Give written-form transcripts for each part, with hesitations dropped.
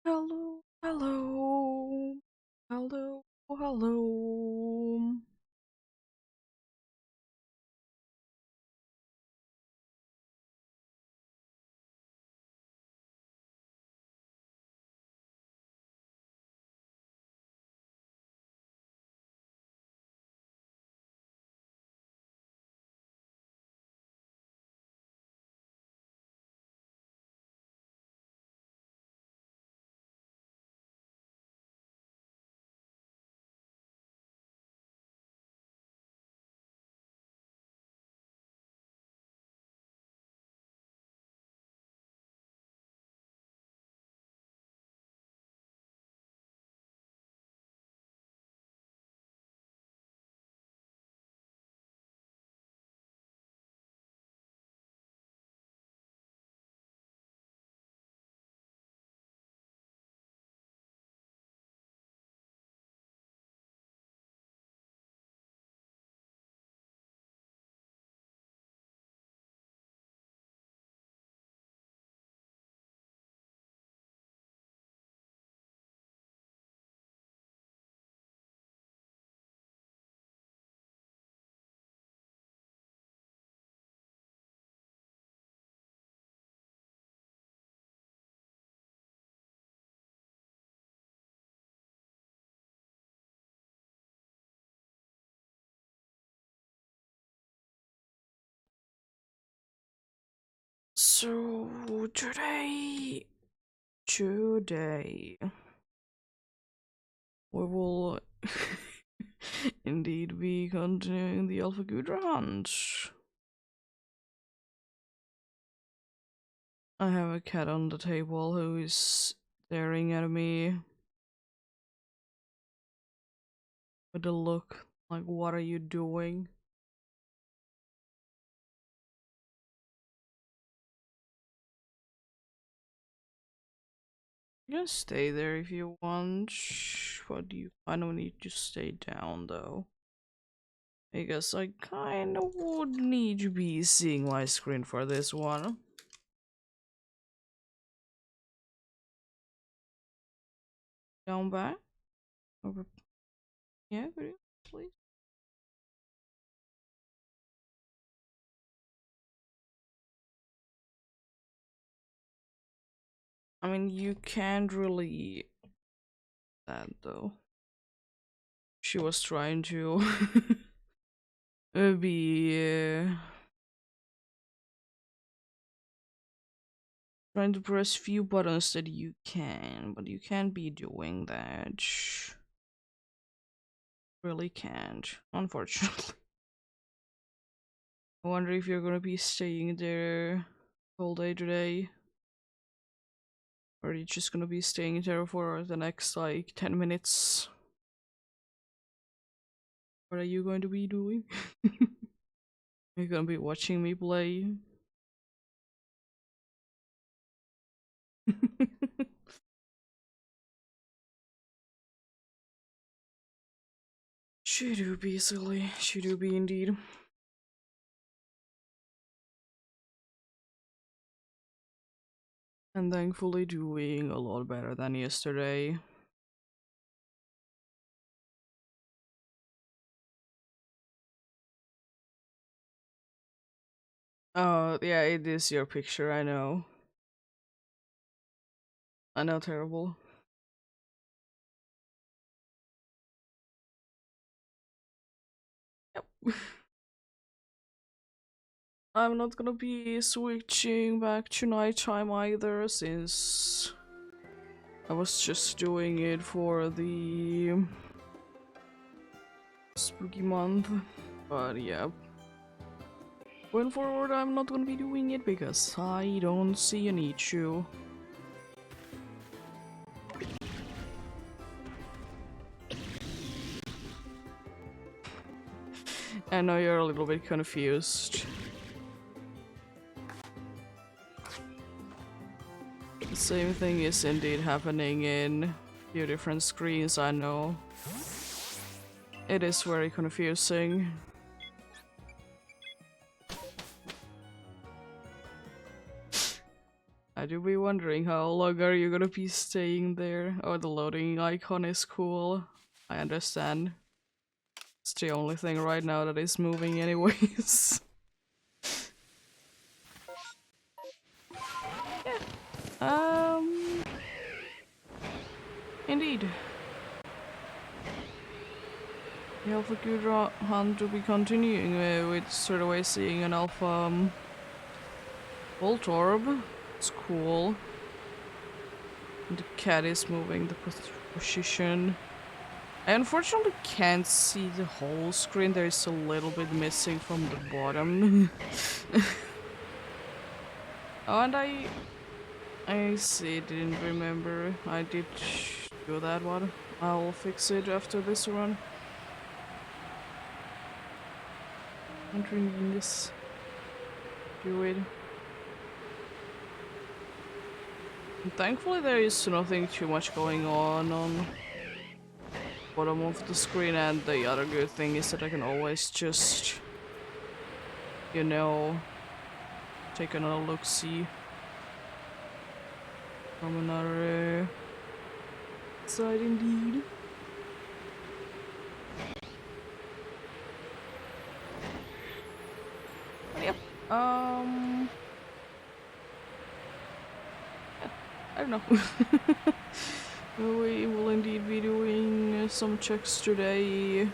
Hello, hello, hello, hello. So today we will indeed be continuing the Alpha Gudra hunt. I have a cat on the table who is staring at me with a look like, "What are you doing?" You can stay there if you want, but you kind of need to stay down though. I guess I kind of would need to be seeing my screen for this one. Down back? Over. Yeah, could you please? I mean, you can't really that though. She was trying to be trying to press few buttons that you can, but you can't be doing that. Really can't, unfortunately. I wonder if you're gonna be staying there all day today. Or are you just gonna be staying there for the next like 10 minutes? What are you going to be doing? You're gonna be watching me play. She do be silly. She do be indeed. And thankfully doing a lot better than yesterday. Oh, yeah, it is your picture, I know. I know, terrible. Yep. I'm not gonna be switching back to nighttime either, since I was just doing it for the spooky month. But yeah, going forward, I'm not gonna be doing it because I don't see a need to. I know you're a little bit confused. The same thing is indeed happening in a few different screens, I know. It is very confusing. I do be wondering how long are you gonna be staying there? Oh, the loading icon is cool. I understand. It's the only thing right now that is moving anyways. Yeah. Indeed. The Alpha Gudra hunt to be continuing with straight away seeing an Alpha Voltorb. It's cool. And the cat is moving the position. I unfortunately can't see the whole screen. There is a little bit missing from the bottom. Oh, and I see, didn't remember. I did do that one. I'll fix it after this run. Don't really need this. Do it. And thankfully there is nothing too much going on bottom of the screen, and the other good thing is that I can always just, you know, take another look-see from another side indeed. But yep, I don't know. We will indeed be doing some checks today.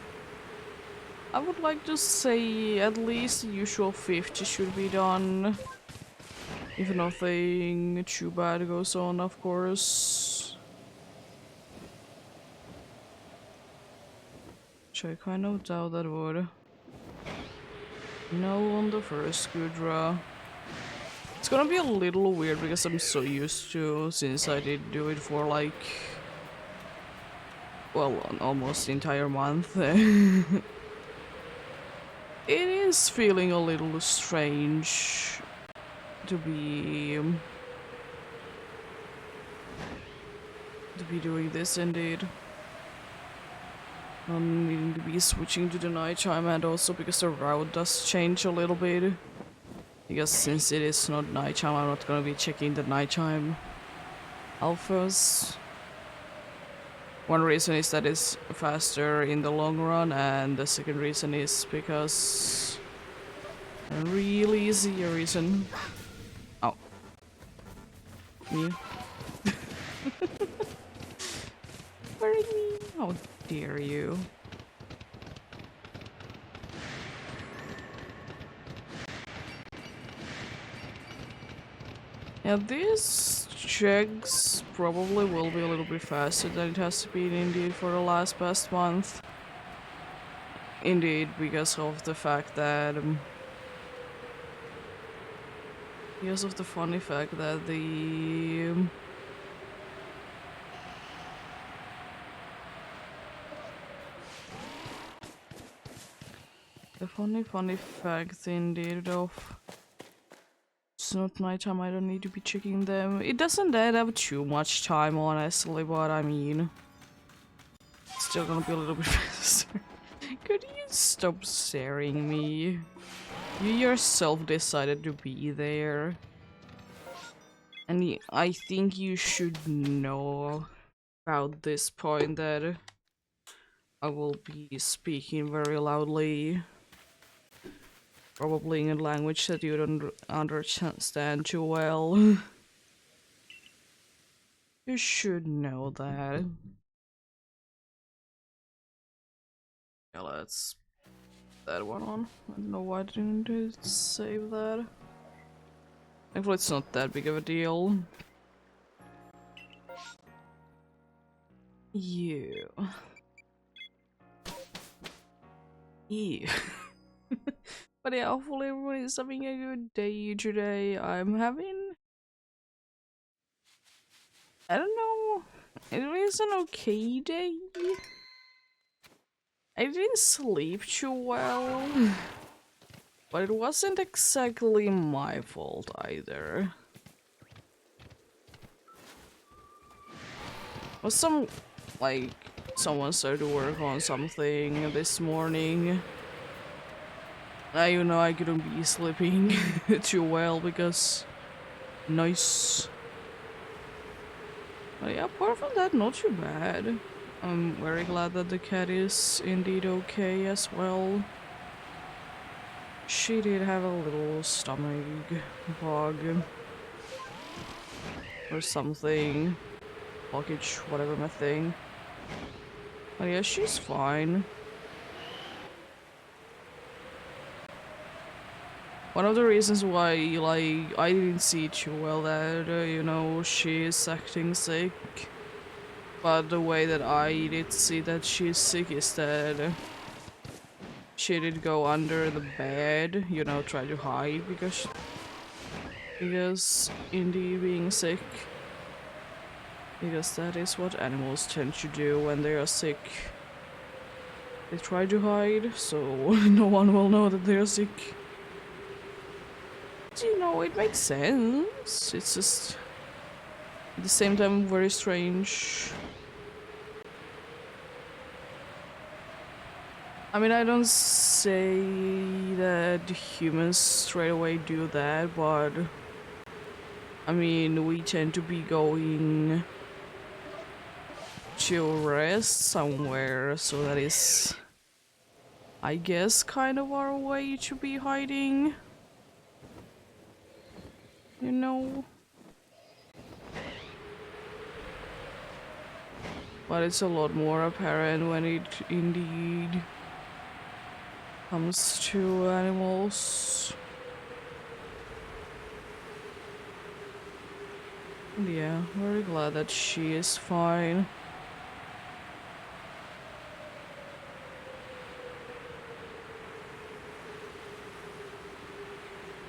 I would like to say at least the usual 50 should be done. If nothing too bad goes on, of course. Which I kind of doubt that would. No on the first Gudra. It's gonna be a little weird because I'm so used to, since I did do it for like, well, almost the entire month. It is feeling a little strange to be doing this indeed. I'm needing to be switching to the nighttime, and also because the route does change a little bit. Because since it is not nighttime, I'm not gonna be checking the nighttime alphas. One reason is that it's faster in the long run, and the second reason is because a really easy reason. Oh. Me. Where are you? How dare you? Yeah, these checks probably will be a little bit faster than it has been indeed for the past month. Indeed, because of the fact that because of the funny fact that the funny fact indeed of it's not nighttime, I don't need to be checking them. It doesn't add up too much time, honestly, but I mean, it's still gonna be a little bit faster. Could you stop staring me? You yourself decided to be there. And I think you should know about this point that I will be speaking very loudly. Probably in a language that you don't understand too well. You should know that. Yeah, let's put that one on. I don't know why I didn't save that. Thankfully it's not that big of a deal. You. You. But yeah, hopefully everyone is having a good day today. I'm having... I don't know. It is an okay day. I didn't sleep too well. But it wasn't exactly my fault either. Was some... like... someone started to work on something this morning. You know, I couldn't be sleeping too well because... Nice. But yeah, apart from that, not too bad. I'm very glad that the cat is indeed okay as well. She did have a little stomach bug or something. Blockage, whatever my thing. But yeah, she's fine. One of the reasons why, like, I didn't see too well that, you know, she is acting sick. But the way that I did see that she's sick is that she did go under the bed, you know, try to hide because indeed being sick. Because that is what animals tend to do when they are sick. They try to hide, so no one will know that they are sick. You know, it makes sense. It's just at the same time very strange. I mean, I don't say that humans straight away do that, but I mean, we tend to be going to rest somewhere, so that is, I guess, kind of our way to be hiding. You know? But it's a lot more apparent when it indeed comes to animals. And yeah, very glad that she is fine.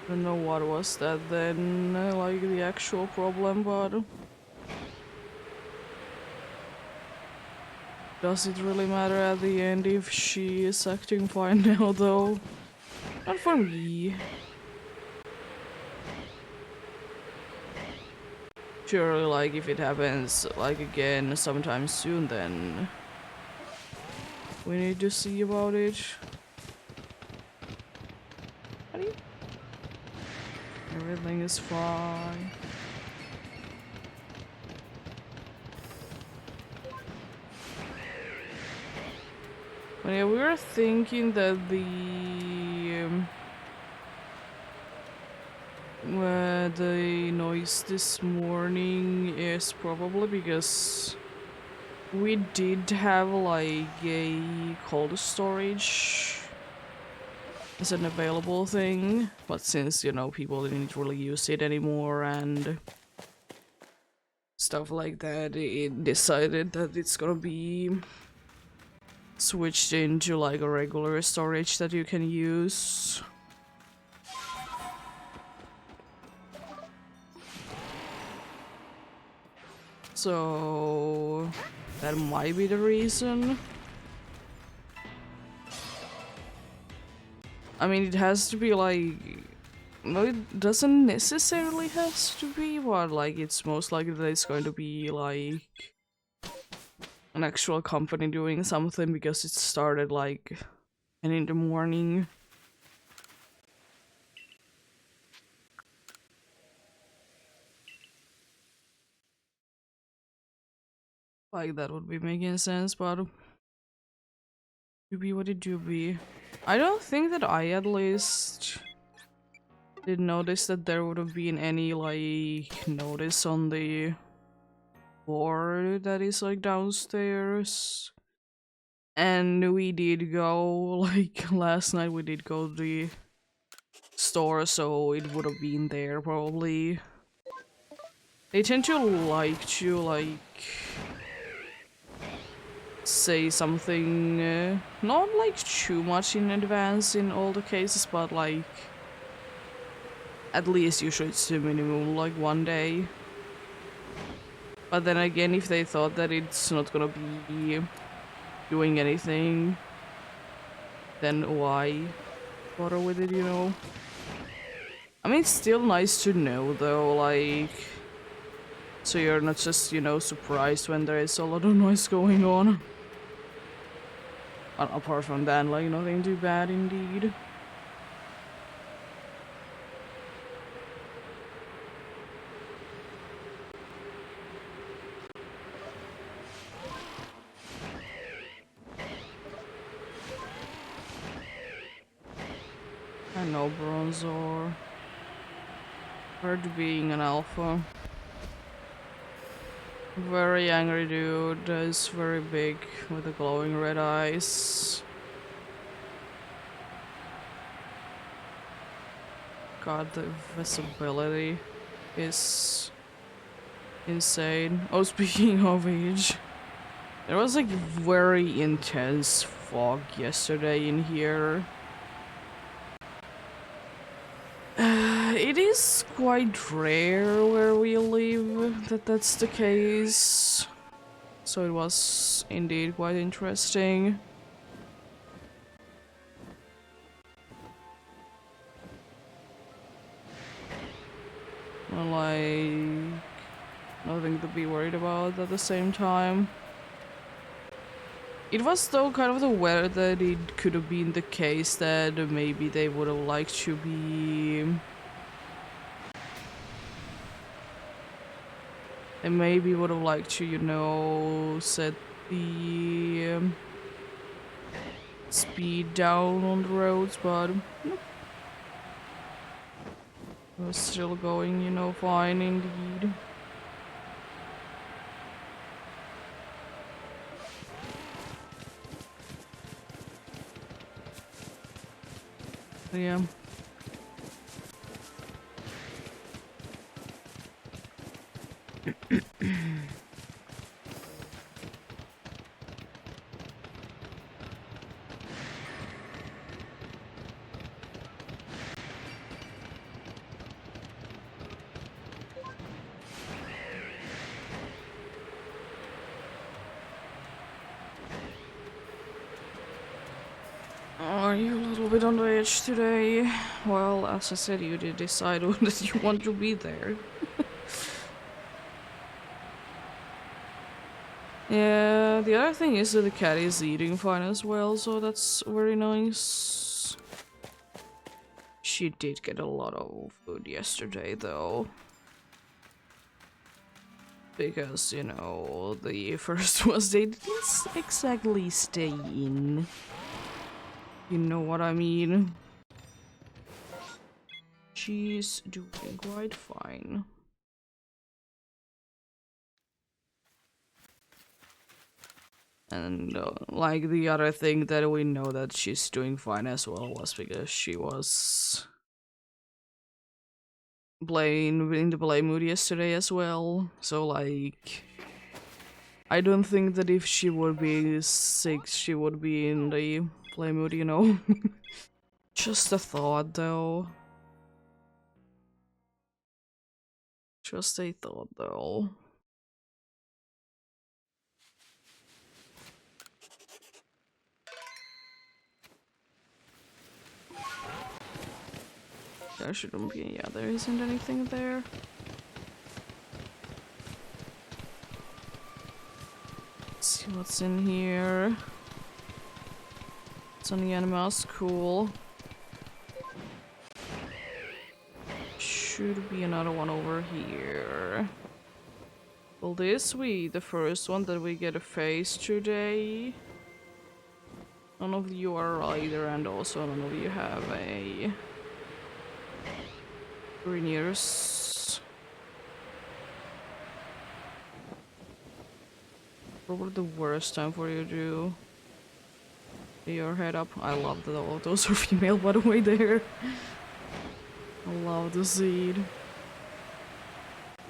Don't know what was that then, like the actual problem, but does it really matter at the end if she is acting fine now though? Not for me. Surely, like, if it happens, like, again sometime soon, then we need to see about it. Honey? Everything is fine. But yeah, we were thinking that the noise this morning is probably because we did have like a cold storage as an available thing, but since, you know, people didn't really use it anymore and stuff like that, it decided that it's gonna be switched into like a regular storage that you can use. So that might be the reason. I mean, it has to be like, no, it doesn't necessarily has to be, but like it's most likely that it's going to be like an actual company doing something because it started like in the morning. Like that would be making sense, but do be what it do be. I don't think that I at least did notice that there would have been any like notice on the board that is like downstairs. And we did go, like last night we did go to the store, so it would have been there probably. They tend to like say something, not like too much in advance in all the cases, but like at least usually it's the minimum like one day. But then again, if they thought that it's not gonna be doing anything, then why bother with it, you know? I mean, it's still nice to know though, like, so you're not just, you know, surprised when there is a lot of noise going on. Apart from that, like, nothing too bad indeed. I know Bronzor. Hard being an alpha. Very angry dude. Is very big with the glowing red eyes. God, the visibility is insane. Oh, speaking of age, there was like very intense fog yesterday in here. It is quite rare where we live that that's the case. So it was indeed quite interesting. Well, like, nothing to be worried about at the same time. It was though kind of aware that it could have been the case that maybe they would have liked to be... They maybe would have liked to, you know, set the speed down on the roads, but nope. It was still going, you know, fine indeed. Yeah. Are you a little bit on the edge today? Well, as I said, you did decide that you want to be there. Yeah, the other thing is that the cat is eating fine as well, so that's very nice. She did get a lot of food yesterday, though. Because, you know, the first was they didn't exactly stay in. You know what I mean? She's doing quite fine. And like the other thing that we know that she's doing fine as well was because she was playing in the play mood yesterday as well. So like, I don't think that if she would be sick, she would be in the play mood, you know? Just a thought though. Just a thought though. There shouldn't be, yeah, there isn't anything there. Let's see what's in here. It's on the animals, cool. Should be another one over here. Will this be the first one that we get a face today? None of you are either, and also none of you have a green ears. Probably the worst time for you to get your head up. I love that all of those are female, by the way, there. I love the seed.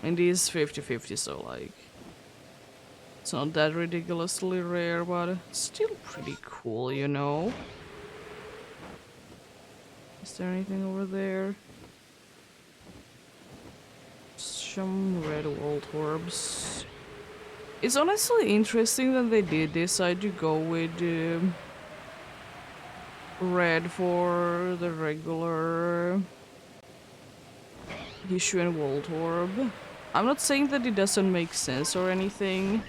And it is 50-50, so like... It's not that ridiculously rare, but it's still pretty cool, you know? Is there anything over there? Some red world orbs. It's honestly interesting that they did decide to go with red for the regular issue and world orb. I'm not saying that it doesn't make sense or anything.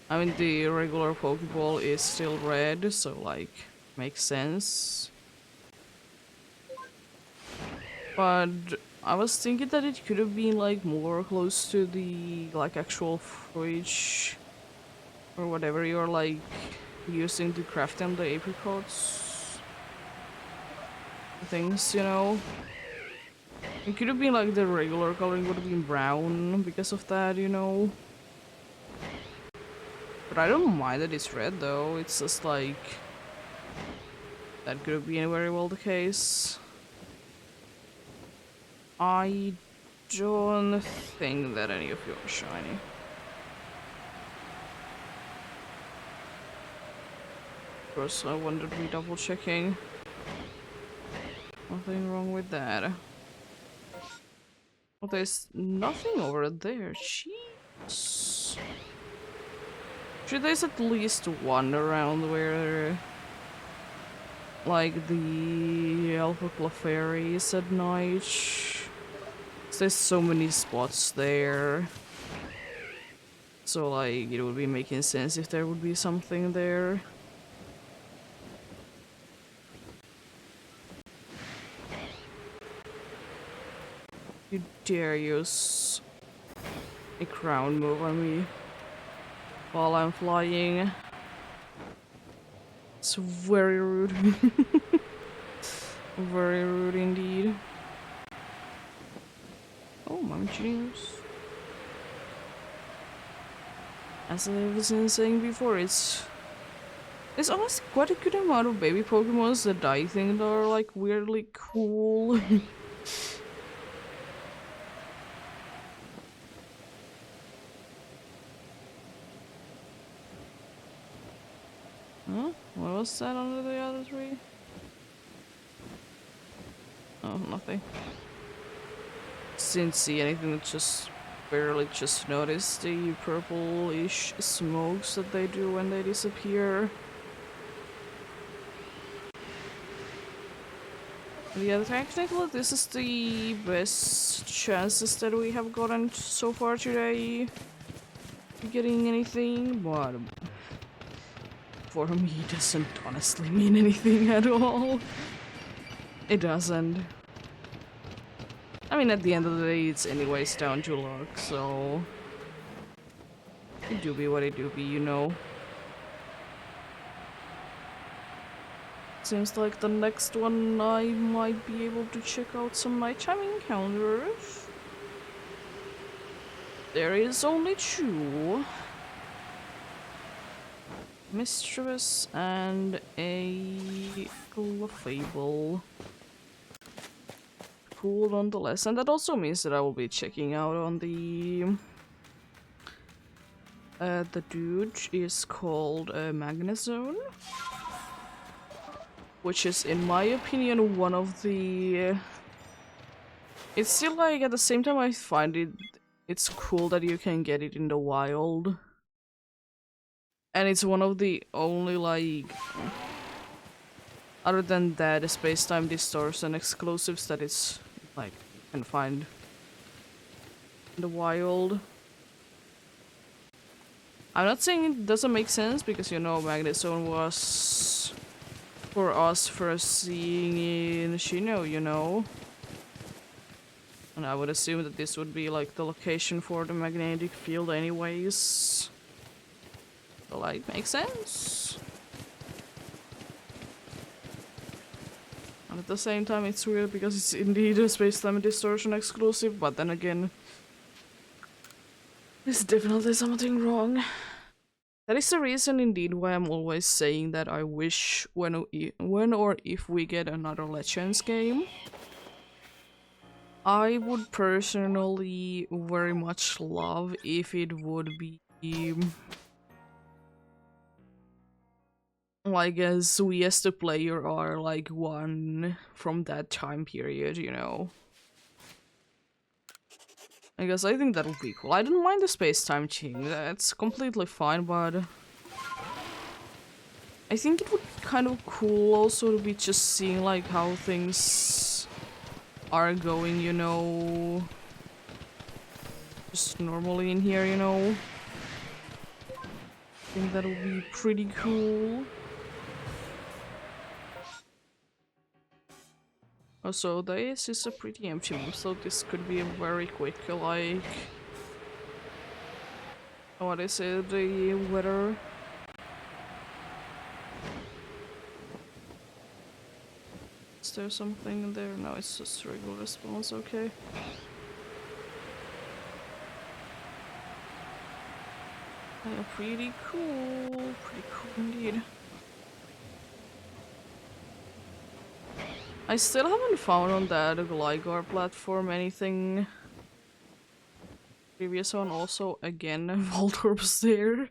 I mean, the regular Pokeball is still red, so like, makes sense. But I was thinking that it could have been like more close to the like actual fridge or whatever you're like using to craft them the apricots. things, you know? It could have been like the regular coloring would have been brown because of that, you know? But I don't mind that it's red though, it's just like... That could have been very well the case. I don't think that any of you are shiny. Of course, I wondered me double checking. Nothing wrong with that. Well, there's nothing over there. Jeez. Should there's at least one around where, like, the Alpha Clefairy is at night. There's so many spots there. So, like, it would be making sense if there would be something there. You dare use a crown move on me while I'm flying. It's very rude. Very rude indeed. Oh, my genius. As I was saying before, it's honestly quite a good amount of baby Pokemons that I think are like weirdly cool. Huh? What was that under the other tree? Oh, nothing. Didn't see anything, just barely just noticed the purple-ish smokes that they do when they disappear. Yeah, technically this is the best chances that we have gotten so far today. Getting anything, but for me it doesn't honestly mean anything at all. It doesn't. I mean, at the end of the day, it's anyways down to luck, so... It do be what it do be, you know. Seems like the next one I might be able to check out some nighttime encounters. There is only 2. Mischievous and a Clefable. Cool nonetheless, and that also means that I will be checking out on the dude is called Magnezone, which is in my opinion one of the it's still like at the same time I find it's cool that you can get it in the wild, and it's one of the only, like, other than that space-time distortion exclusives that it's like you can find in the wild. I'm not saying it doesn't make sense because, you know, Magnezone was for us first seeing in Shino, you know. And I would assume that this would be like the location for the magnetic field anyways. So, like, makes sense. And at the same time it's weird because it's indeed a space-time distortion exclusive, but then again, there's definitely something wrong. That is the reason indeed why I'm always saying that I wish when or if we get another Legends game, I would personally very much love if it would be like as we as the player are like one from that time period, you know. I guess I think that would be cool. I don't mind the space-time thing, that's completely fine, but I think it would be kind of cool also to be just seeing like how things are going, you know, just normally in here, you know. I think that would be pretty cool. Also, this is a pretty empty map, so this could be a very quick, like, what is it, the weather? Is there something in there? No, it's just regular response, okay. Yeah, pretty cool indeed. I still haven't found on that Gligar platform anything previous one. Also, again, Voltorb's there.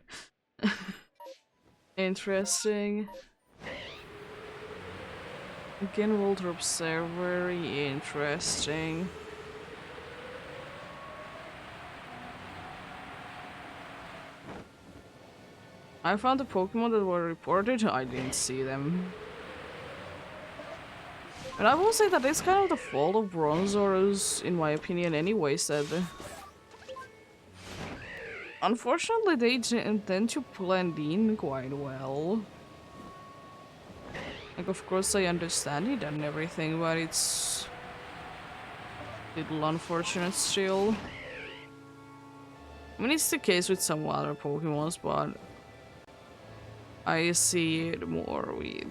Interesting. Again, Voltorb's there. Very interesting. I found the Pokemon that were reported. I didn't see them. And I will say that it's kind of the fault of Bronzors, in my opinion, anyways, that unfortunately they tend to blend in quite well. Like, of course I understand it and everything, but it's a little unfortunate still. I mean, it's the case with some other Pokemons, but I see it more with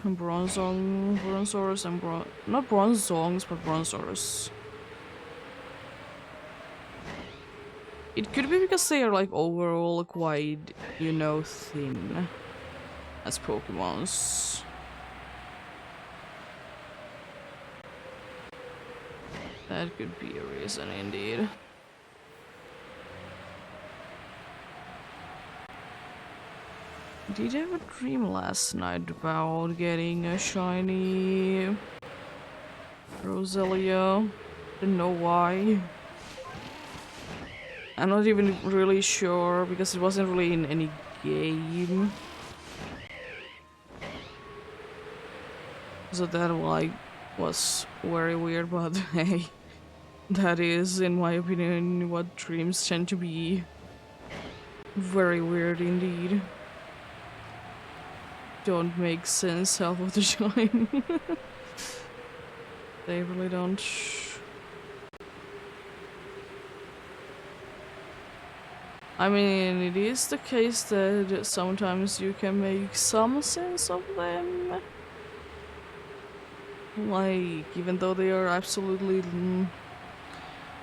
Bronzors and not Bronzongs, but Bronzors. It could be because they are like overall quite, you know, thin as Pokemons. That could be a reason indeed. Did I have a dream last night about getting a shiny Roselia? Don't know why. I'm not even really sure because it wasn't really in any game. So that like was very weird, but hey, that is, in my opinion, what dreams tend to be. Very weird indeed. Don't make sense half of the time. They really don't. I mean, it is the case that sometimes you can make some sense of them. Like, even though they are absolutely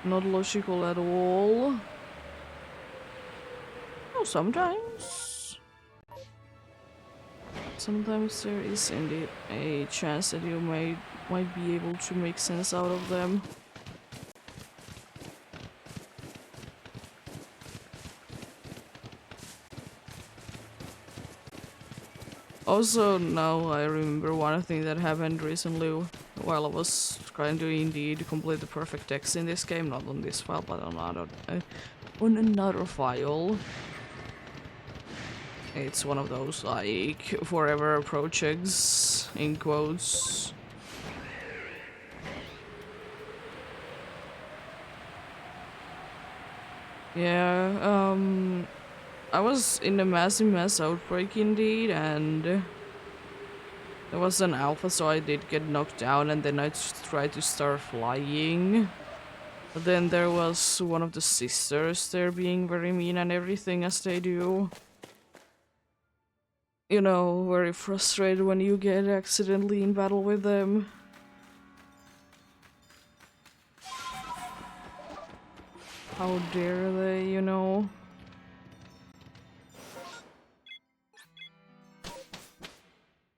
not logical at all. Oh, sometimes. Sometimes there is indeed a chance that you might be able to make sense out of them. Also, now I remember one thing that happened recently while I was trying to indeed complete the perfect text in this game, not on this file, but on another file. It's one of those, like, forever projects, in quotes. Yeah, I was in a massive mass outbreak indeed, and there was an alpha, so I did get knocked down, and then I tried to start flying. But then there was one of the sisters there being very mean and everything, as they do. You know, very frustrated when you get accidentally in battle with them. How dare they, you know?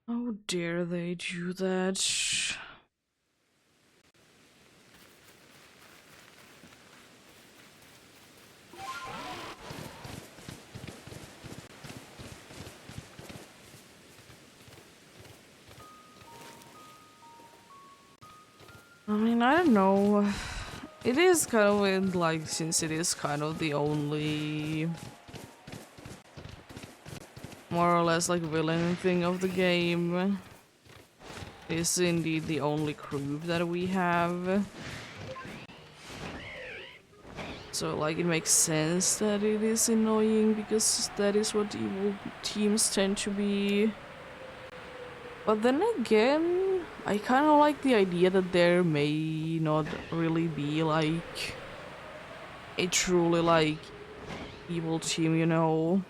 How dare they do that? I mean, I don't know. It is kind of weird, like, since it is kind of the only, more or less, like, villain thing of the game. It is indeed the only group that we have. So, like, it makes sense that it is annoying, because that is what evil teams tend to be. But then again, I kind of like the idea that there may not really be, like, a truly, like, evil team, you know?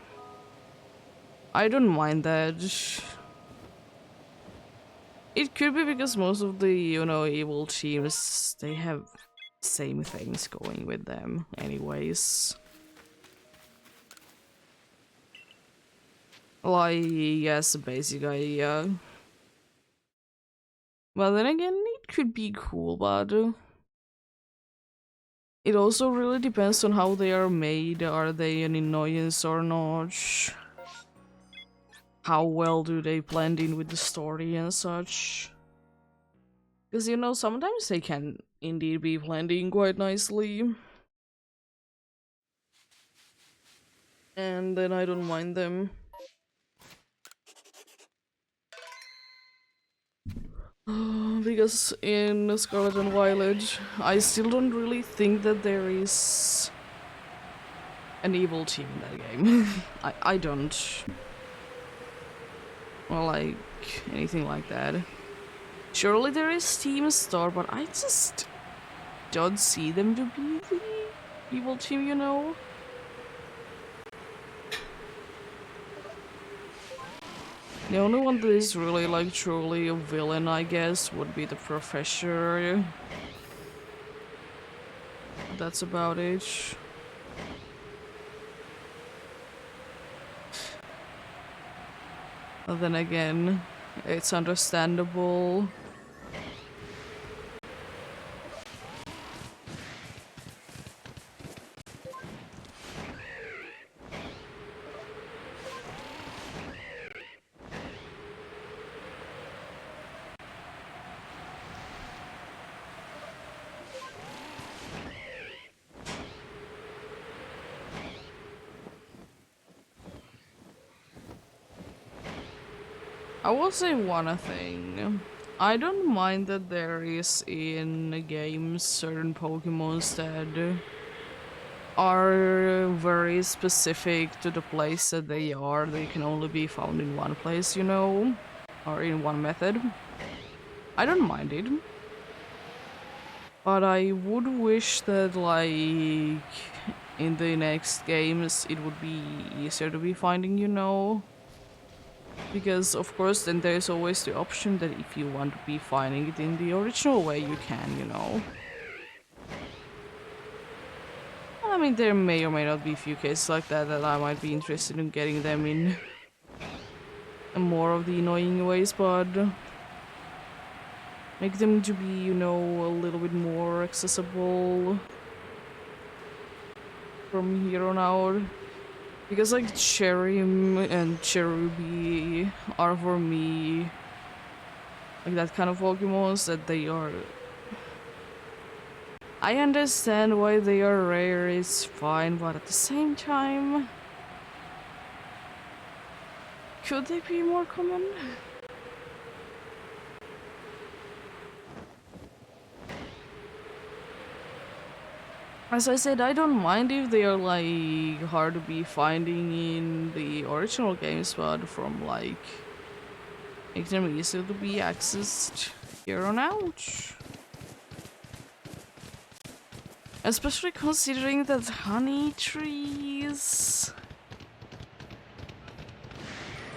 I don't mind that. It could be because most of the, you know, evil teams, they have same things going with them anyways. Like, yes, a basic idea. But then again, it could be cool, but it also really depends on how they are made. Are they an annoyance or not? How well do they blend in with the story and such? Because, you know, sometimes they can indeed be blending quite nicely. And then I don't mind them. Because in Scarlet and Violet, I still don't really think that there is an evil team in that game. I don't. Or like anything like that. Surely there is Team Star, but I just don't see them to be the evil team, you know? The only one that is really like truly a villain, I guess, would be the Professor. That's about it. But then again, it's understandable. I will say one thing. I don't mind that there is in games certain Pokemons that are very specific to the place that they are. They can only be found in one place, you know, or in one method. I don't mind it. But I would wish that, like, in the next games, it would be easier to be finding, you know. Because, of course, then there's always the option that if you want to be finding it in the original way, you can, you know. I mean, there may or may not be a few cases like that that I might be interested in getting them in more of the annoying ways, but make them to be, you know, a little bit more accessible from here on out. Because like Cherim and Cherubi are for me like that kind of Pokemons that they are. I understand why they are rare, it's fine, but at the same time, could they be more common? As I said, I don't mind if they are like hard to be finding in the original games, but from like make them easier to be accessed here on out. Especially considering that honey trees,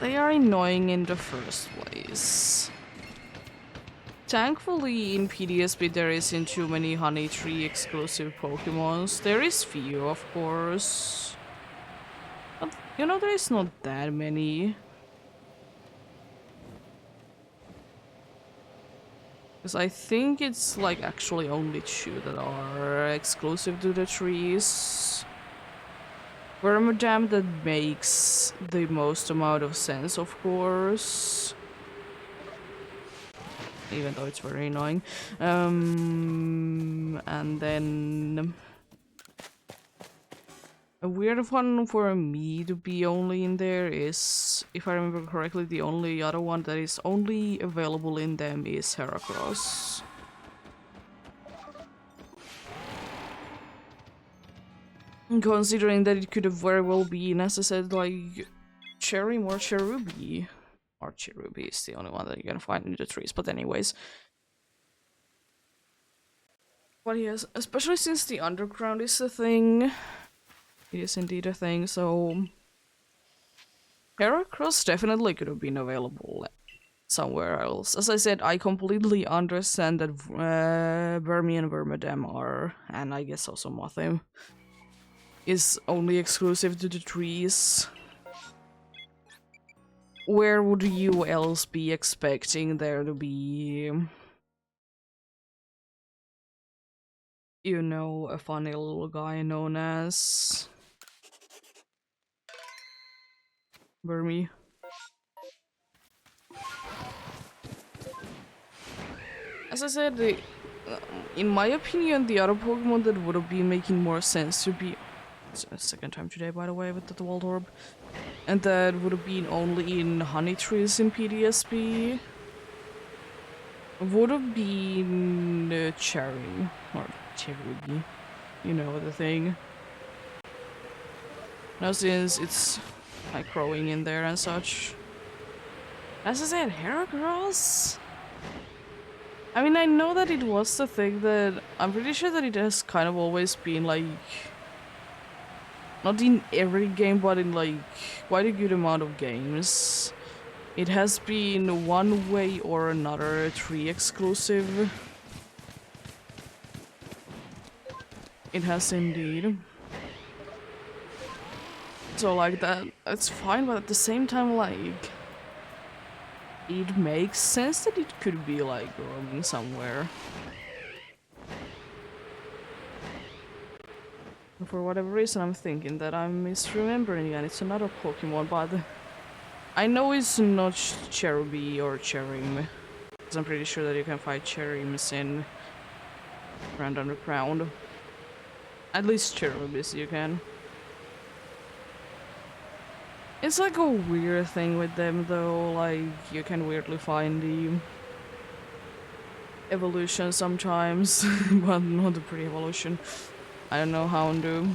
they are annoying in the first place. Thankfully, in PDSP there isn't too many honey tree exclusive Pokemons. There is few, of course. But, you know, there is not that many. Because I think it's like actually only two that are exclusive to the trees. Wormadam that makes the most amount of sense, of course. Even though it's very annoying. And then a weird one for me to be only in there is, if I remember correctly, the only other one that is only available in them is Heracross. Considering that it could have very well been, as I said, like Cherim or Cherubi. Or Cherubi is the only one that you're gonna find in the trees, but anyways. But yes, especially since the underground is a thing. It is indeed a thing, so Heracross definitely could have been available somewhere else. As I said, I completely understand that Vermi and Vermidem are, and I guess also Mothim, is only exclusive to the trees. Where would you else be expecting there to be, you know, a funny little guy known as Vermi? As I said, in my opinion, the other Pokemon that would have been making more sense to be... It's a second time today, by the way, with the Waldorb. And that would have been only in honey trees in PDSP. Would have been cherry. Or cherry. You know the thing. Now since it's like growing in there and such. As I said, Heracross? I mean, I know that it was the thing that... I'm pretty sure that it has kind of always been like... Not in every game, but in like quite a good amount of games. It has been one way or another tree exclusive. It has indeed. So like that, it's fine, but at the same time, like, it makes sense that it could be like roaming somewhere. For whatever reason, I'm thinking that I'm misremembering and it's another Pokemon, but I know it's not Cherubi or Cherim, because I'm pretty sure that you can fight Cherims in Grand Underground. At least Cherubis you can. It's like a weird thing with them though, like you can weirdly find the evolution sometimes, but not the pre-evolution. I don't know how to do.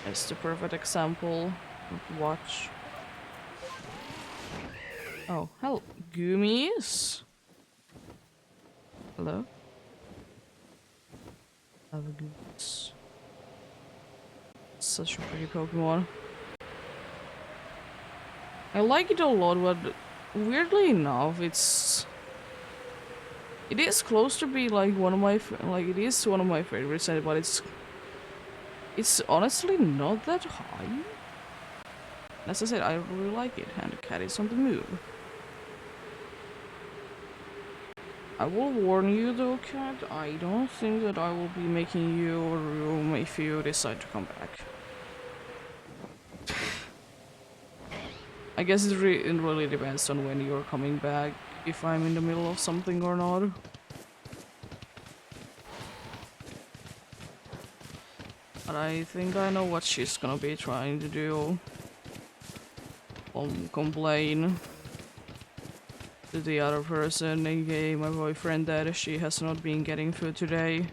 It's the perfect example. Watch. Oh, hello, Goomies. Hello. Have a Goomies. Such a pretty Pokemon. I like it a lot, but weirdly enough, it is close to be like one of my it is one of my favorites, but it's honestly not that high. As I said, I really like it, and the cat is on the move. I will warn you though, cat, I don't think that I will be making you room if you decide to come back. I guess it really depends on when you're coming back, if I'm in the middle of something or not. But I think I know what she's gonna be trying to do. Complain to the other person, aka my boyfriend, that she has not been getting food today,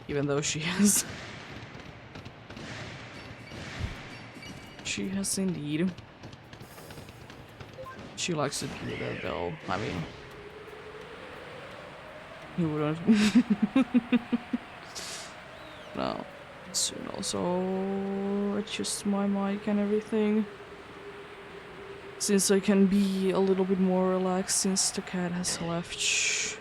even though she has. She has indeed. She likes to do that though. I mean, he wouldn't. No. Soon also adjust my mic and everything. Since I can be a little bit more relaxed since the cat has left. Shh.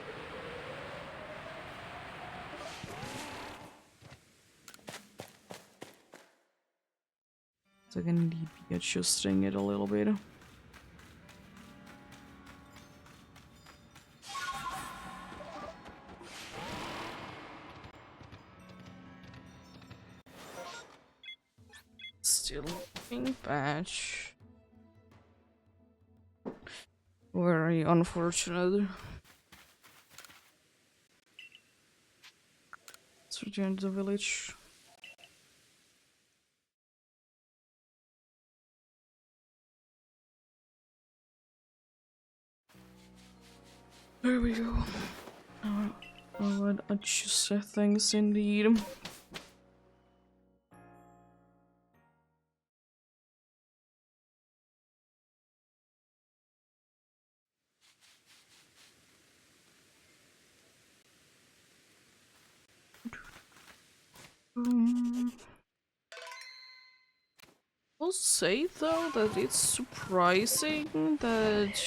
So I can indeed be adjusting it a little bit. Still looking patch. Very unfortunate. Let's return to the village. There we go. Now I would adjust things indeed. I'll say though that it's surprising that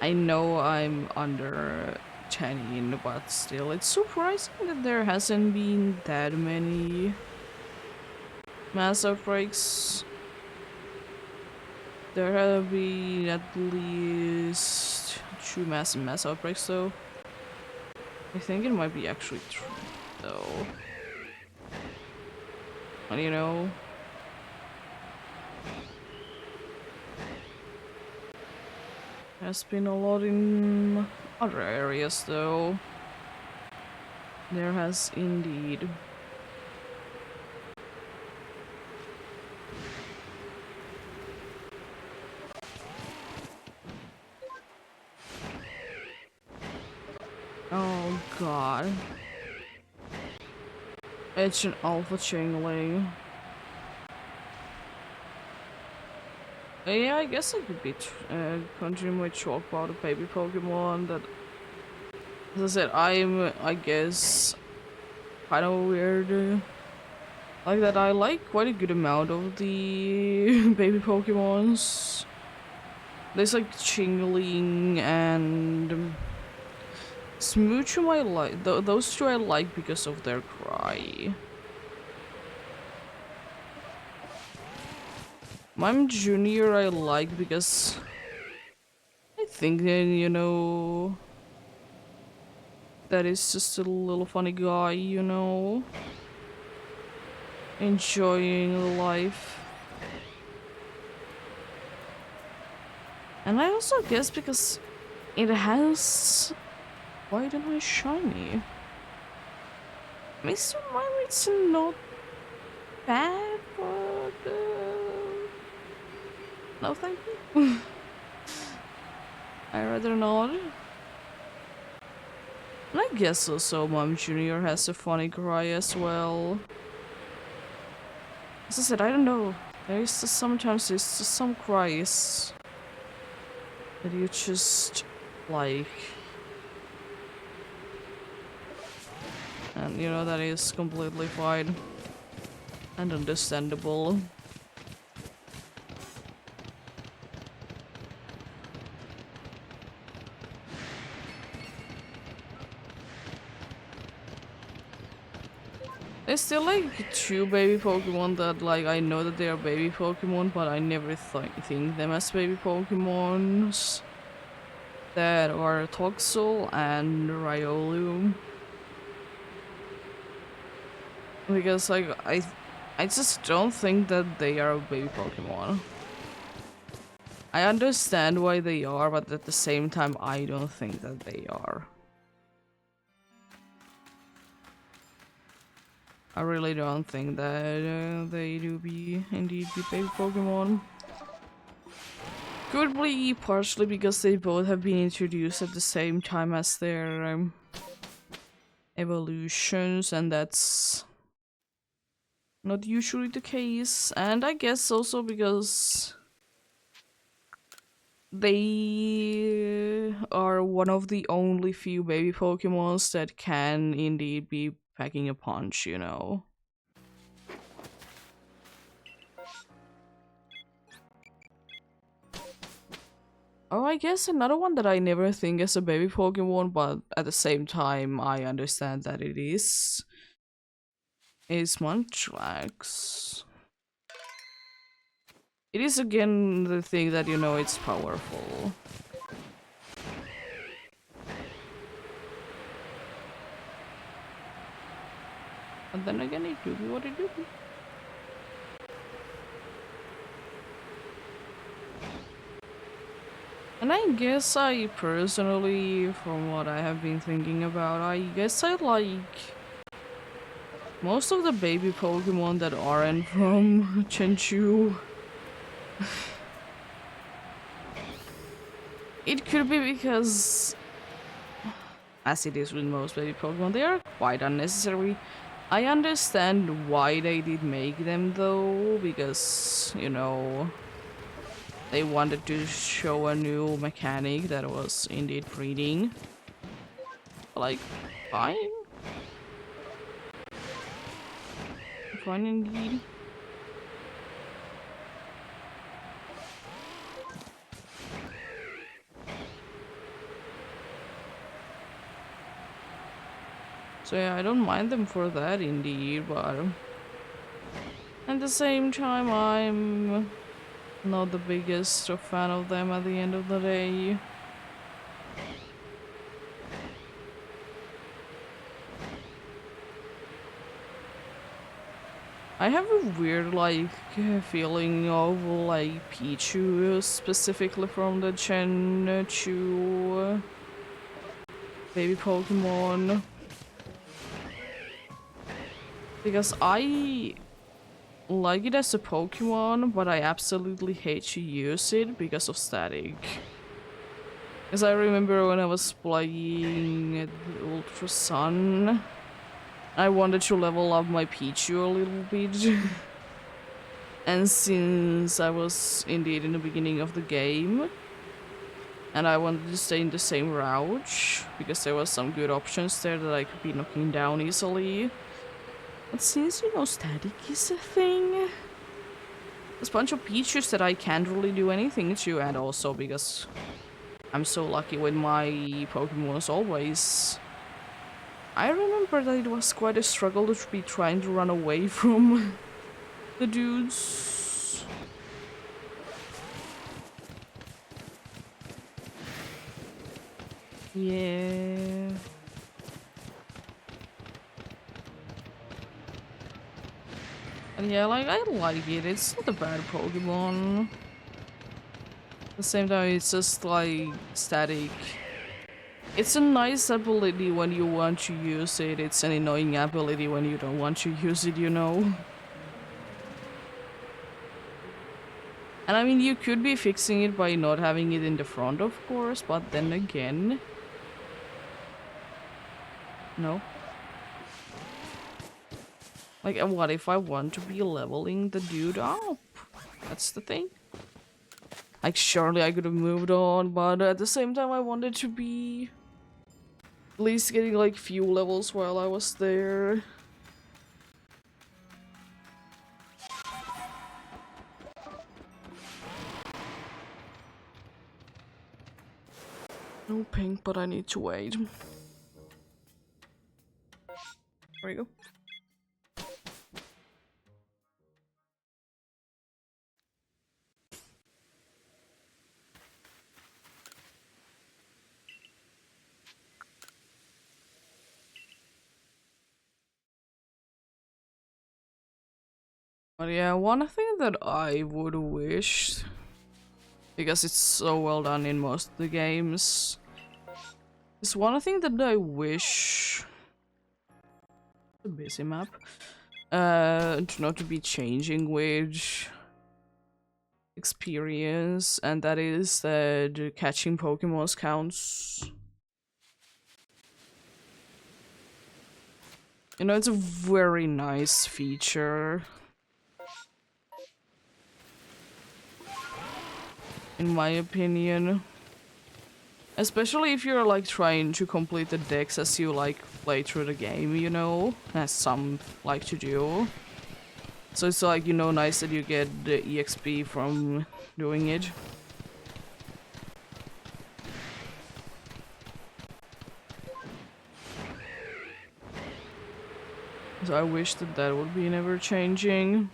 I know I'm under 10, but still, it's surprising that there hasn't been that many mass outbreaks. There have been at least 2 mass outbreaks though. I think it might be actually 3 though. And you know, has been a lot in other areas though. There has indeed. Oh god. It's an alpha chingling. Yeah, I guess I could be continuing my talk about a baby Pokemon that, as I said, I guess, kind of weird. Like that I like quite a good amount of the baby Pokemons. There's like Chingling and Smoochum I like. Those two I like because of their cry. Mime Junior I like because I think that, you know, that is just a little funny guy, you know, enjoying life. And I also guess because it has quite a nice shiny. Mr. Mime, it's not bad, but no thank you. I rather not. And I guess also Mom Jr. has a funny cry as well. As I said, I don't know. Sometimes there's just some cries that you just like. And you know, that is completely fine and understandable. There's still like 2 baby Pokemon that like I know that they are baby Pokemon, but I never think them as baby Pokemons. That are Toxel and Riolu. Because like I just don't think that they are a baby Pokemon. I understand why they are, but at the same time I don't think that they are. I really don't think that they do indeed be baby Pokemon. Could be partially because they both have been introduced at the same time as their evolutions, and that's not usually the case. And I guess also because they are one of the only few baby Pokemons that can indeed be packing a punch, you know. Oh, I guess another one that I never think is a baby Pokemon, but at the same time I understand that it is Munchlax. It is again the thing that, you know, it's powerful. And then again, it do be what it do be. And I guess I personally, from what I have been thinking about, I guess I like most of the baby Pokemon that aren't from Chenchu. It could be because, as it is with most baby Pokemon, they are quite unnecessary. I understand why they did make them though, because, you know, they wanted to show a new mechanic that was indeed breeding. Like, fine. Fine indeed. So yeah, I don't mind them for that indeed, but at the same time, I'm not the biggest of fan of them at the end of the day. I have a weird, like, feeling of, like, Pichu, specifically from the Gen 2 baby Pokemon. Because I like it as a Pokemon, but I absolutely hate to use it because of static. Because I remember when I was playing Ultra Sun, I wanted to level up my Pichu a little bit. And since I was indeed in the beginning of the game, and I wanted to stay in the same route, because there was some good options there that I could be knocking down easily. But since, you know, static is a thing, there's a bunch of Pichus that I can't really do anything to, and also because I'm so lucky with my Pokemon as always. I remember that it was quite a struggle to be trying to run away from the dudes. Yeah. And yeah, like, I like it. It's not a bad Pokemon. At the same time, it's just, like, static. It's a nice ability when you want to use it. It's an annoying ability when you don't want to use it, you know? And I mean, you could be fixing it by not having it in the front, of course, but then again... No. Like, what if I want to be leveling the dude up? That's the thing. Like, surely I could have moved on, but at the same time I wanted to be... at least getting, like, few levels while I was there. No pink, but I need to wait. There we go. But yeah, one thing that I would wish, because it's so well done in most of the games, is one thing that I wish... a busy map. Not to be changing with experience, and that is that catching Pokemons counts. You know, it's a very nice feature. In my opinion. Especially if you're like trying to complete the decks as you like play through the game, you know? As some like to do. So it's like, you know, nice that you get the EXP from doing it. So I wish that that would be never changing.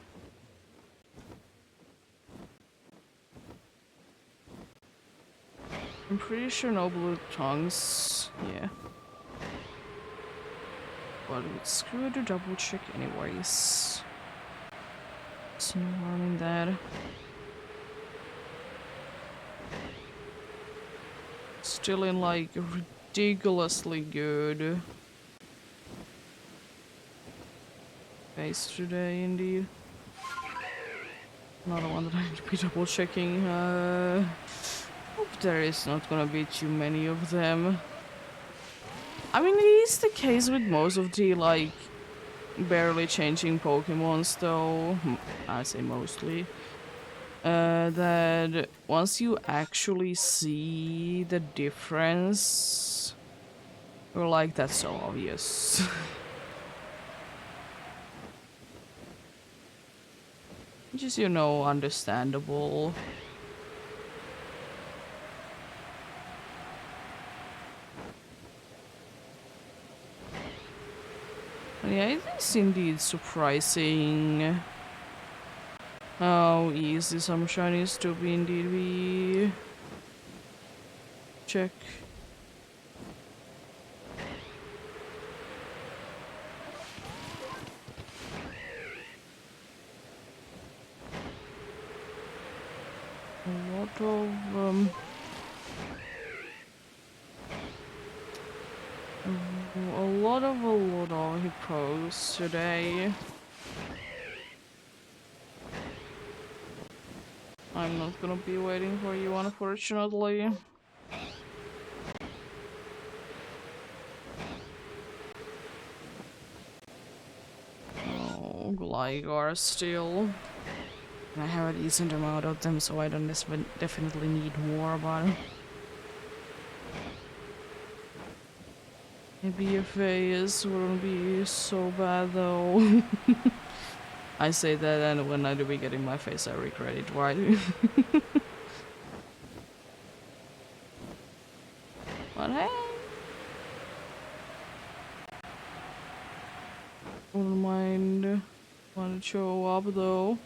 I'm pretty sure no blue tongues, yeah. But it's good to double check anyways. There's no harm in that. Still in like ridiculously good base today indeed. Another one that I need to be double checking. Hope there is not gonna be too many of them. I mean, it is the case with most of the, like, barely changing Pokemons, though. I say mostly. That once you actually see the difference, you're like, that's so obvious. Just, you know, understandable. Yeah, it is indeed surprising how easy some shinies to be indeed be. Check. A lot of a lot of hippos today. I'm not gonna be waiting for you, unfortunately. Oh, Gligar still. I have a decent amount of them, so I don't definitely need more, but maybe a phase wouldn't be so bad though. I say that, and when I do be getting my face, I regret it, right? But hey, wouldn't mind want to show up though.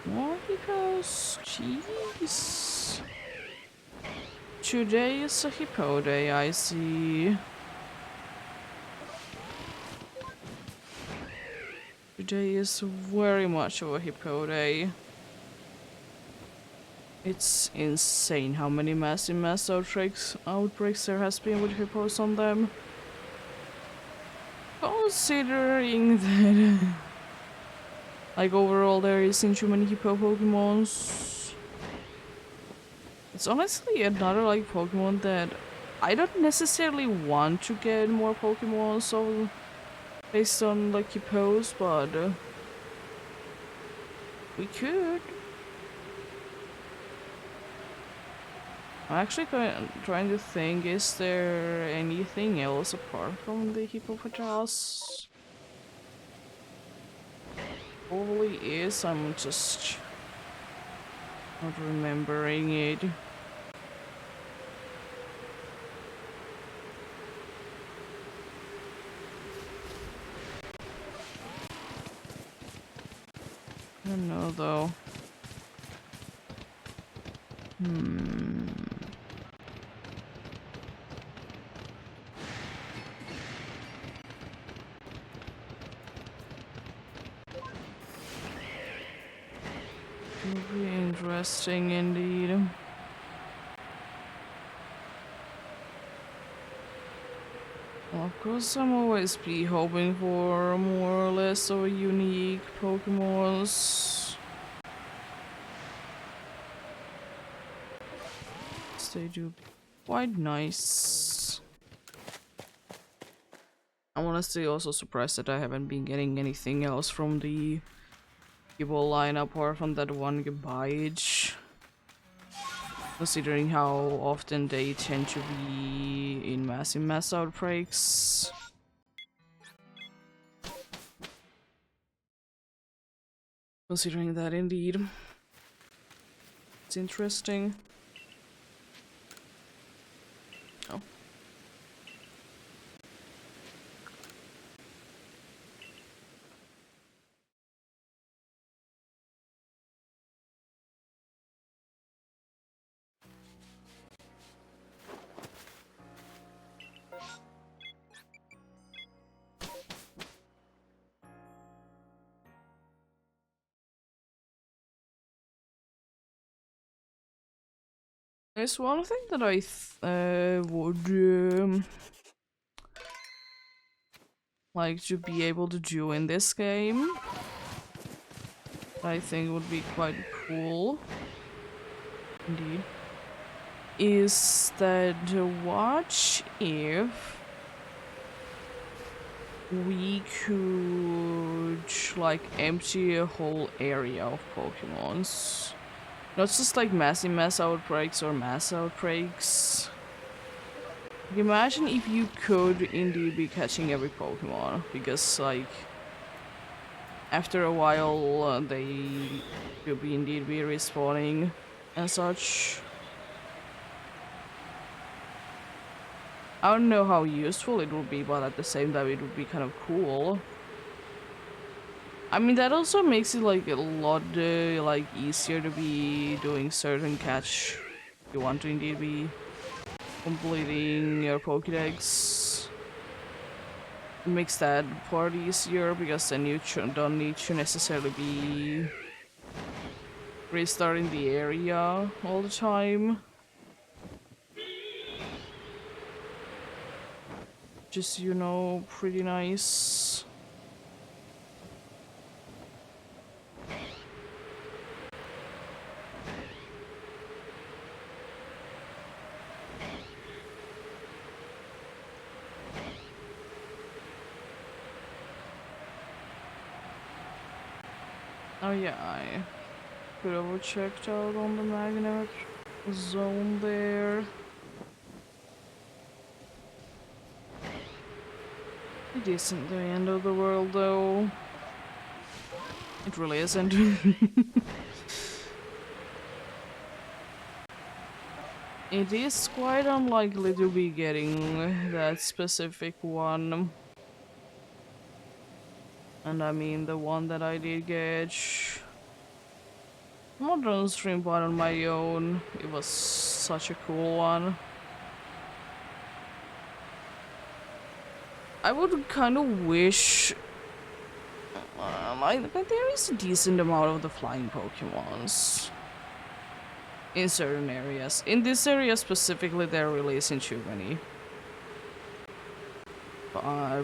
More hippos? Jeez. Today is a hippo day, I see. Today is very much of a hippo day. It's insane how many massive mass outbreaks there has been with hippos on them. Considering that, like, overall there isn't too many hippo Pokemons. It's honestly another, like, Pokemon that I don't necessarily want to get more Pokemon, so based on, like, hippos, but we could. I'm actually trying to think, is there anything else apart from the hippopotamus? Probably is, I'm just not remembering it. I don't know though. Would be interesting indeed. Well, of course, I'm always be hoping for more or less of a unique Pokemons. They do quite nice. I'm honestly also surprised that I haven't been getting anything else from the people lineup apart from that one Gabage. Considering how often they tend to be in massive mass outbreaks. Considering that indeed. It's interesting. Oh. There's one thing that I would like to be able to do in this game. I think would be quite cool. Indeed. Is that watch if we could like empty a whole area of Pokemons. Not just like massive mass outbreaks or mass outbreaks. Imagine if you could indeed be catching every Pokemon, because like after a while they will be indeed be respawning and such. I don't know how useful it would be, but at the same time it would be kind of cool. I mean, that also makes it like a lot like easier to be doing certain catch. You want to indeed be completing your Pokédex. It makes that part easier because then you don't need to necessarily be restarting the area all the time. Just, you know, pretty nice. Oh yeah, I could have checked out on the magnet zone there. It isn't the end of the world though. It really isn't. It is quite unlikely to be getting that specific one. And I mean the one that I did get. Not on stream but on my own. It was such a cool one. I would kind of wish like there is a decent amount of the flying Pokemons in certain areas. In this area specifically, they're releasing too many.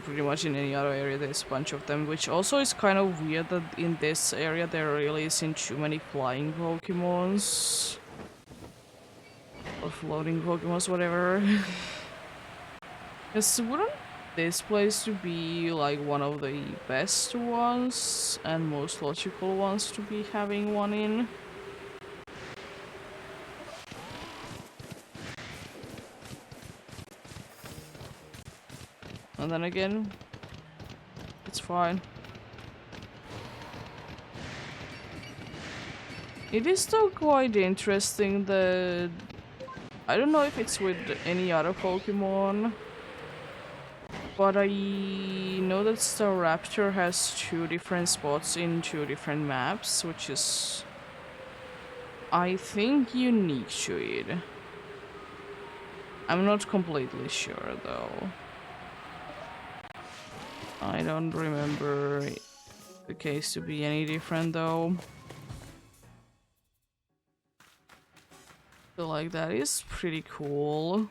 Pretty much in any other area, there's a bunch of them, which also is kind of weird that in this area they're releasing too many flying Pokemons. Or floating Pokemons, whatever. Because wouldn't this place to be like one of the best ones and most logical ones to be having one in? And then again, it's fine. It is still quite interesting that I don't know if it's with any other Pokemon, but I know that Staraptor has 2 different spots in 2 different maps, which is, I think, unique to it. I'm not completely sure though. I don't remember the case to be any different though. So like that is pretty cool.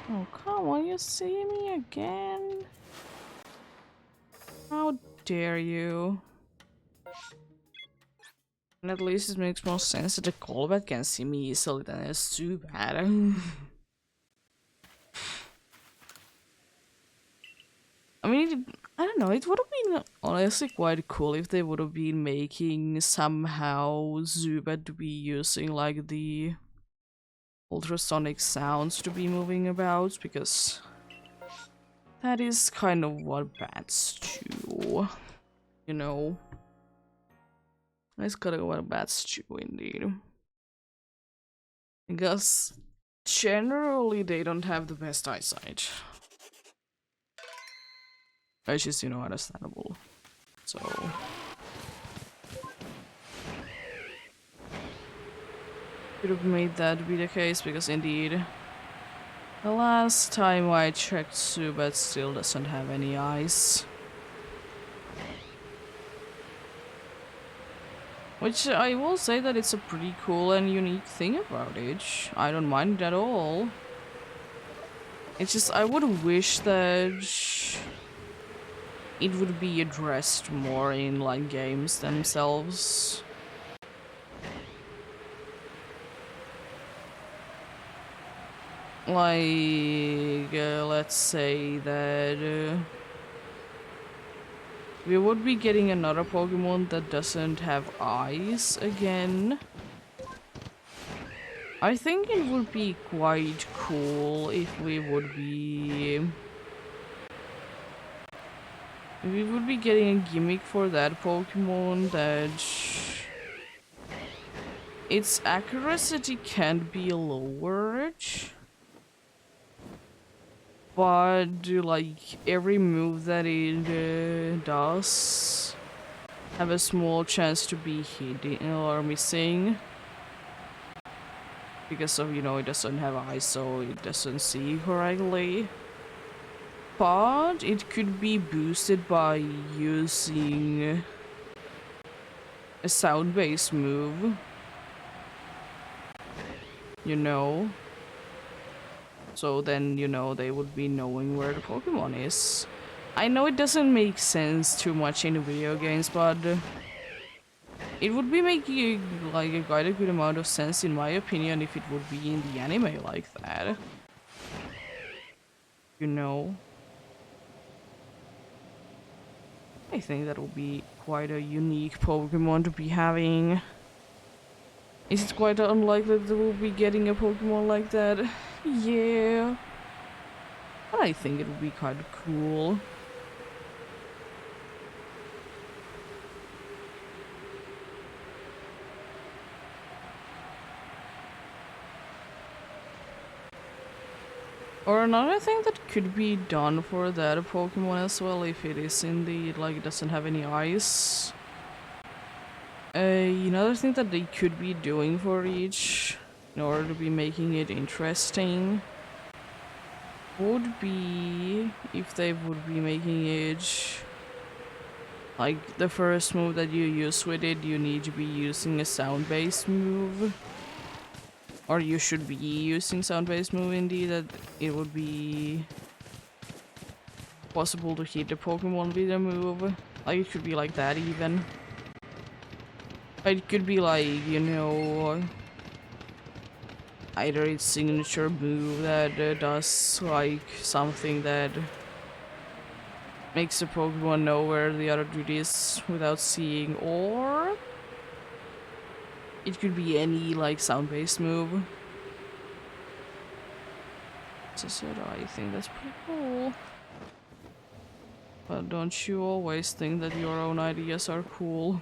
Oh come on, you see me again? How dare you? And at least it makes more sense that the Golbat can see me easily than a Zubat. I mean, I don't know, it would have been honestly quite cool if they would have been making somehow Zubat to be using like the ultrasonic sounds to be moving about, because that is kind of what bats do, you know? That's kind of what bats do indeed. Because generally they don't have the best eyesight. Which is, you know, understandable. So could have made that be the case, because indeed the last time I checked, Zubat still doesn't have any eyes. Which I will say that it's a pretty cool and unique thing about it. I don't mind it at all. It's just I would wish that it would be addressed more in like games themselves. Like, let's say that we would be getting another Pokemon that doesn't have eyes again. I think it would be quite cool if we would be getting a gimmick for that Pokemon that its accuracy can be lowered, but like every move that it does have a small chance to be hidden or missing because of, you know, it doesn't have eyes, so it doesn't see correctly. But it could be boosted by using a sound-based move, you know. So then, you know, they would be knowing where the Pokemon is. I know it doesn't make sense too much in the video games, but it would be making like quite a good amount of sense in my opinion if it would be in the anime like that. You know? I think that would be quite a unique Pokemon to be having. Is it quite unlikely that we'll be getting a Pokemon like that? Yeah. But I think it would be kind of cool. Or another thing that could be done for that Pokemon as well, if it is indeed like it doesn't have any eyes. Another thing that they could be doing for each, in order to be making it interesting, would be if they would be making it like the first move that you use with it, you need to be using a sound-based move. Or you should be using sound-based move indeed, that it would be possible to hit the Pokemon with a move. Like it could be like that even. It could be like, you know, either its signature move that does like something that makes the Pokemon know where the other dude is without seeing, or it could be any like sound-based move. As I said, I think that's pretty cool. But don't you always think that your own ideas are cool?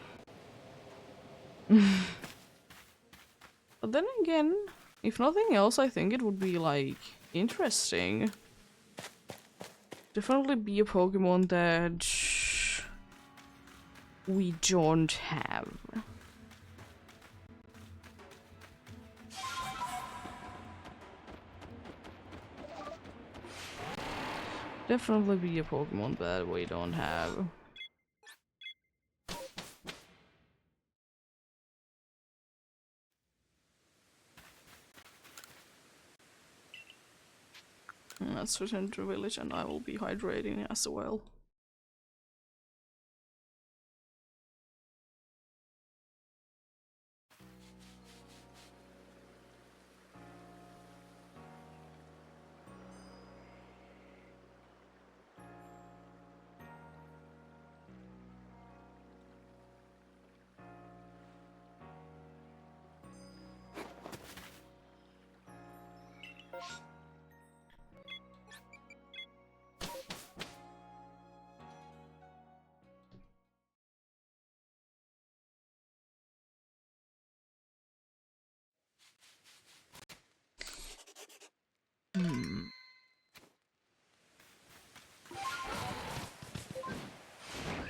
But then again, if nothing else, I think it would be like interesting. Definitely be a Pokemon that we don't have. Definitely be a Pokemon that we don't have. Let's return to the village and I will be hydrating as well.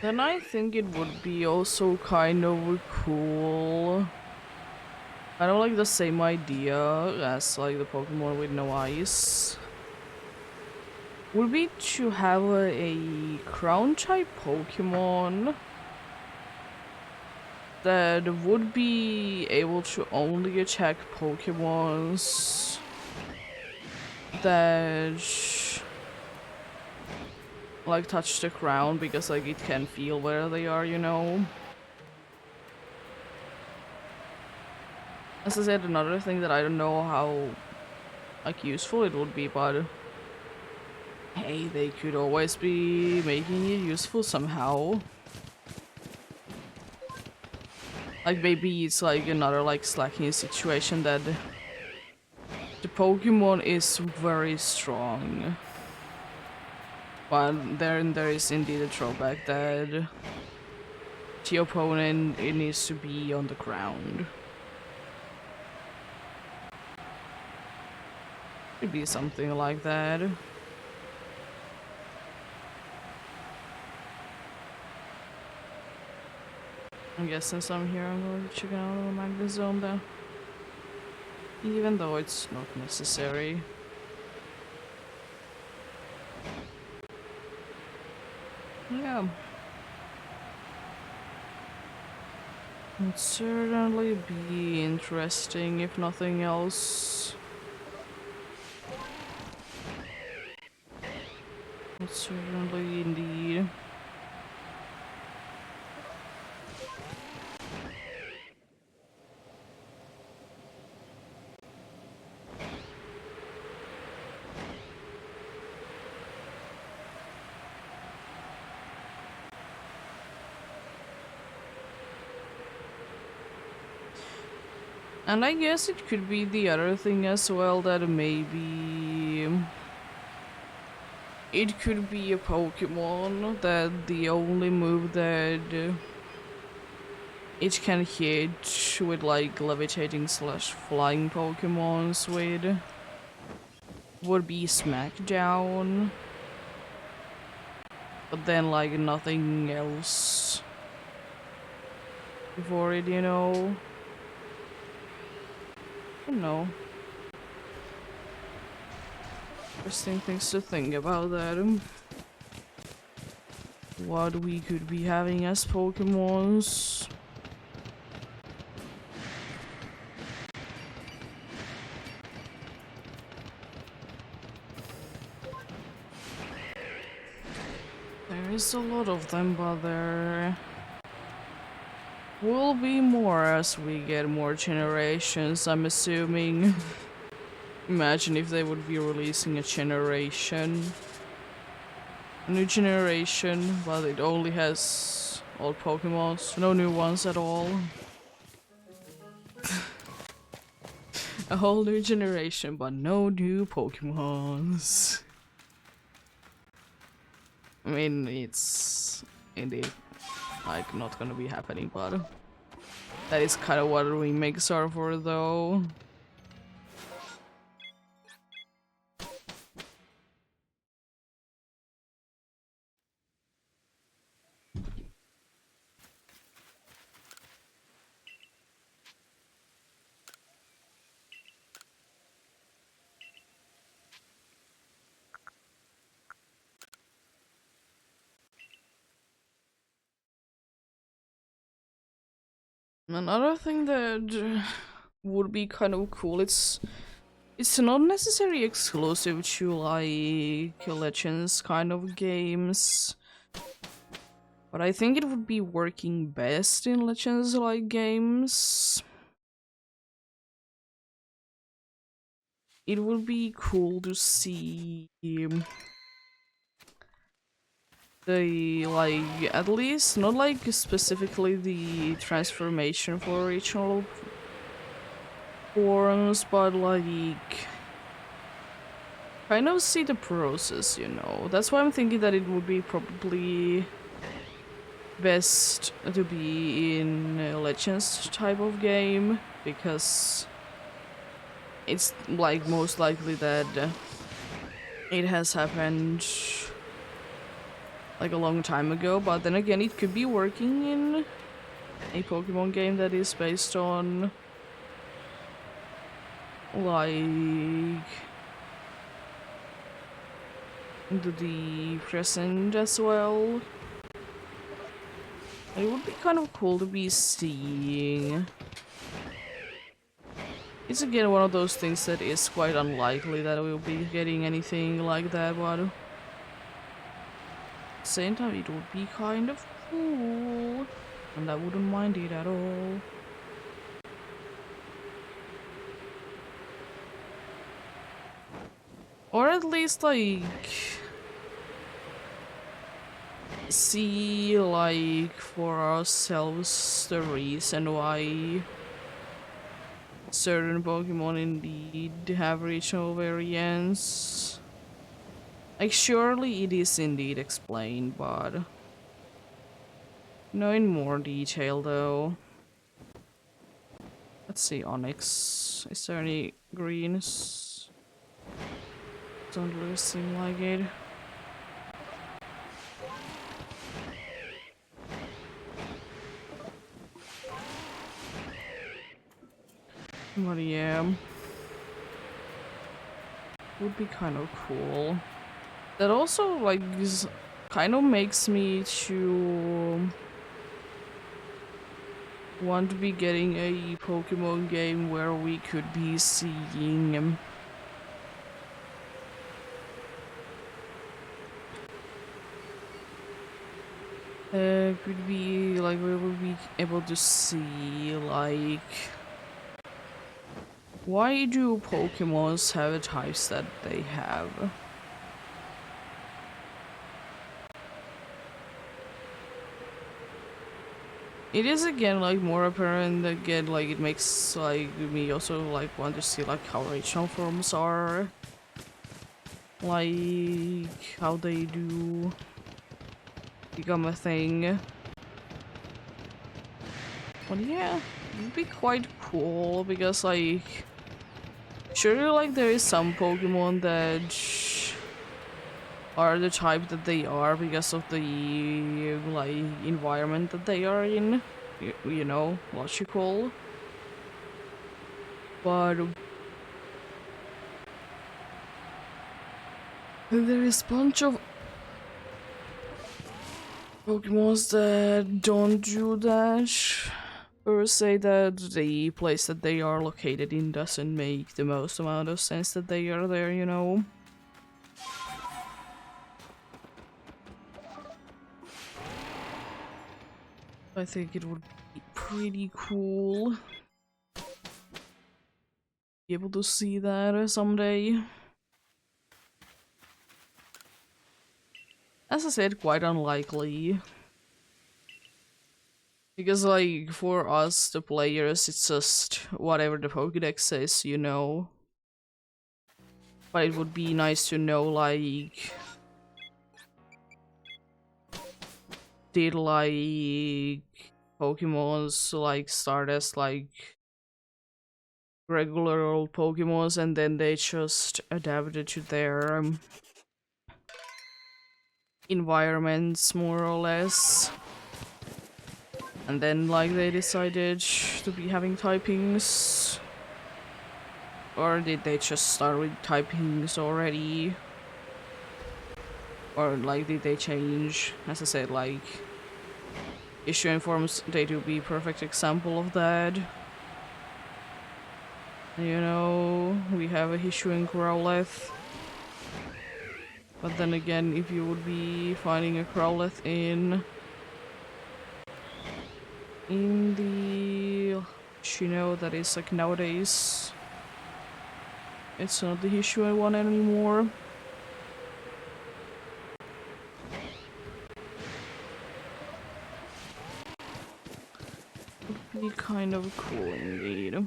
Then I think it would be also kind of cool. I don't like the same idea as like the Pokemon with no eyes. Would be to have a ground type Pokemon that would be able to only attack Pokemons that like touch the ground because like it can feel where they are, you know. As I said, another thing that I don't know how like useful it would be, but hey, they could always be making it useful somehow. Like maybe it's like another like slacking situation that the Pokemon is very strong. But then there is indeed a drawback that the opponent, it needs to be on the ground. Could be something like that. I guess since I'm here, I'm going to check out the magnet zone then. Even though it's not necessary. Yeah. It'd certainly be interesting, if nothing else. Certainly indeed. And I guess it could be the other thing as well, that maybe it could be a Pokemon that the only move that it can hit with like levitating slash flying Pokemons with would be Smackdown. But then like nothing else before it, you know? I don't know. Interesting things to think about that. What we could be having as Pokemons. There is a lot of them, but there will be more as we get more generations, I'm assuming. Imagine if they would be releasing a new generation, but it only has old Pokemons, no new ones at all. A whole new generation, but no new Pokemons. I mean, it's indeed like not gonna be happening, but that is kind of what remakes are for, though. Another thing that would be kind of cool, it's not necessarily exclusive to like Legends kind of games, but I think it would be working best in Legends like games. It would be cool to see the, like, at least not like specifically the transformation for regional forms, but like kind of see the process, you know. That's why I'm thinking that it would be probably best to be in a Legends type of game, because it's like most likely that it has happened like a long time ago, but then again it could be working in a Pokemon game that is based on like the present as well. It would be kind of cool to be seeing. It's again one of those things that is quite unlikely that we'll be getting anything like that, but at the same time it would be kind of cool, and I wouldn't mind it at all. Or at least like see like for ourselves the reason why certain Pokemon indeed have regional variants. Like surely it is indeed explained, but no in more detail though. Let's see, Onyx. Is there any greens? Don't really seem like it. But yeah, would be kind of cool. That also like kind of makes me to want to be getting a Pokemon game where we could be seeing could be like we will be able to see like why do Pokemons have the types that they have? It is again like more apparent again, like it makes like me also like want to see like how regional forms are, like how they do become a thing. But yeah, it'd be quite cool because like surely like there is some Pokemon that are the type that they are because of the like environment that they are in, you know, logical. But there is a bunch of Pokemons that don't do that, or say that the place that they are located in doesn't make the most amount of sense that they are there, you know? I think it would be pretty cool be able to see that someday. As I said, quite unlikely. Because, like, for us, the players, it's just whatever the Pokédex says, you know. But it would be nice to know, like, did, like, Pokemons, like, start as, like, regular old Pokemons and then they just adapted to their environments, more or less. And then, like, they decided to be having typings. Or did they just start with typings already? Or, like, did they change? As I said, like, issuing forms, they do be perfect example of that. You know, we have a issuing Growlithe. But then again, if you would be finding a Growlithe in the Shino that is like nowadays, it's not the Hishua one anymore. Would be kind of cool indeed.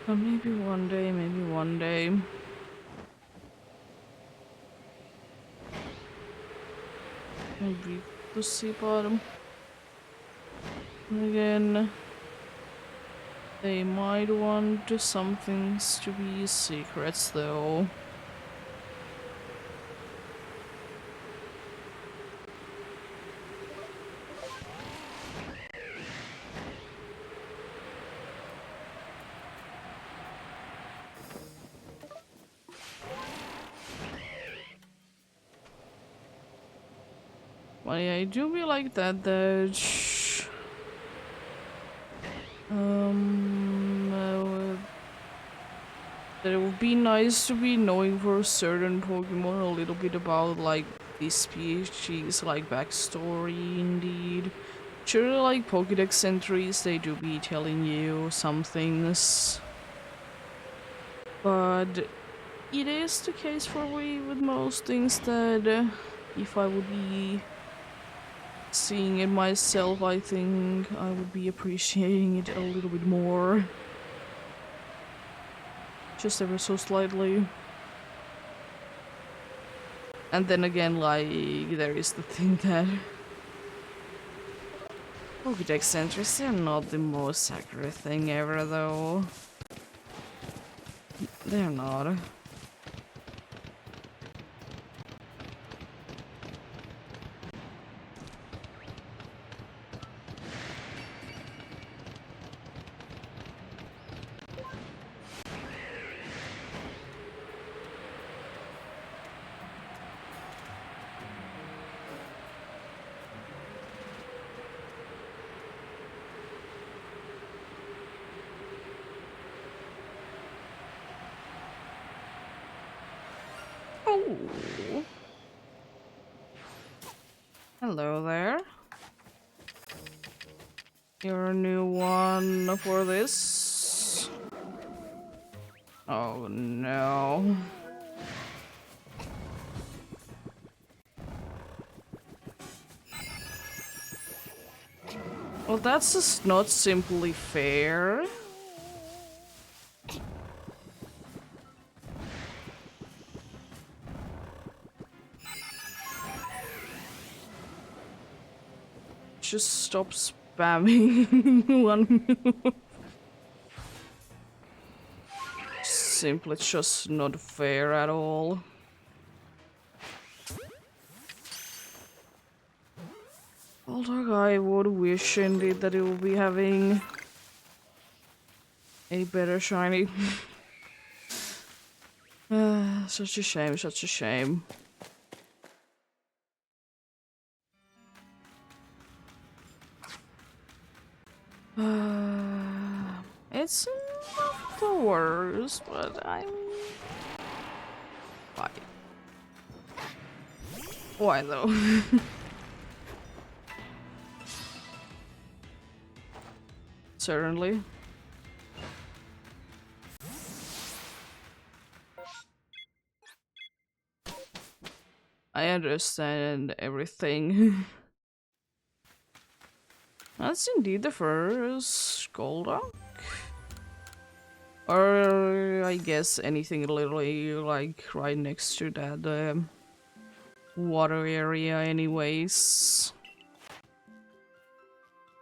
But maybe one day, maybe one day. Maybe to see bottom. Again, they might want some things to be secrets though. But yeah, I do be like that that it would be nice to be knowing for certain Pokemon a little bit about like this species, like backstory indeed. Sure, like Pokédex entries, they do be telling you some things. But it is the case for me with most things that if I would be seeing it myself, I think I would be appreciating it a little bit more. Just ever so slightly. And then again, like, there is the thing that Pokédex entries are not the most accurate thing ever, though. They're not. Oh. Hello there. You're a new one for this? Oh no. Well, that's just not simply fair. Just stop spamming one move. Simply just not fair at all. Although I would wish indeed that it would be having a better shiny. Such a shame, such a shame. It's not the worst, but I'm... Why? Why though? Certainly. I understand everything. That's indeed the first Golduck. Or I guess anything literally like right next to that water area anyways.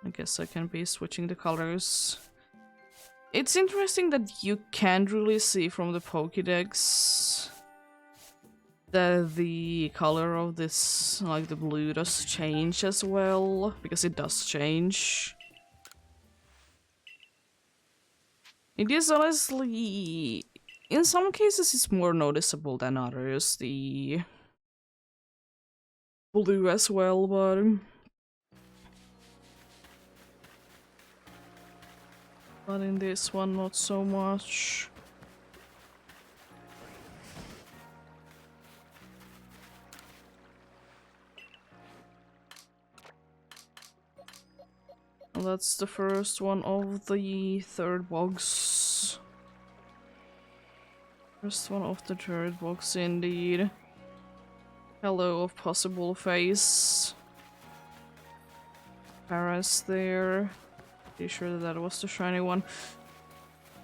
I guess I can be switching the colors. It's interesting that you can't really see from the Pokédex that the color of this, like the blue, does change as well, because it does change. It is honestly, in some cases it's more noticeable than others, the blue as well, but in this one not so much. Well, that's the first one of the third box. First one of the third box indeed. Hello of possible face. Paras there. Pretty sure that that was the shiny one.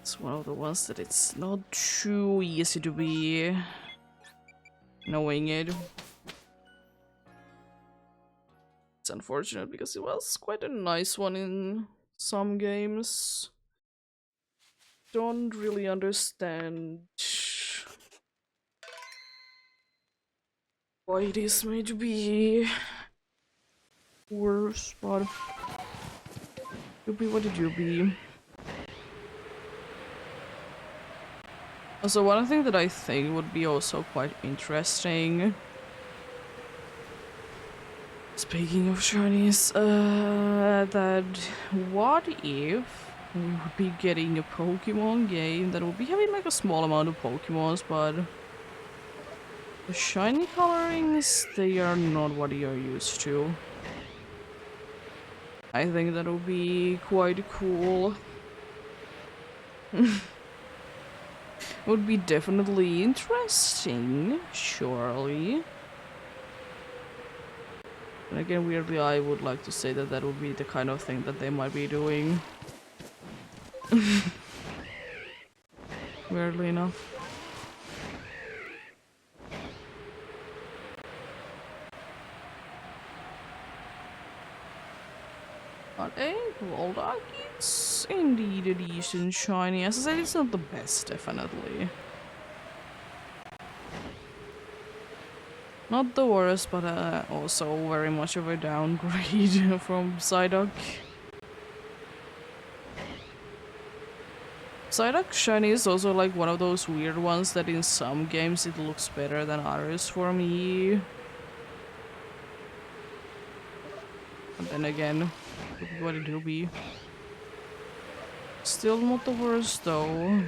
It's one of the ones that it's not too easy to be knowing it. It's unfortunate because it was quite a nice one in some games. Don't really understand why it is made to be worse, but it be what it do be. Also, one thing that I think would be also quite interesting, speaking of shinies, that what if we would be getting a Pokemon game that would be having like a small amount of Pokemons, but the shiny colorings, they are not what you're used to. I think that would be quite cool. Would be definitely interesting, surely. And again, weirdly, I would like to say that that would be the kind of thing that they might be doing. Weirdly enough. But a Golduck is indeed a decent shiny. As I said, it's not the best, definitely. Not the worst, but also very much of a downgrade from Psyduck. Psyduck shiny is also like one of those weird ones that in some games it looks better than others for me. And then again, what it will be. Still not the worst though.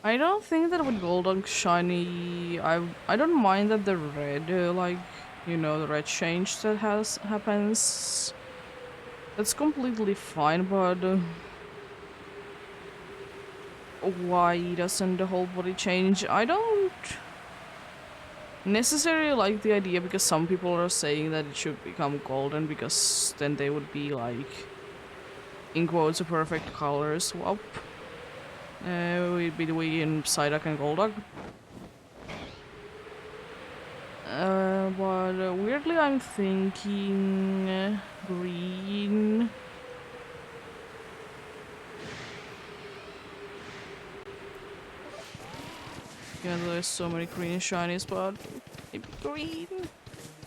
I don't think that with Golduck shiny, I don't mind that the red, like, you know, the red change that happens. That's completely fine, but why doesn't the whole body change? I don't necessarily like the idea, because some people are saying that it should become golden because then they would be like, in quotes, a perfect color swap. Between Psyduck and Golduck. But weirdly I'm thinking green. Yeah, there's so many green shinies, but maybe green.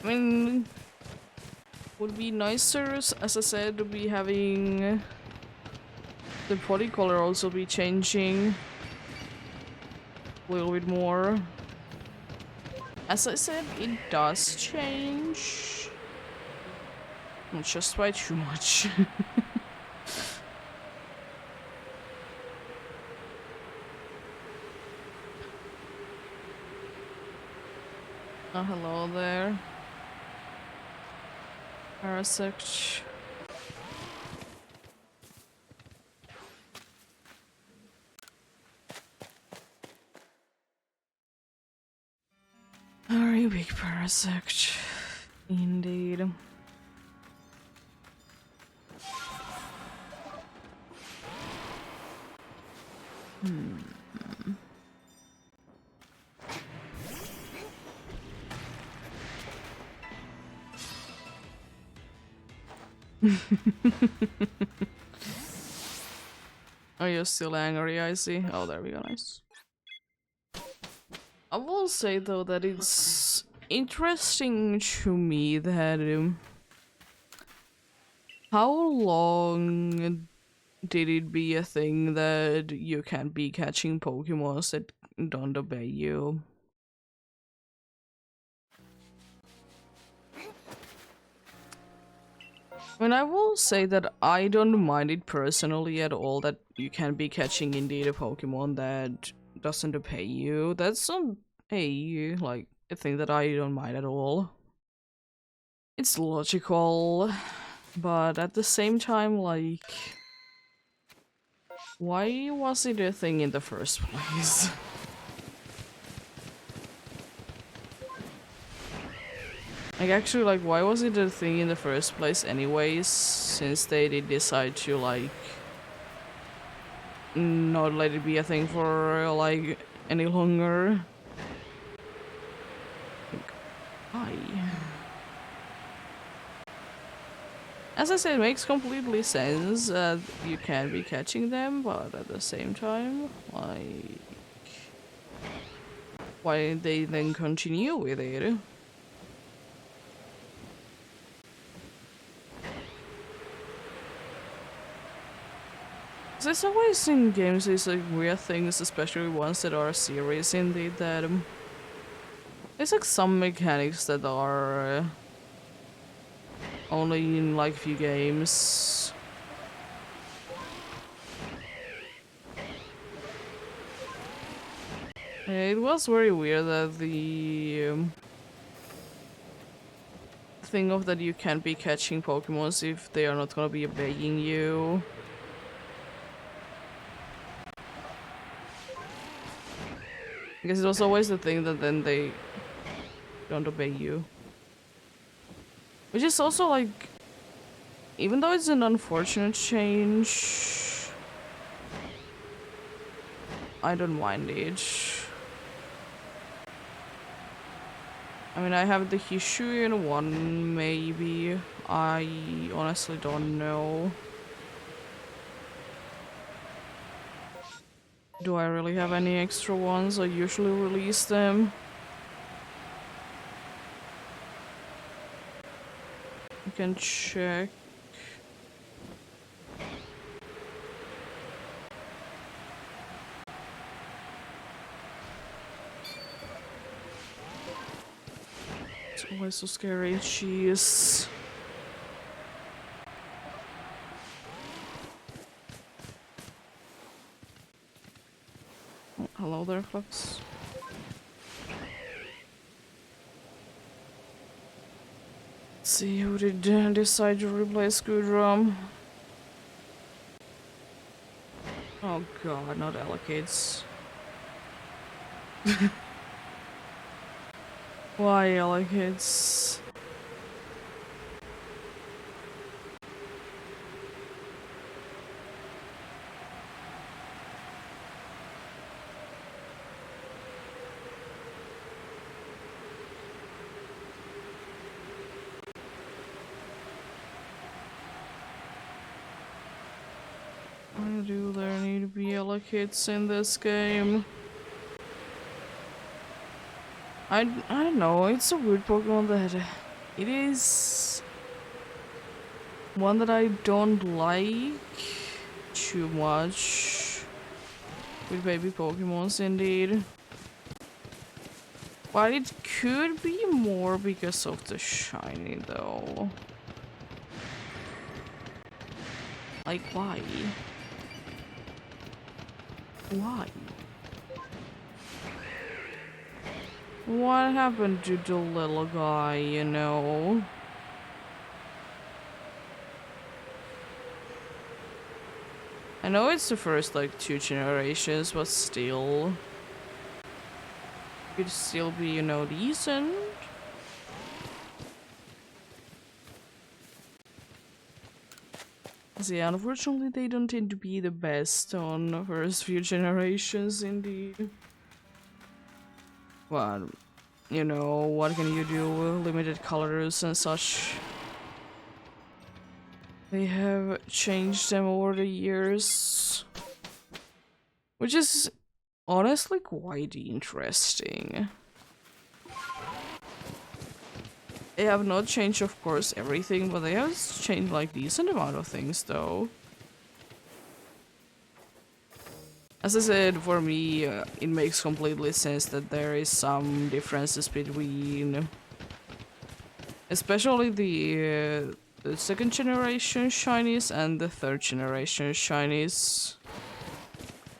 I mean, would be nicer, as I said, to be having the body color also be changing a little bit more. As I said, it does change. Not just by too much. Oh, hello there. Parasect. Very big Parasect. Indeed. Oh, you're still angry, I see. Oh, there we go, nice. I will say though that it's interesting to me that how long did it be a thing that you can't be catching Pokemons that don't obey you? I mean, I will say that I don't mind it personally at all that you can be catching indeed a Pokemon that doesn't obey you. That's like a thing that I don't mind at all. It's logical, but at the same time, like, why was it a thing in the first place? Like, actually, like, why was it a thing in the first place anyways, since they did decide to, like, not let it be a thing for, like, any longer? Like, why? As I said, it makes completely sense that you can be catching them, but at the same time, like, why they then continue with it? There's always in games these like weird things, especially ones that are series indeed, that there's like some mechanics that are only in like few games. Yeah, it was very weird that the thing of that you can't be catching Pokemons if they are not gonna be obeying you. Because it was always the thing that then they don't obey you. Which is also like, even though it's an unfortunate change, I don't mind it. I mean, I have the Hishuian one, maybe. I honestly don't know. Do I really have any extra ones? I usually release them. You can check. It's always so scary. Jeez. Oh, hello there, folks. Let's see who did decide to replace Gudrum. Oh god, not allocates. Why allocates? Why do there need to be allocates in this game? I don't know, it's a weird Pokemon that it is one that I don't like too much with baby Pokemons indeed. But it could be more because of the shiny though. Like why? Why? What happened to the little guy, you know? I know it's the first, like, 2 generations, but still. Could still be, you know, decent. So yeah, unfortunately they don't tend to be the best on the first few generations, indeed. But, you know, what can you do with limited colors and such? They have changed them over the years. Which is honestly quite interesting. They have not changed, of course, everything, but they have changed like decent amount of things, though. As I said, for me, it makes completely sense that there is some differences between, especially the second generation shinies and the third generation shinies,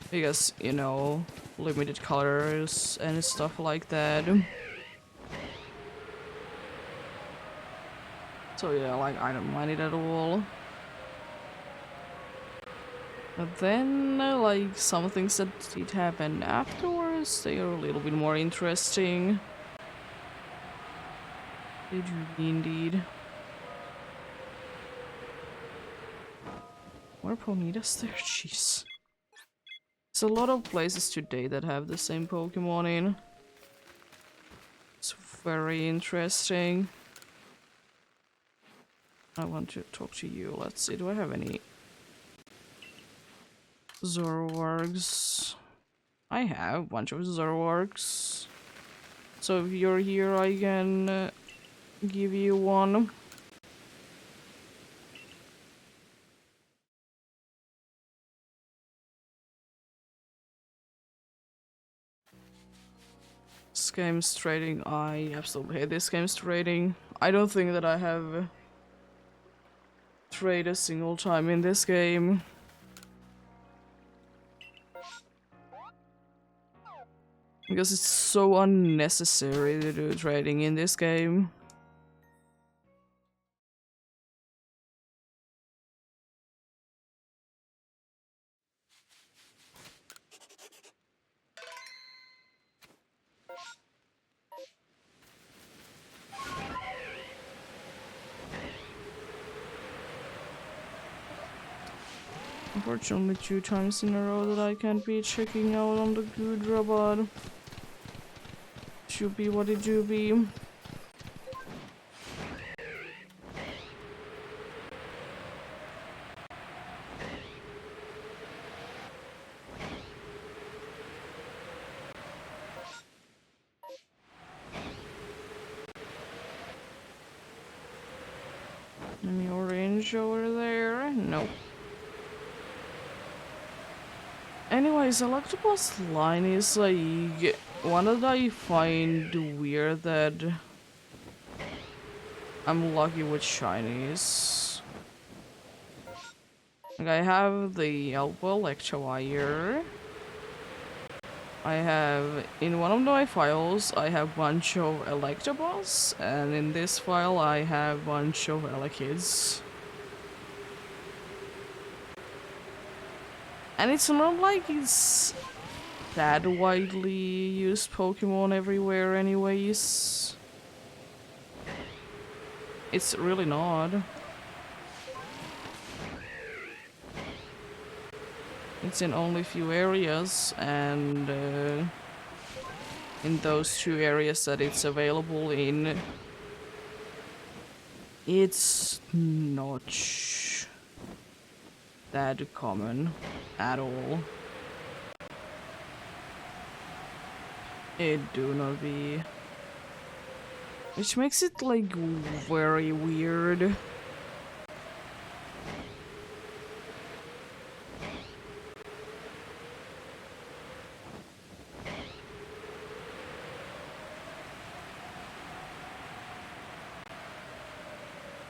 because you know, limited colors and stuff like that. So yeah, like I don't mind it at all. But then, like, some things that did happen afterwards, they are a little bit more interesting. They do be indeed. More Ponytas there? Jeez. There's a lot of places today that have the same Pokemon in. It's very interesting. I want to talk to you. Let's see, do I have any Zoroarks? I have a bunch of Zoroarks. So if you're here, I can give you one. This game's trading. I absolutely hate this game's trading. I don't think that I have traded a single time in this game. Because it's so unnecessary to do trading in this game. Unfortunately, 2 times in a row that I can't be checking out on the Gudra, but should be what it do be. bunch over there? Nope. Anyways, Electabuzz line is like one that I find weird that I'm lucky with shinies. Like I have the Elbow Electivire. I have in one of my files I have bunch of Electabuzz, and in this file I have bunch of Elekid's. And it's not like it's that widely used Pokemon everywhere anyways. It's really not. It's in only few areas, and in those 2 areas that it's available in, it's not that common at all. It do not be. Which makes it like very weird.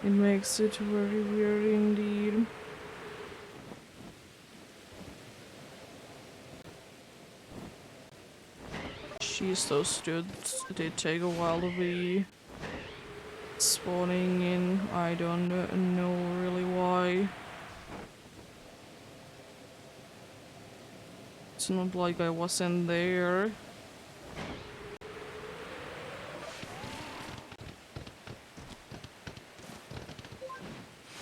It makes it very weird indeed. Jeez, those dudes did take a while to be spawning in. I don't know really why. It's not like I wasn't there.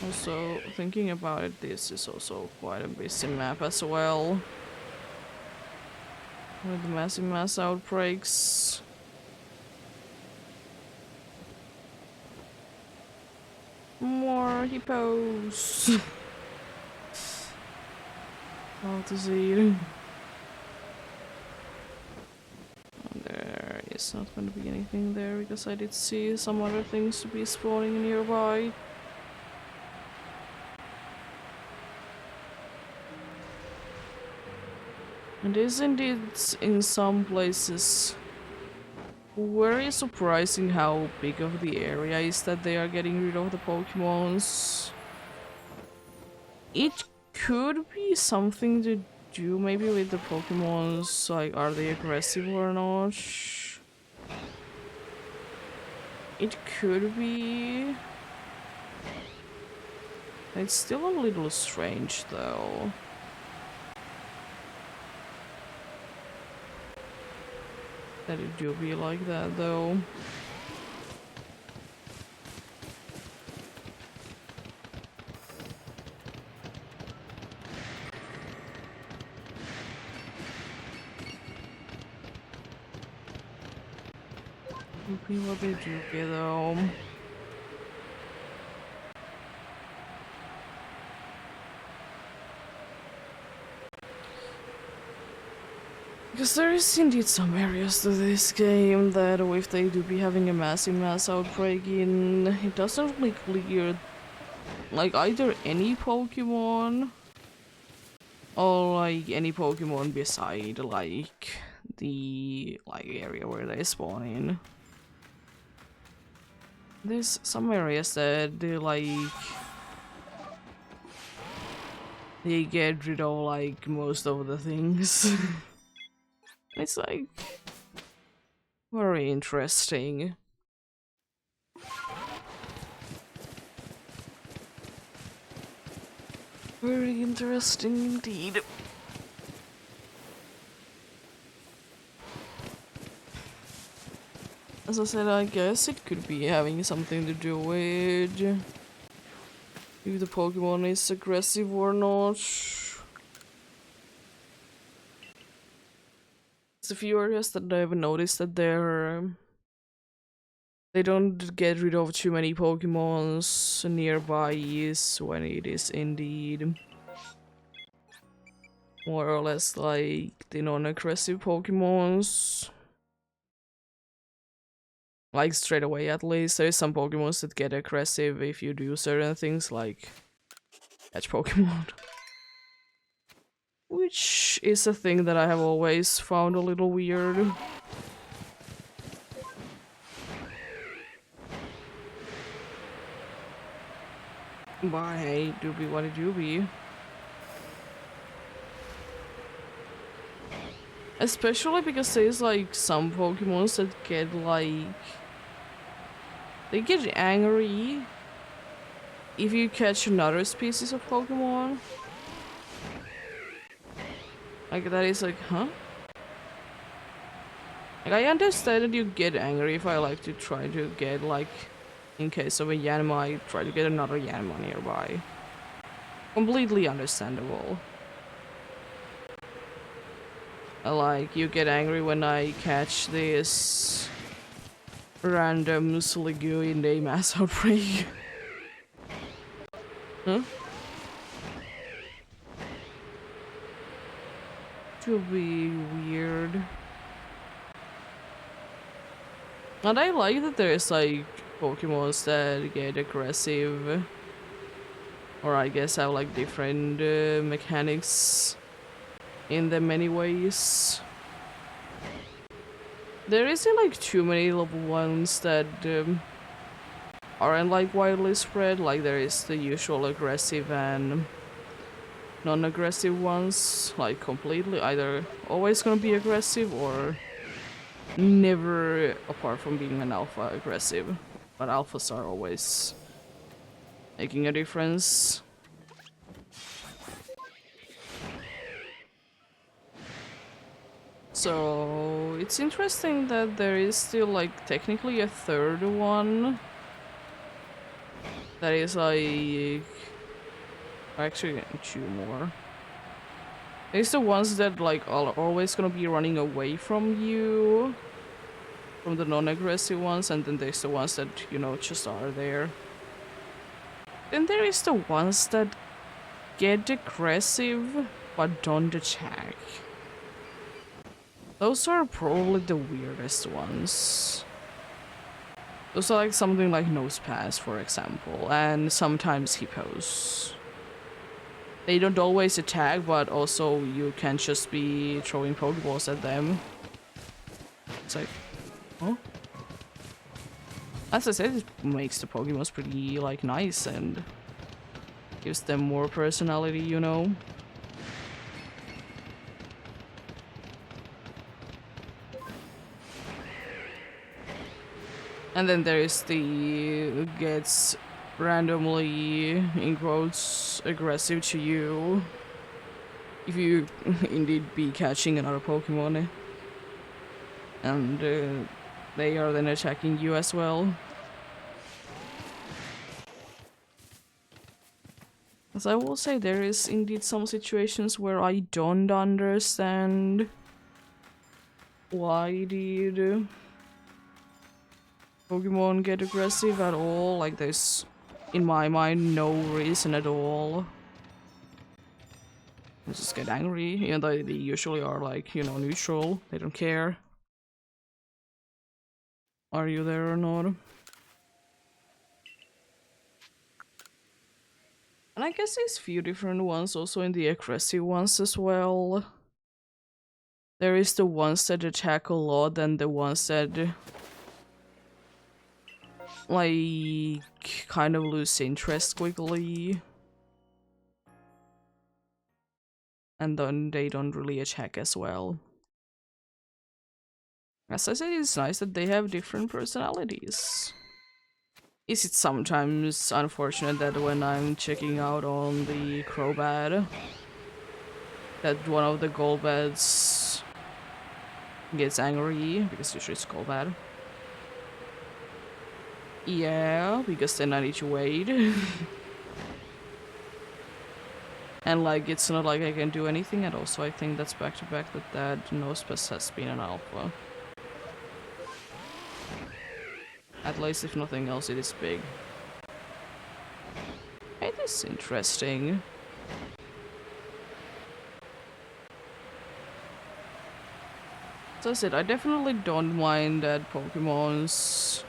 Also, thinking about it, this is also quite a busy map as well. With massive mass outbreaks. More hippos! How to see it. There is not going to be anything there because I did see some other things to be spawning nearby. It is indeed in some places very surprising how big of the area is that they are getting rid of the Pokemons. It could be something to do maybe with the Pokemons, like are they aggressive or not? It could be. It's still a little strange though. That it do be like that though. Would be what they do be though. Because there is indeed some areas to this game that if they do be having a massive mass outbreak in, it doesn't really clear like either any Pokemon or like any Pokemon beside like the area where they spawn in. There's some areas that they get rid of like most of the things. It's like very interesting. Very interesting indeed. As I said, I guess it could be having something to do with if the Pokemon is aggressive or not. It's a few areas that I've noticed that they don't get rid of too many Pokemons nearby is when it is indeed more or less like the non-aggressive Pokemons. Like straight away at least. There's some Pokemons that get aggressive if you do certain things like catch Pokemon. Which is a thing that I have always found a little weird. But hey, doobie what a doobie. Especially because there's like some Pokemons that get like... They get angry if you catch another species of Pokemon. Like that is like, huh? Like I understand that you get angry if I like to try to get like... In case of a Yanma, I try to get another Yanma nearby. Completely understandable. Like, you get angry when I catch this random Sliggoo in a mass outbreak. Huh? To be weird. And I like that there's like Pokemons that get aggressive. Or I guess have like different mechanics in them many ways. There isn't like too many level ones that aren't like widely spread. Like there is the usual aggressive and non-aggressive ones. Like completely either always gonna be aggressive or never apart from being an alpha aggressive. But alphas are always making a difference. So it's interesting that there is still like technically a third one that is like actually two more. There's the ones that like are always gonna be running away from you, from the non-aggressive ones, and then there's the ones that, you know, just are there. Then there is the ones that get aggressive but don't attack. Those are probably the weirdest ones. Those are like something like Nosepass, for example, and sometimes Hippos. They don't always attack, but also you can just be throwing Pokeballs at them. It's like, oh? As I said, it makes the Pokemons pretty, like, nice and gives them more personality, you know? And then there is the gets randomly, in quotes, aggressive to you if you indeed be catching another Pokemon. And they are then attacking you as well. As I will say, there is indeed some situations where I don't understand why did Pokemon get aggressive at all. Like there's, in my mind, no reason at all. They just get angry, even though they usually are like, you know, neutral. They don't care. Are you there or not? And I guess there's few different ones also in the aggressive ones as well. There is the ones that attack a lot and the ones that like kind of lose interest quickly. And then they don't really attack as well. As I said, it's nice that they have different personalities. Is it sometimes unfortunate that when I'm checking out on the Crobat, that one of the Golbats gets angry, because usually it's Golbat? Yeah, because then I need to wait. And like, it's not like I can do anything, and also I think that's back to back that Nosepass has been an alpha. At least if nothing else, it is big. It is interesting. as I said, I definitely don't mind that Pokemons.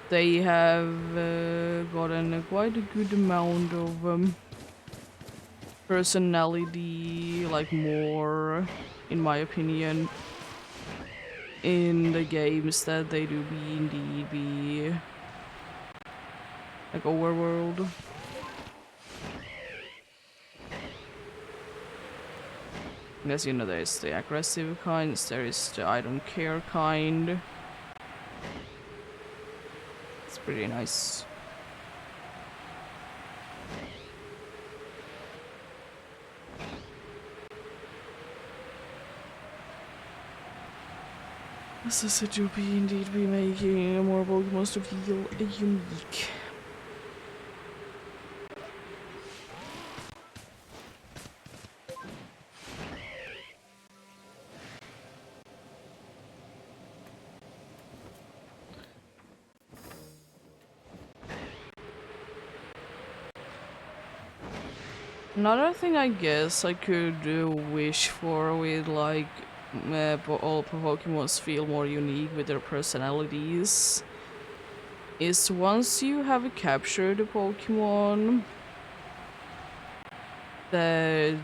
They have gotten quite a good amount of personality, like more, in my opinion, in the games that they do indeed be like overworld. As you know, there's the aggressive kinds, there is the I don't care kind. It's pretty nice. As I said, you'll be indeed be making more Pokemons to feel unique. Another thing I guess I could wish for with like all Pokemons feel more unique with their personalities is once you have captured a Pokemon that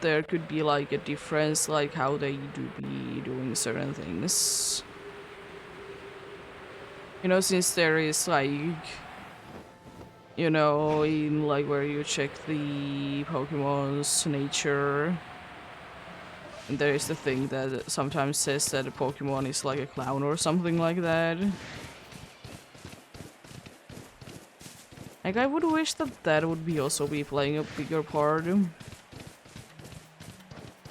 there could be like a difference like how they do be doing certain things. You know, since there is like, you know, in like where you check the Pokemon's nature, and there is the thing that sometimes says that a Pokemon is like a clown or something like that. Like, I would wish that that would be also be playing a bigger part.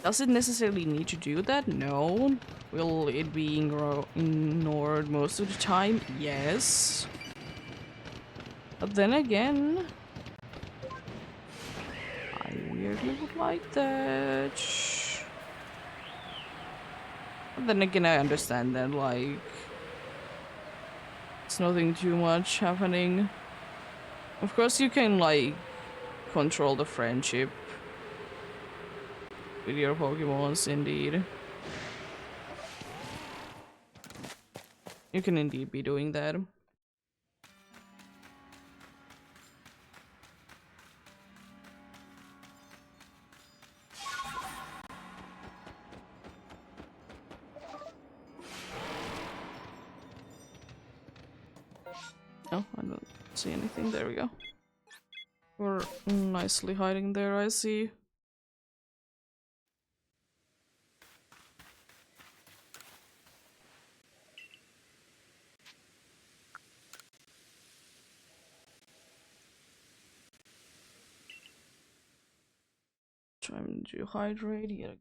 Does it necessarily need to do that? No. Will it be ignored most of the time? Yes. But then again, I weirdly would like that. But then again, I understand that, like, it's nothing too much happening. Of course, you can, like, control the friendship with your Pokemons, indeed. You can indeed be doing that. Oh, I don't see anything. There we go. We're nicely hiding there, I see. Trying to hydrate yet.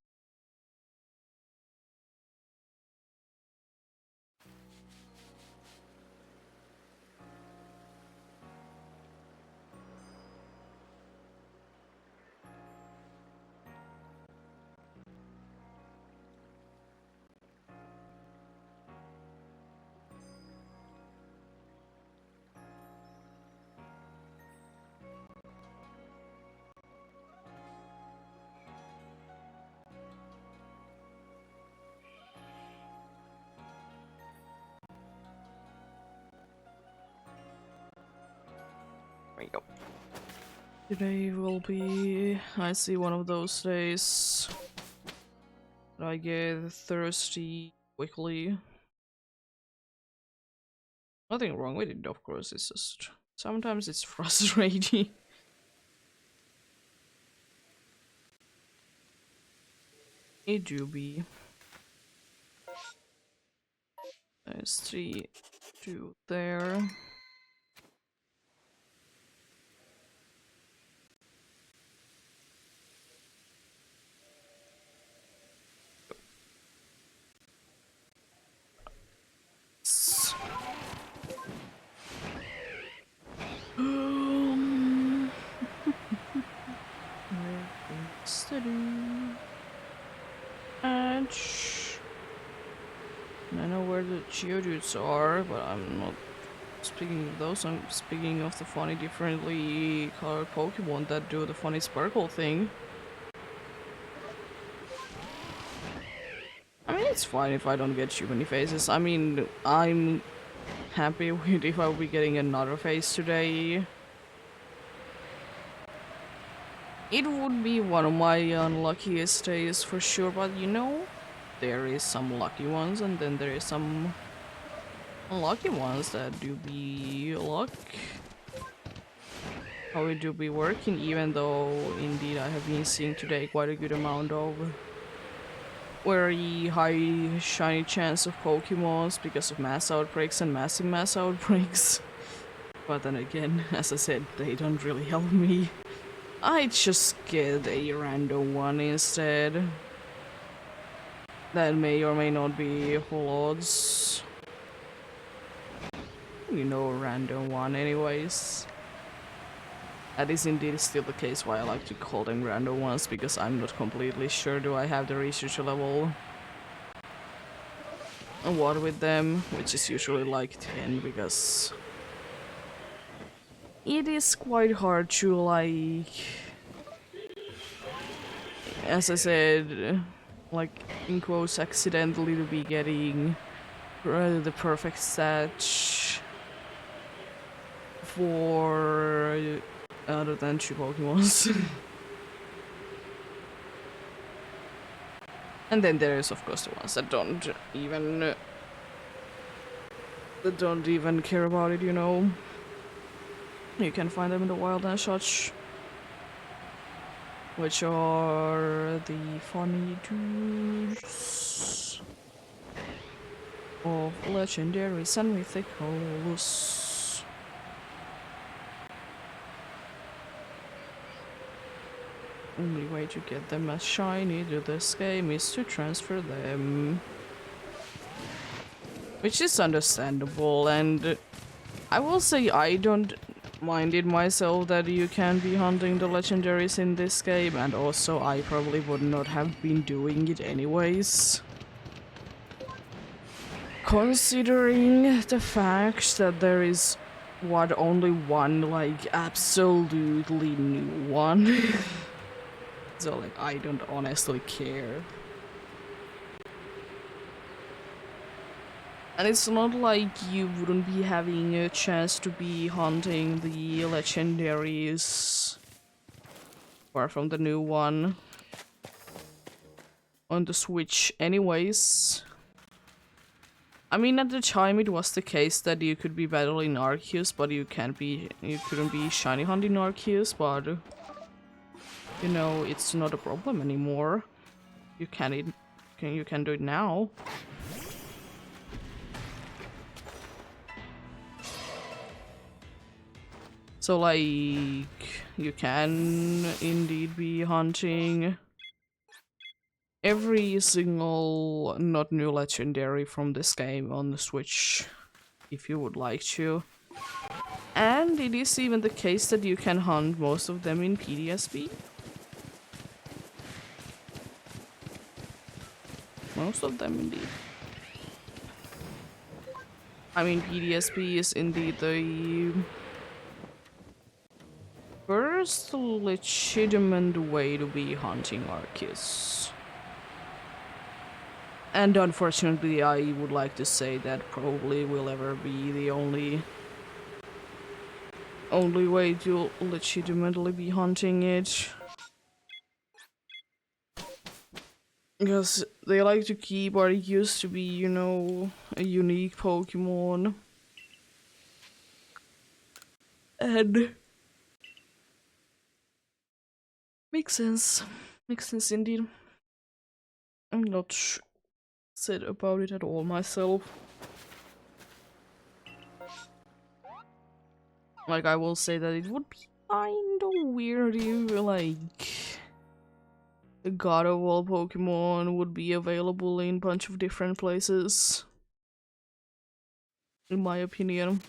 There we go. Today will be, I see, one of those days that I get thirsty quickly. Nothing wrong with it, of course, it's just sometimes it's frustrating. It do be. There's 3, 2 there. Steady. And I know where the Geodudes are, but I'm not speaking of those. I'm speaking of the funny, differently colored Pokemon that do the funny sparkle thing. I mean, that's fine if I don't get too many phases. I mean, I'm happy with if I'll be getting another phase today. It would be one of my unluckiest days for sure, but you know, there is some lucky ones and then there is some unlucky ones that do be luck. How it do be working, even though indeed I have been seeing today quite a good amount of very high shiny chance of Pokemons because of mass outbreaks and massive mass outbreaks. But then again, as I said, they don't really help me. I just get a random one instead. That may or may not be full odds. You know, random one anyways. That is indeed still the case why I like to call them random ones, because I'm not completely sure do I have the research level and what with them, which is usually like 10, because it is quite hard to, like, as I said, like, in quotes, accidentally to be getting the perfect stat for other than 2 Pokemons. And then there is of course the ones that don't even care about it, you know. You can find them in the wild and such, which are the funny dudes of legendaries and mythicals. Only way to get them as shiny to this game is to transfer them. Which is understandable, and I will say I don't mind it myself that you can be hunting the legendaries in this game, and also I probably would not have been doing it anyways. Considering the fact that there is, what, only one, like, absolutely new one. So, like, I don't honestly care. And it's not like you wouldn't be having a chance to be hunting the legendaries apart from the new one on the Switch anyways. I mean, at the time it was the case that you could be battling Arceus, but you couldn't be shiny hunting Arceus, but you know, it's not a problem anymore. You can do it now. So, like, you can indeed be hunting every single not new legendary from this game on the Switch if you would like to. And it is even the case that you can hunt most of them in PDSP. Most of them indeed. I mean, PDSP is indeed the first legitimate way to be hunting Arceus. And unfortunately, I would like to say that probably will ever be the only way to legitimately be hunting it. Because they like to keep what it used to be, you know, a unique Pokemon. And makes sense. Makes sense indeed. I'm not sad about it at all myself. Like, I will say that it would be kinda weird if, like, the God of all Pokemon would be available in a bunch of different places. In my opinion.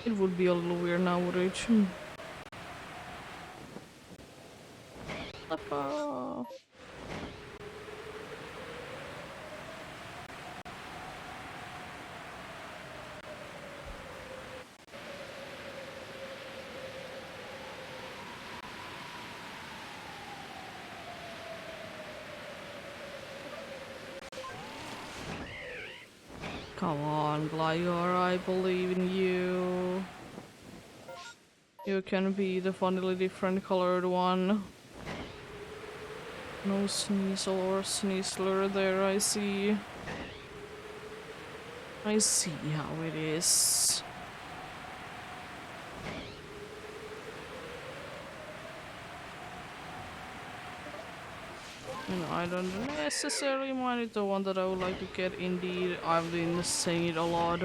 It would be a little weird now, would it? Papa. Come on, Gligar, I believe in you. You can be the funnily different colored one. No Sneasel or Sneasler there, I see. I see how it is. And I don't necessarily mind it, the one that I would like to get indeed, I've been saying it a lot,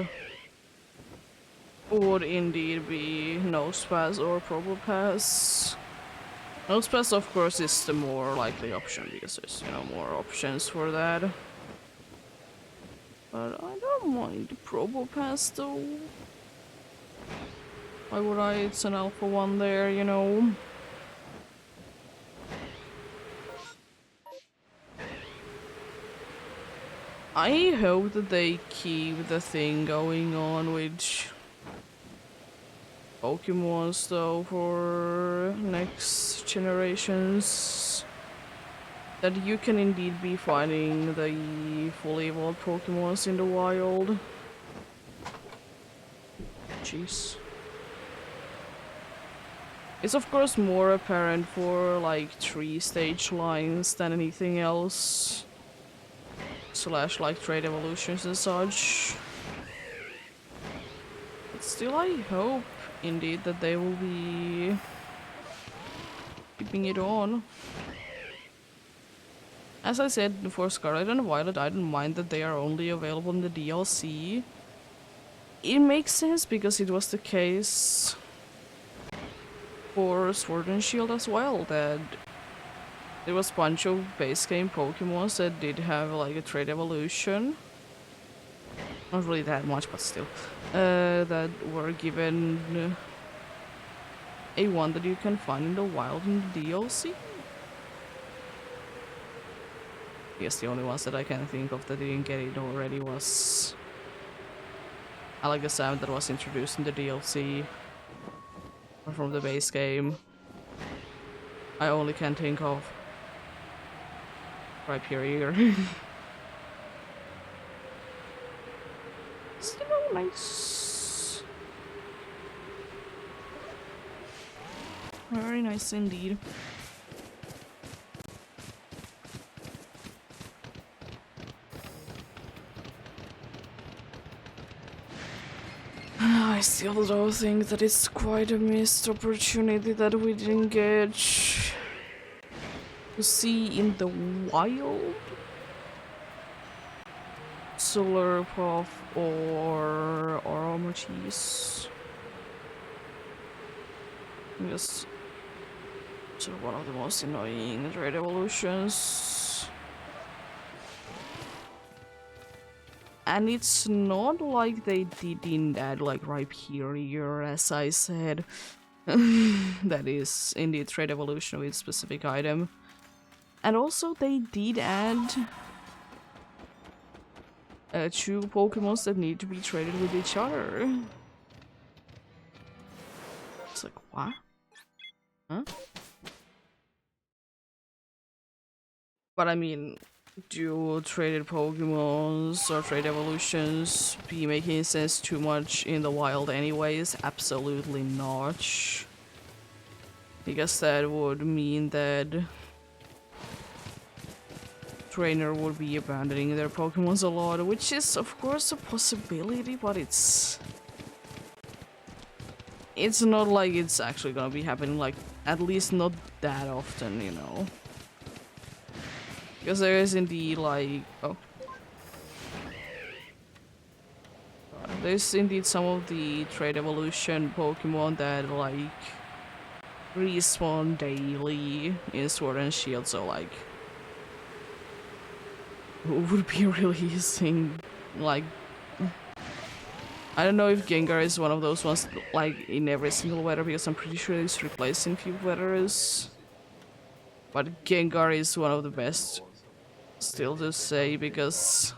would indeed be Nosepass or Probopass. Nosepass, of course, is the more likely option because there's, you know, more options for that. But I don't mind Probopass though. Why would I? It's an alpha one there, you know. I hope that they keep the thing going on with Pokemons though for next generations. That you can indeed be finding the fully evolved Pokemons in the wild. Jeez. It's of course more apparent for like 3-stage lines than anything else. Slash like trade evolutions and such. But still I hope indeed that they will be keeping it on. As I said for Scarlet and Violet, I don't mind that they are only available in the DLC. It makes sense because it was the case for Sword and Shield as well, that there was a bunch of base game Pokemons that did have like a trade evolution. Not really that much, but still. That were given a one that you can find in the wild in the DLC. I guess the only ones that I can think of that didn't get it already was Alakazam that was introduced in the DLC or from the base game. I only can think of Rhyperior. Still nice. Very nice indeed. I still though think that it's quite a missed opportunity that we didn't get to see in the wild. Slurpuff or Oromochis. Just sort of one of the most annoying trade evolutions. And it's not like they didn't add like Rhyperior, as I said. That is indeed trade evolution with specific item. And also they did add 2 Pokemons that need to be traded with each other. It's like, what? Huh? But I mean, do traded Pokemons or trade evolutions be making sense too much in the wild anyways? Absolutely not. Because that would mean that trainer would be abandoning their Pokemons a lot, which is of course a possibility, but it's not like it's actually gonna be happening, like at least not that often, you know. Because there is indeed like there's indeed some of the trade evolution Pokemon that like respawn daily in Sword and Shield, so like who would be releasing like I don't know if Gengar is one of those ones like in every single weather, because I'm pretty sure it's replacing few weathers. But Gengar is one of the best still to say, because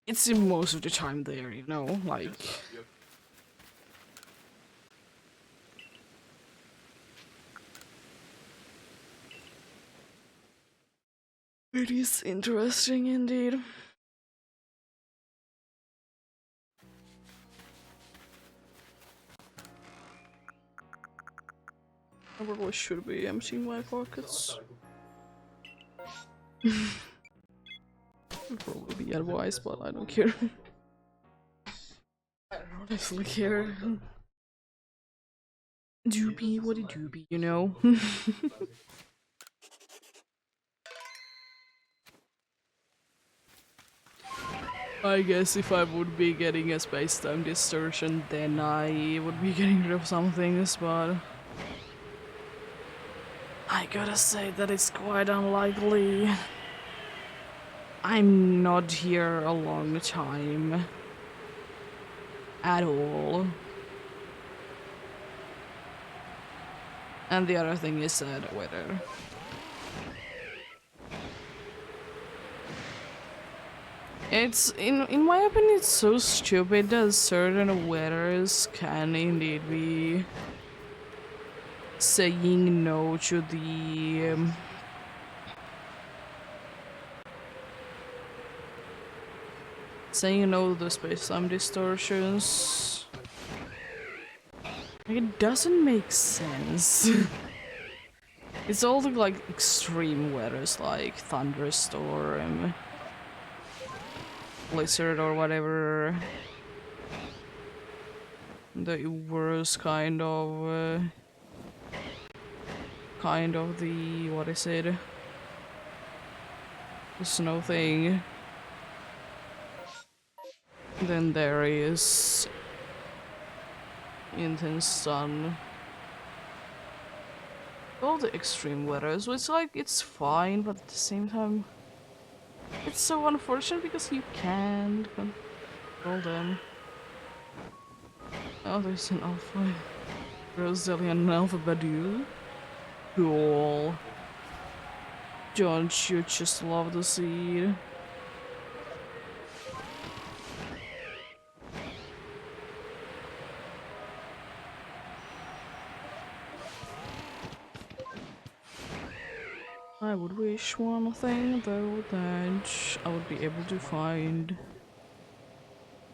it's in most of the time there, you know, like it is interesting indeed. I probably should be emptying my pockets. Would probably be advice, but I don't care. I don't honestly care. Doobie, what a doobie, you know? I guess if I would be getting a space-time distortion, then I would be getting rid of some things, but I gotta say that it's quite unlikely. I'm not here a long time. At all. And the other thing is the weather. It's, in my opinion, it's so stupid that certain weathers can indeed be saying no to the saying no to the space-time distortions. Like, it doesn't make sense. It's all the like extreme weathers like thunderstorm, blizzard or whatever. The worst kind of the, what is it? The snow thing. Then there is intense sun. All the extreme weather, so it's like, it's fine, but at the same time, it's so unfortunate because you can't control them. Oh, there's an alpha Rosalie and an alpha Badu. Cool. Don't you just love the seed? I would wish one thing though, that I would be able to find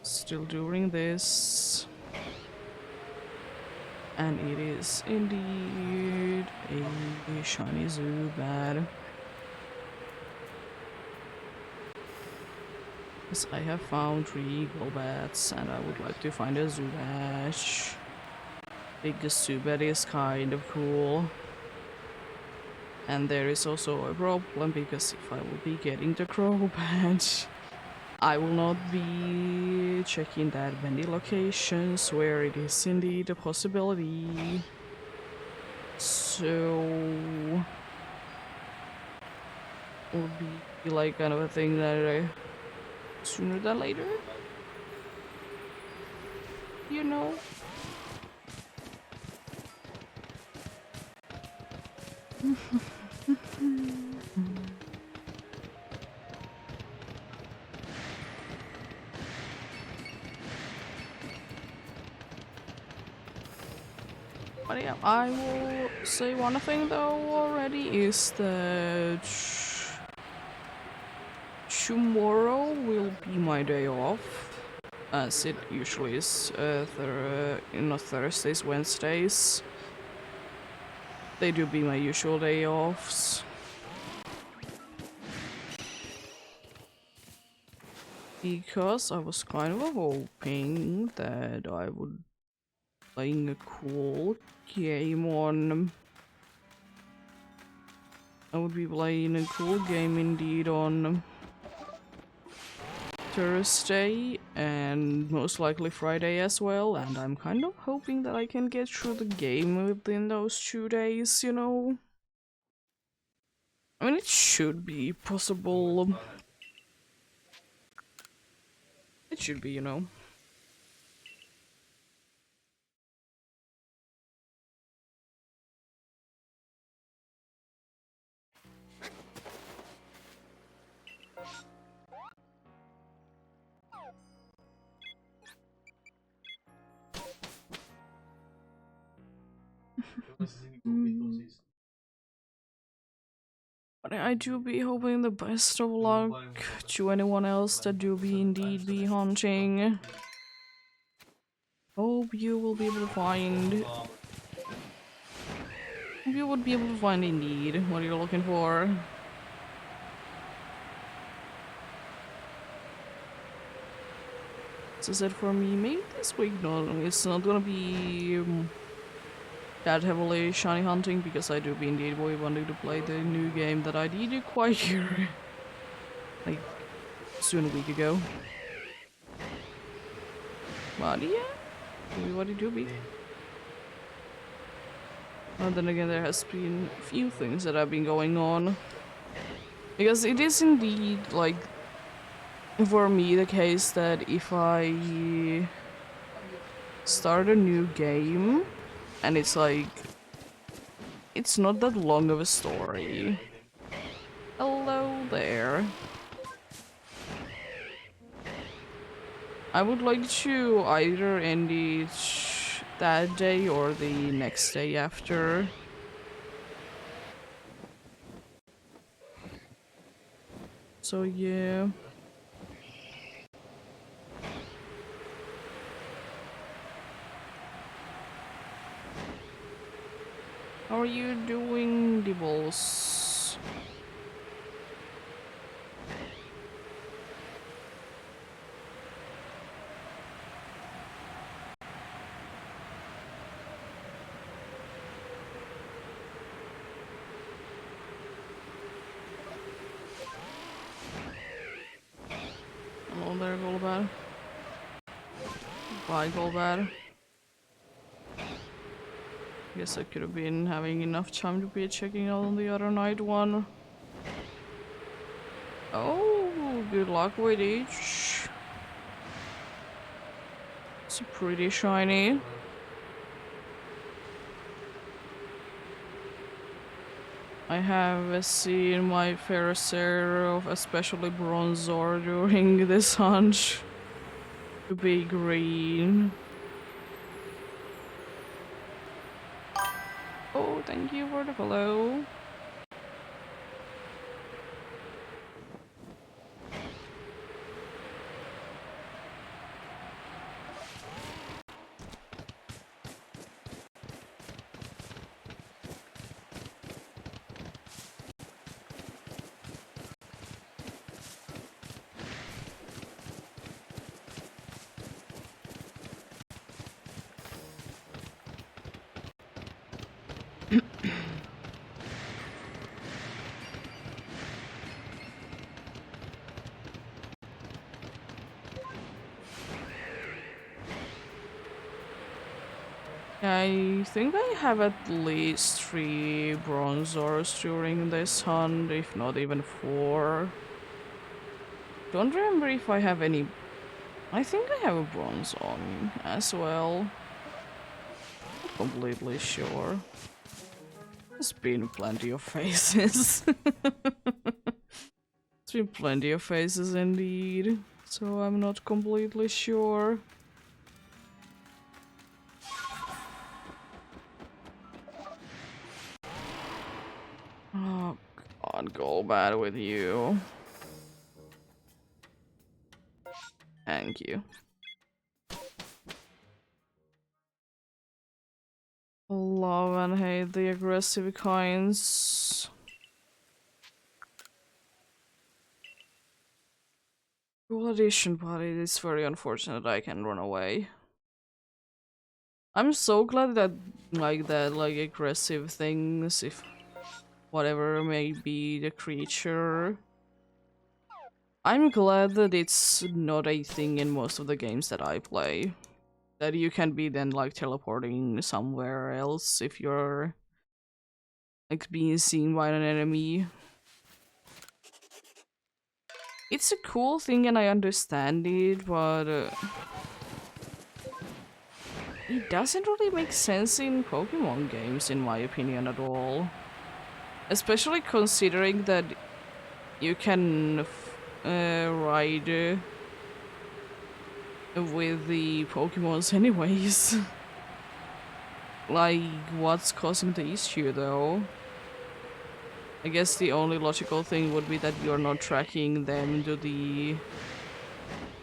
still during this, and it is indeed a shiny Zubat. Because I have found 3 Golbats and I would like to find a Zubat. Because Zubat is kind of cool. And there is also a problem, because if I will be getting the Golbat, I will not be checking that many locations where it is indeed a possibility. So it will be like kind of a thing that sooner than later, you know. But yeah, I will say one thing though already is that tomorrow will be my day off, as it usually is. Not Thursdays, Wednesdays. They do be my usual day offs. Because I was kind of hoping that I would playing a cool game on. I would be playing a cool game indeed on Thursday and most likely Friday as well, and I'm kind of hoping that I can get through the game within those 2 days, you know? I mean, it should be possible. It should be, you know. But I do be hoping the best of luck to anyone else that do be indeed be hunting. Hope you will be able to find You would be able to find indeed what you're looking for. This is it for me. Maybe this week, no, it's not gonna be that heavily shiny hunting because I do be indeed wanting to play the new game that I did acquire like soon a week ago. But yeah, what it do be. And then again, there has been a few things that have been going on. Because it is indeed, like, for me the case that if I start a new game and it's like, it's not that long of a story. Hello there. I would like to either end it that day or the next day after. So yeah. How are you doing, Dibbles? Hello there, Golbad. Bye, Golbad. Guess I could have been having enough time to be checking out on the other night one. Oh, good luck with each. It's pretty shiny. I have seen my fair share of especially Bronzor during this hunt to be green. Oh, thank you for the follow. I think I have at least 3 Bronzors during this hunt, if not even 4. Don't remember if I have any. I think I have a bronze on as well. Not completely sure. There's been plenty of faces. There's been plenty of faces indeed, so I'm not completely sure. Oh god, go bad with you. Thank you. Love and hate the aggressive kinds. Cool addition, but it is very unfortunate I can run away. I'm so glad that like aggressive things, if whatever may be the creature, I'm glad that it's not a thing in most of the games that I play. That you can be then like teleporting somewhere else if you're like being seen by an enemy. It's a cool thing and I understand it, but it doesn't really make sense in Pokemon games in my opinion at all. Especially considering that you can ride with the Pokemons anyways. Like, what's causing the issue though? I guess the only logical thing would be that you're not tracking them to the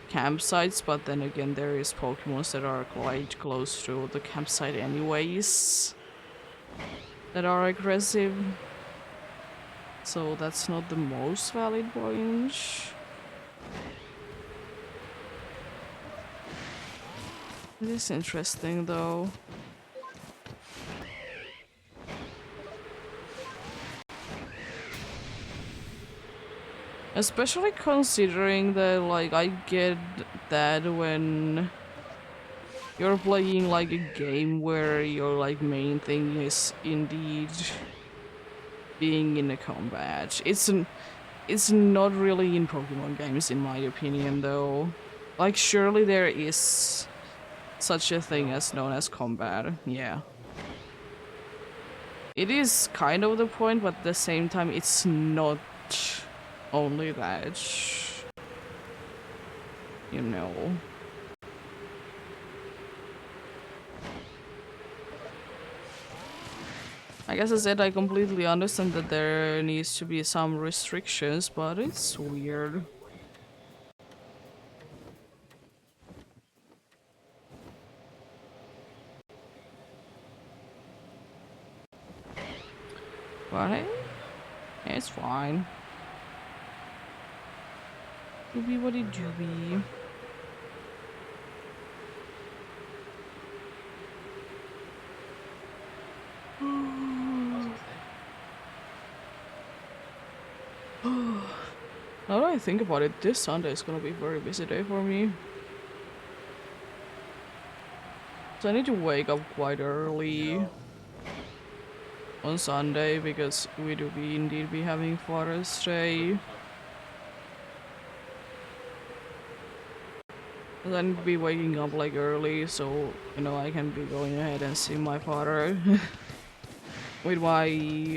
campsites, but then again there is Pokemons that are quite close to the campsite anyways. that are aggressive. So that's not the most valid point. It is interesting though. Especially considering that, like, I get that when you're playing like a game where your like main thing is indeed being in a combat. It's not really in Pokemon games in my opinion though. Like surely there is such a thing as known as combat. Yeah. It is kind of the point, but at the same time it's not only that. You know. I guess I said I completely understand that there needs to be some restrictions, but it's weird. But hey, it's fine. Doobie what it doobie. Now that I think about it, this Sunday is gonna be a very busy day for me. So I need to wake up quite early on Sunday because we do indeed be having Father's Day. And I need to be waking up like early so, you know, I can be going ahead and see my father. With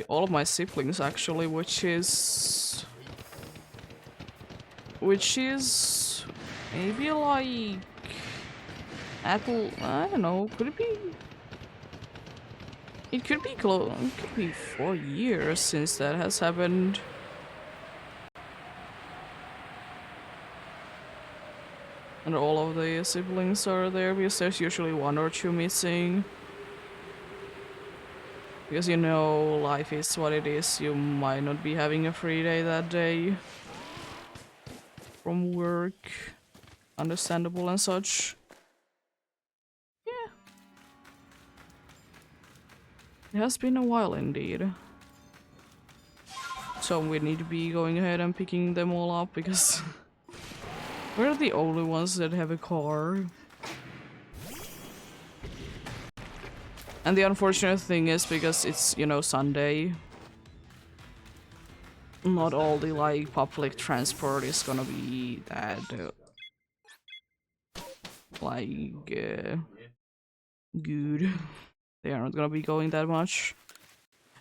all of my siblings actually, which is maybe like Apple, I don't know, could it be? It could be close, it could be 4 years since that has happened. And all of the siblings are there because there's usually one or two missing. Because you know, life is what it is, you might not be having a free day that day from work. Understandable and such. Yeah. It has been a while indeed. So we need to be going ahead and picking them all up because we're the only ones that have a car. And the unfortunate thing is because it's, you know, Sunday, not all the like public transport is gonna be that good. They are not gonna be going that much.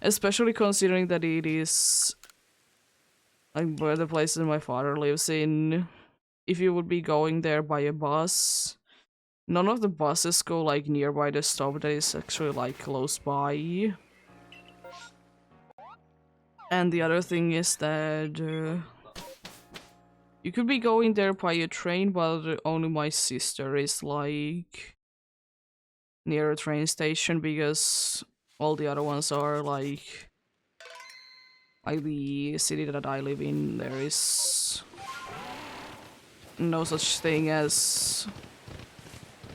Especially considering that it is like where the place that my father lives in. If you would be going there by a bus, none of the buses go like nearby the stop that is actually like close by. And the other thing is that you could be going there by a train, but only my sister is like near a train station because all the other ones are like the city that I live in, there is no such thing as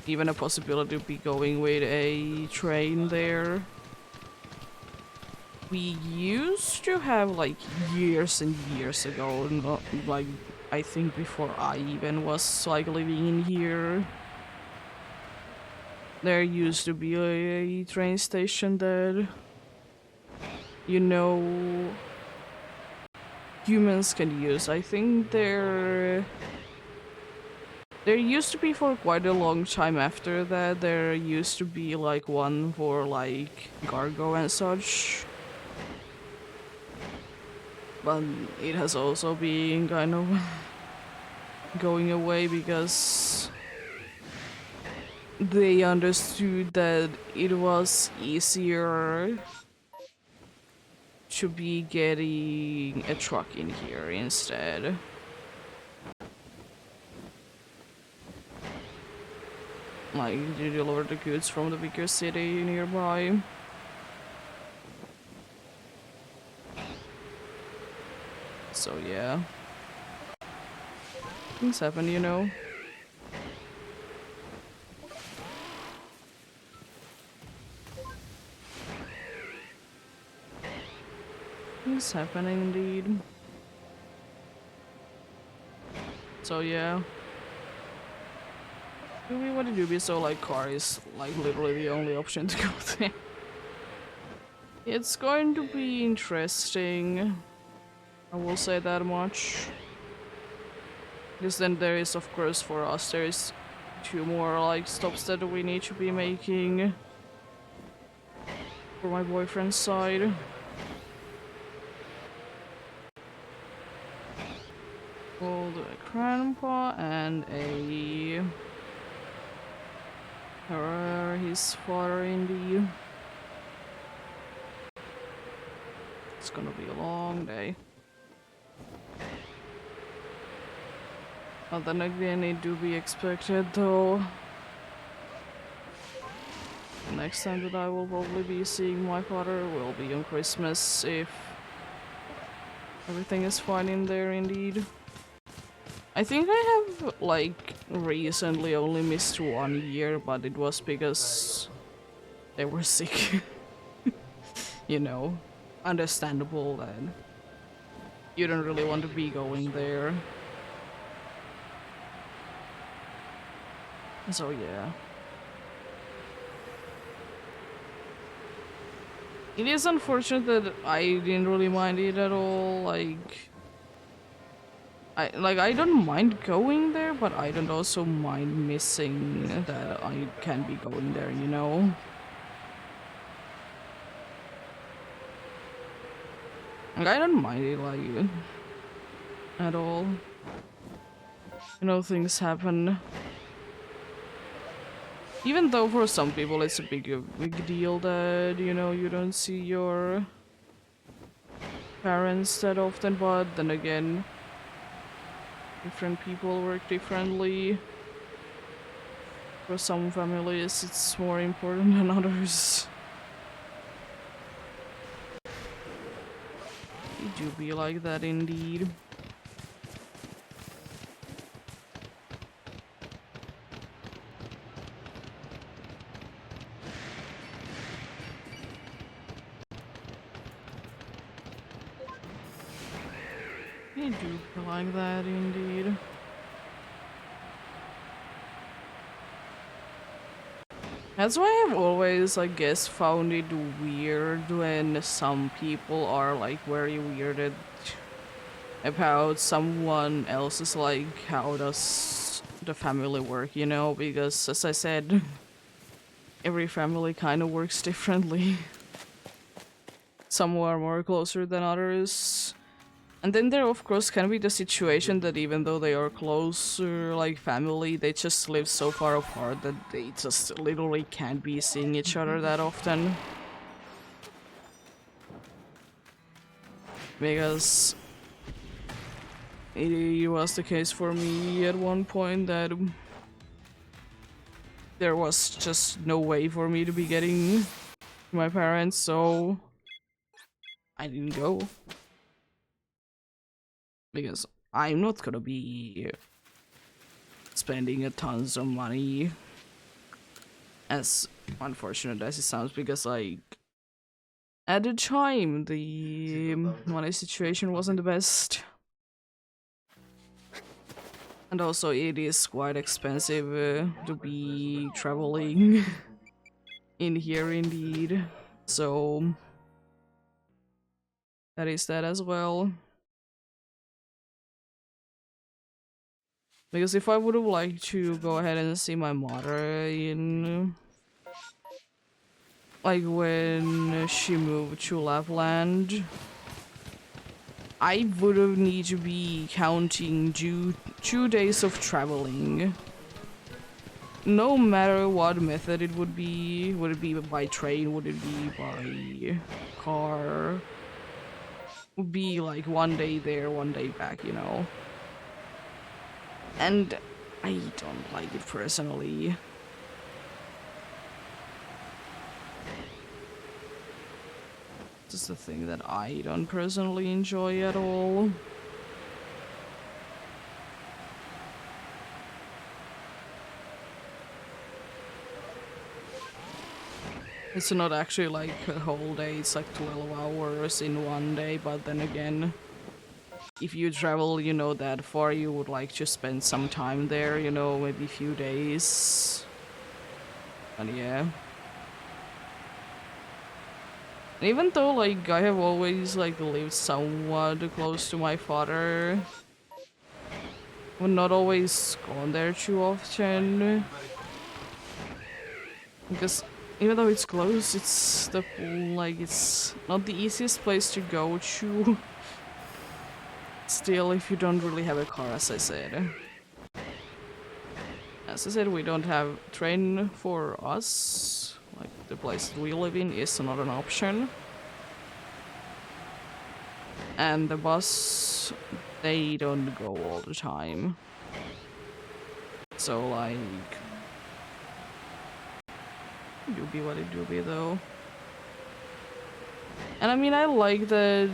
even a possibility to be going with a train there. We used to have like years and years ago, not like I think before I even was like living in here. There used to be a train station that, you know, humans can use. I think there used to be for quite a long time after that. There used to be like one for like cargo and such. But it has also been kind of going away because they understood that it was easier to be getting a truck in here instead. Like, to deliver the goods from the bigger city nearby. So yeah. Things happen, you know. Things happen indeed. So yeah. Doobie, what did you be? So like car is like literally the only option to go there. It's going to be interesting. I will say that much. Because then there is, of course, for us, there is 2 more like stops that we need to be making for my boyfriend's side. Old grandpa and a his father indeed. It's gonna be a long day. But then again, it do be expected though. The next time that I will probably be seeing my father will be on Christmas if everything is fine in there indeed. I think I have like recently only missed 1 year, but it was because they were sick. You know, understandable that you don't really want to be going there. So yeah. It is unfortunate that I didn't really mind it at all, I don't mind going there, but I don't also mind missing that I can be going there, you know? Like, I don't mind it, like, at all. You know, things happen. Even though for some people it's a big deal that, you know, you don't see your parents that often, but then again, different people work differently. For some families, it's more important than others. It do be like that indeed. It do be like that indeed. That's why I've always, I guess, found it weird when some people are like very weirded about someone else's, like, how does the family work, you know? Because as I said, every family kind of works differently. Some are more closer than others. And then there of course can be the situation that even though they are closer, like family, they just live so far apart that they just literally can't be seeing each other that often. Because it was the case for me at one point that there was just no way for me to be getting my parents, so I didn't go. Because I'm not gonna be spending a tons of money, as unfortunate as it sounds, because like at the time the money situation wasn't the best. And also it is quite expensive to be traveling in here indeed. So that is that as well. Because if I would have liked to go ahead and see my mother in, like, when she moved to Lapland, I would have need to be counting 2 days of traveling. No matter what method it would be by train, would it be by car, would be like 1 day there, 1 day back, you know? And I don't like it personally. This is the thing that I don't personally enjoy at all. It's not actually like a whole day, it's like 12 hours in one day, but then again, if you travel, you know, that far, you would like to spend some time there, you know, maybe a few days. And yeah. Even though, like, I have always, like, lived somewhat close to my father, but not always gone there too often. Because even though it's close, it's the, like, it's not the easiest place to go to. Still, if you don't really have a car, as I said. As I said, we don't have train for us. Like, the place that we live in is not an option. And the bus, they don't go all the time. So, like, do be what it do be, though. And I mean, I like that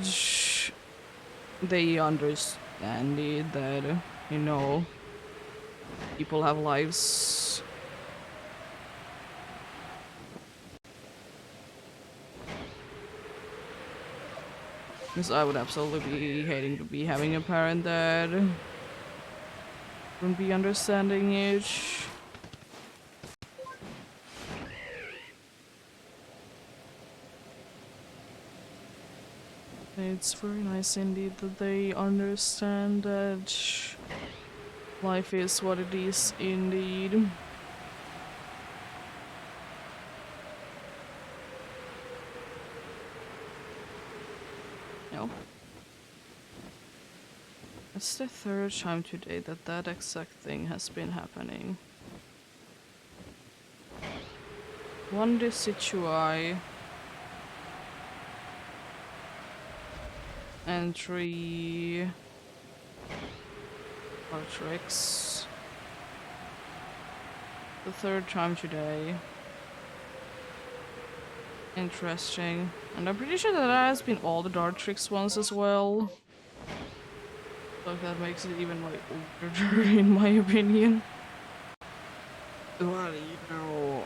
they understand it, that, you know, people have lives. Because I would absolutely be hating to be having a parent that wouldn't be understanding it. It's very nice indeed that they understand that life is what it is indeed. No. It's the third time today that that exact thing has been happening. One destitui and 3 tricks. The third time today. Interesting. And I'm pretty sure that has been all the dart tricks ones as well. So that makes it even like weirder in my opinion. Well, you know,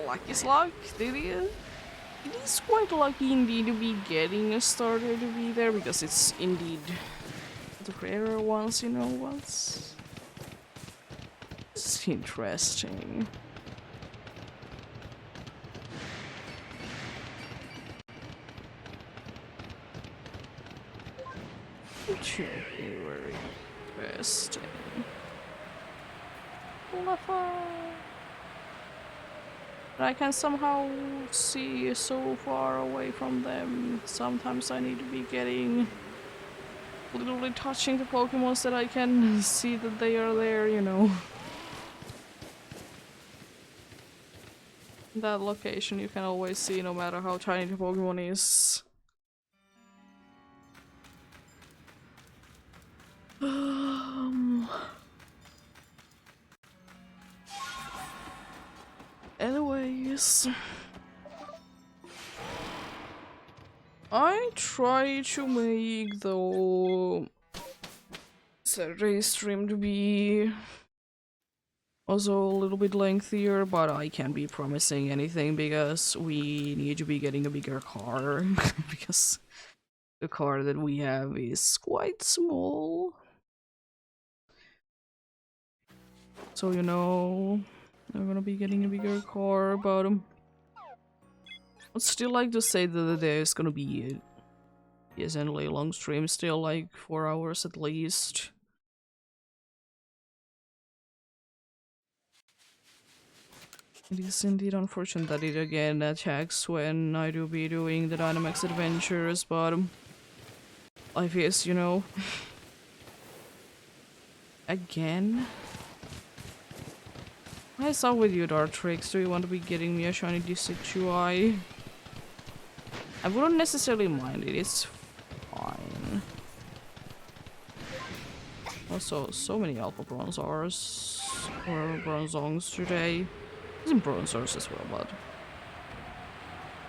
luck is luck. It is quite lucky indeed to be getting a starter to be there, because it's indeed the creator ones, you know, once. It's interesting. It should be very interesting. But I can somehow see so far away from them. Sometimes I need to be getting literally touching the Pokemons that I can see that they are there, you know. That location you can always see no matter how tiny the Pokemon is. Anyways, I try to make the Saturday stream to be also a little bit lengthier, but I can't be promising anything because we need to be getting a bigger car because the car that we have is quite small. So, you know, I'm gonna be getting a bigger car, but I'd still like to say that there's gonna be a decently long stream, still like 4 hours at least. It is indeed unfortunate that it again attacks when I do be doing the Dynamax adventures, but life is, you know. Again? What is up with you, Dartrix? Do you want to be getting me a shiny Decidueye? I wouldn't necessarily mind it, it's fine. Also, so many Alpha Bronzors or Bronzongs today. There's some Bronzors as well, but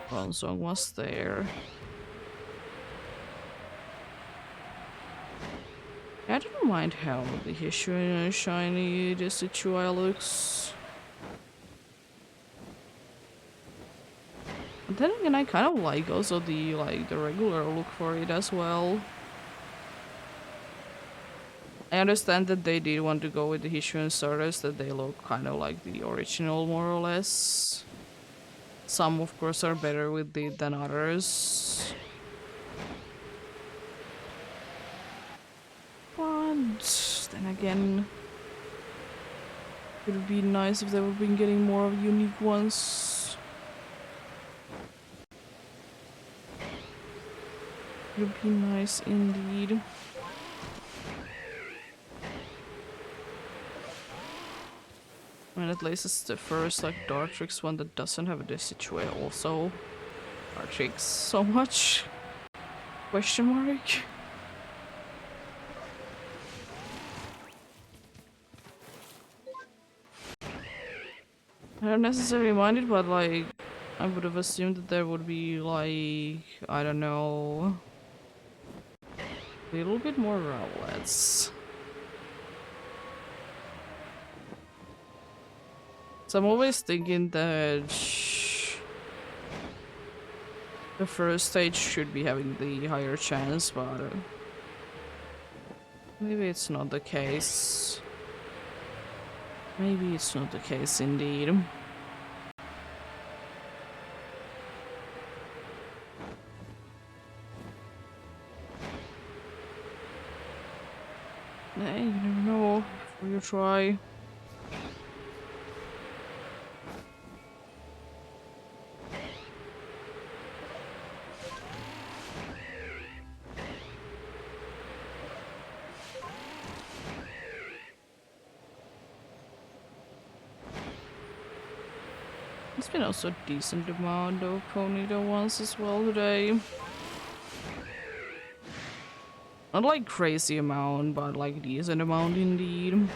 Bronzong was there. I don't mind how the issue in a shiny Decidueye looks. Then again, I kind of like also the regular look for it as well. I understand that they did want to go with the Hishun starters, that they look kind of like the original more or less. Some of course are better with it than others. But then again, it would be nice if they would be getting more of unique ones. It would be nice indeed. And at least it's the first like Dartrix one that doesn't have this situation also. Dartrix so much? Question mark? I don't necessarily mind it, but like I would have assumed that there would be like, I don't know, a little bit more Rowlets. So I'm always thinking that the first stage should be having the higher chance, but maybe it's not the case. Maybe it's not the case indeed. Hey, you never know before you try. It's been also a decent amount of Ponyta ones as well today. Not like crazy amount, but like decent amount indeed.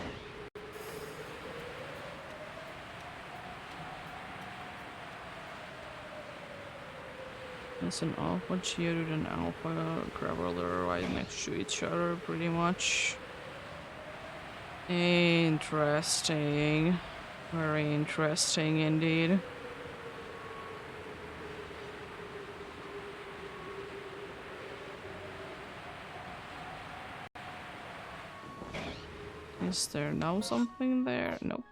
There's an Alpha Geodude and Alpha Graveler right next to each other pretty much. Interesting. Very interesting indeed. Is there now something there? Nope.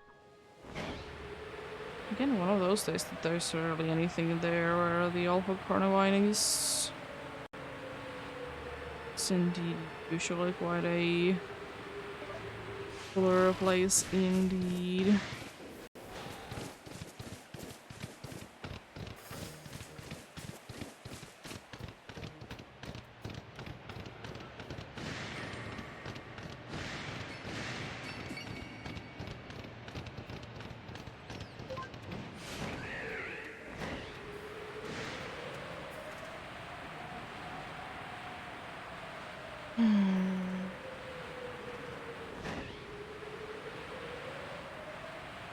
Again, one of those days that there's rarely anything there where the Alpha Carnivine is. It's indeed usually quite a cooler place indeed.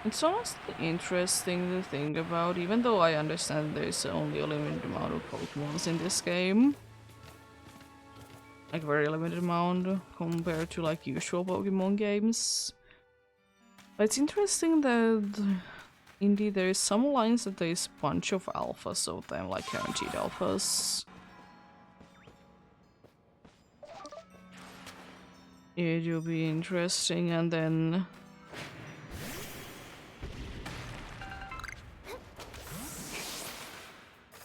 It's honestly interesting to think about, even though I understand there's only a limited amount of Pokemons in this game. Like very limited amount compared to like usual Pokemon games. But it's interesting that indeed there is some lines that there is a bunch of alphas of them, like guaranteed alphas. It will be interesting, and then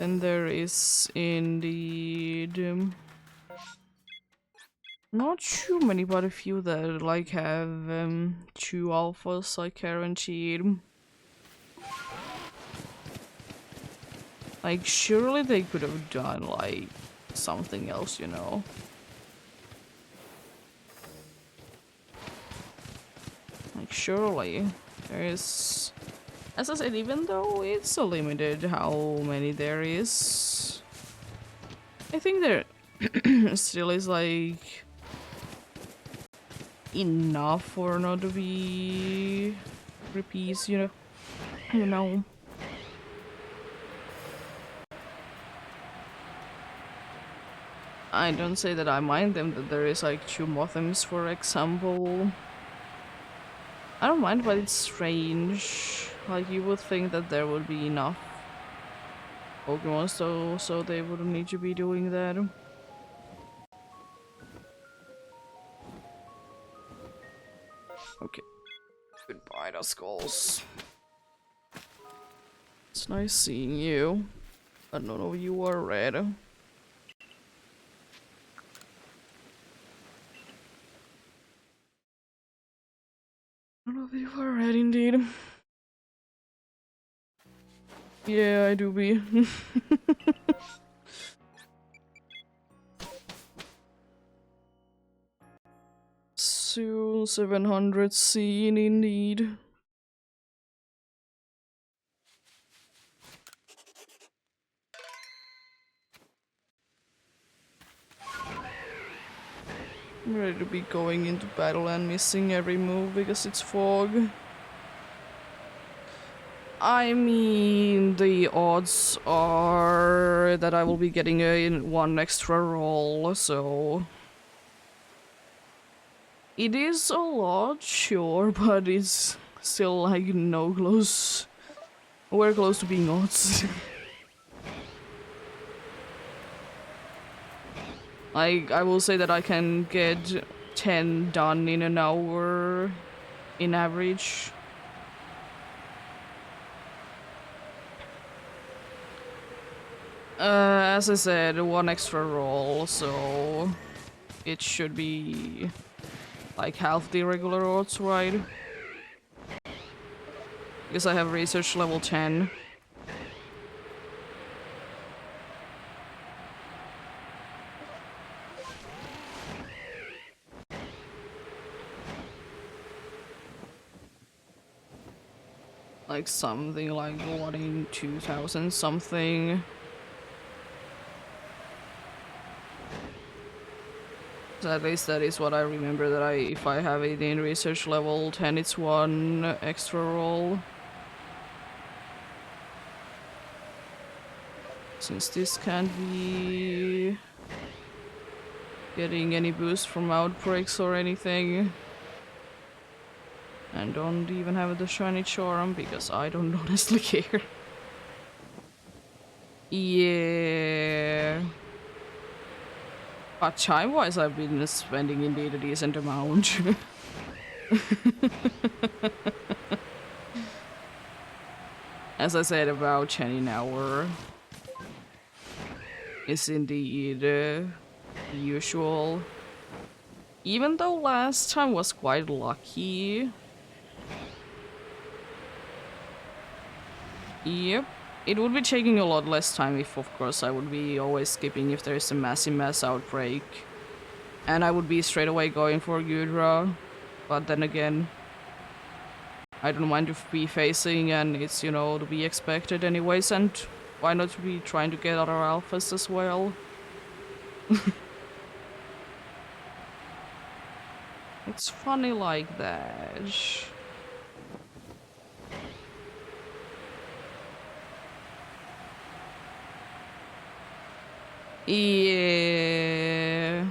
there is indeed not too many, but a few that like have 2 alphas like guaranteed. Like surely they could have done like something else, you know. Like surely there is. As I said, even though it's so limited how many there is, I think there still is like enough for not to be repeats, you know. I don't say that I mind them that there is like 2 Mothems, for example. I don't mind, but it's strange. Like, you would think that there would be enough Pokemon, so they wouldn't need to be doing that. Okay. Goodbye, the skulls. It's nice seeing you. But none of you are red. None of you are red indeed. Yeah, I do be. Soon 700 seen indeed. I'm ready to be going into battle and missing every move because it's fog. I mean, the odds are that I will be getting one extra roll, so... It is a lot, sure, but it's still like no close... We're close to being odds. I will say that I can get 10 done in an hour in average. As I said, one extra roll, so it should be like half the regular odds, right? Because I have research level 10. Like something like 1 in 2000 something. So at least that is what I remember, that if I have it in research level 10, it's one extra roll. Since this can't be getting any boost from outbreaks or anything. And don't even have the shiny charm because I don't honestly care. Yeah. But time-wise, I've been spending indeed a decent amount. As I said, about 10 an hour is indeed usual. Even though last time was quite lucky. Yep. It would be taking a lot less time if, of course, I would be always skipping if there's a massive mass outbreak. And I would be straight away going for Gudra. But then again, I don't mind to be facing, and it's, you know, to be expected anyways, and why not be trying to get other alphas as well? It's funny like that. Yeah.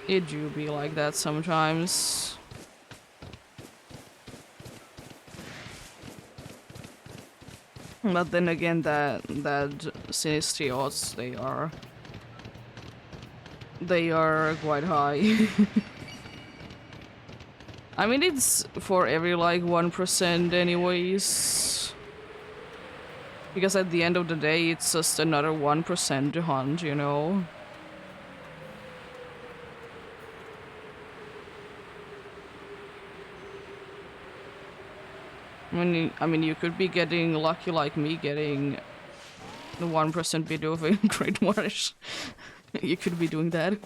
It do be like that sometimes. But then again, that Sinistry odds, they are quite high. I mean, it's for every like 1% anyways. Because at the end of the day, it's just another 1% to hunt, you know? I mean, you could be getting lucky like me, getting the 1% video of a Great Marsh. You could be doing that.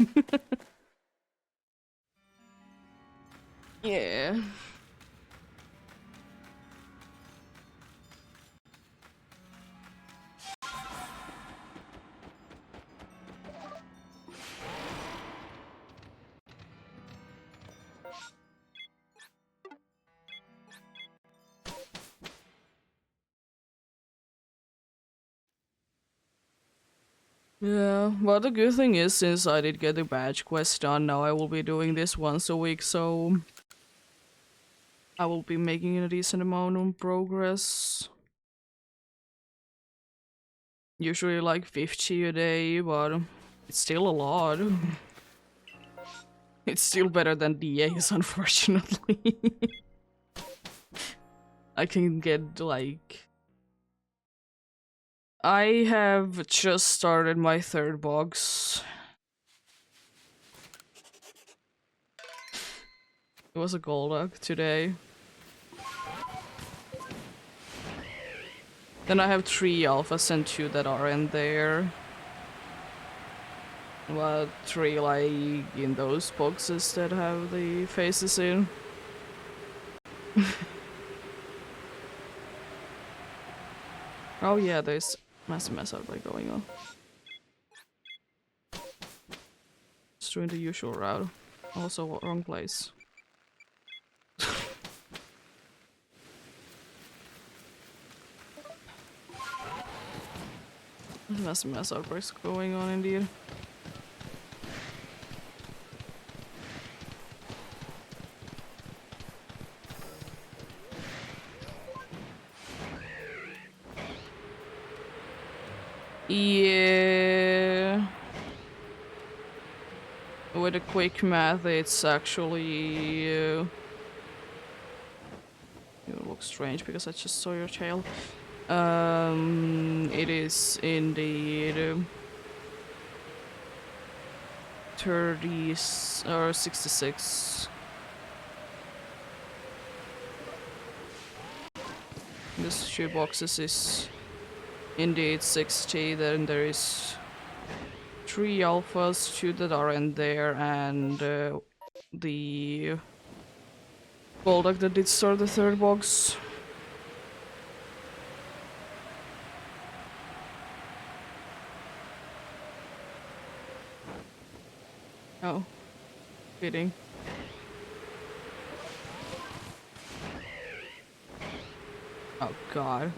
Yeah. Yeah, well, the good thing is, since I did get the badge quest done, now I will be doing this once a week, so I will be making a decent amount of progress. Usually like 50 a day, but it's still a lot. It's still better than DAs, unfortunately. I can get like... I have just started my third box. It was a Golduck today. Then I have 3 alphas and 2 that aren't there. But 3 like in those boxes that have the faces in. Oh yeah, there's massive mess outbreak going on. Just doing the usual route. Also wrong place. Massive mess outbreaks going on indeed. Yeah. With a quick math, it's actually... you look strange because I just saw your tail. It is indeed 30 or 66. This 2 boxes is indeed 60. Then there is 3 alphas, 2 that aren't there, and the Golduck that did start the third box. Oh, fitting. Oh god.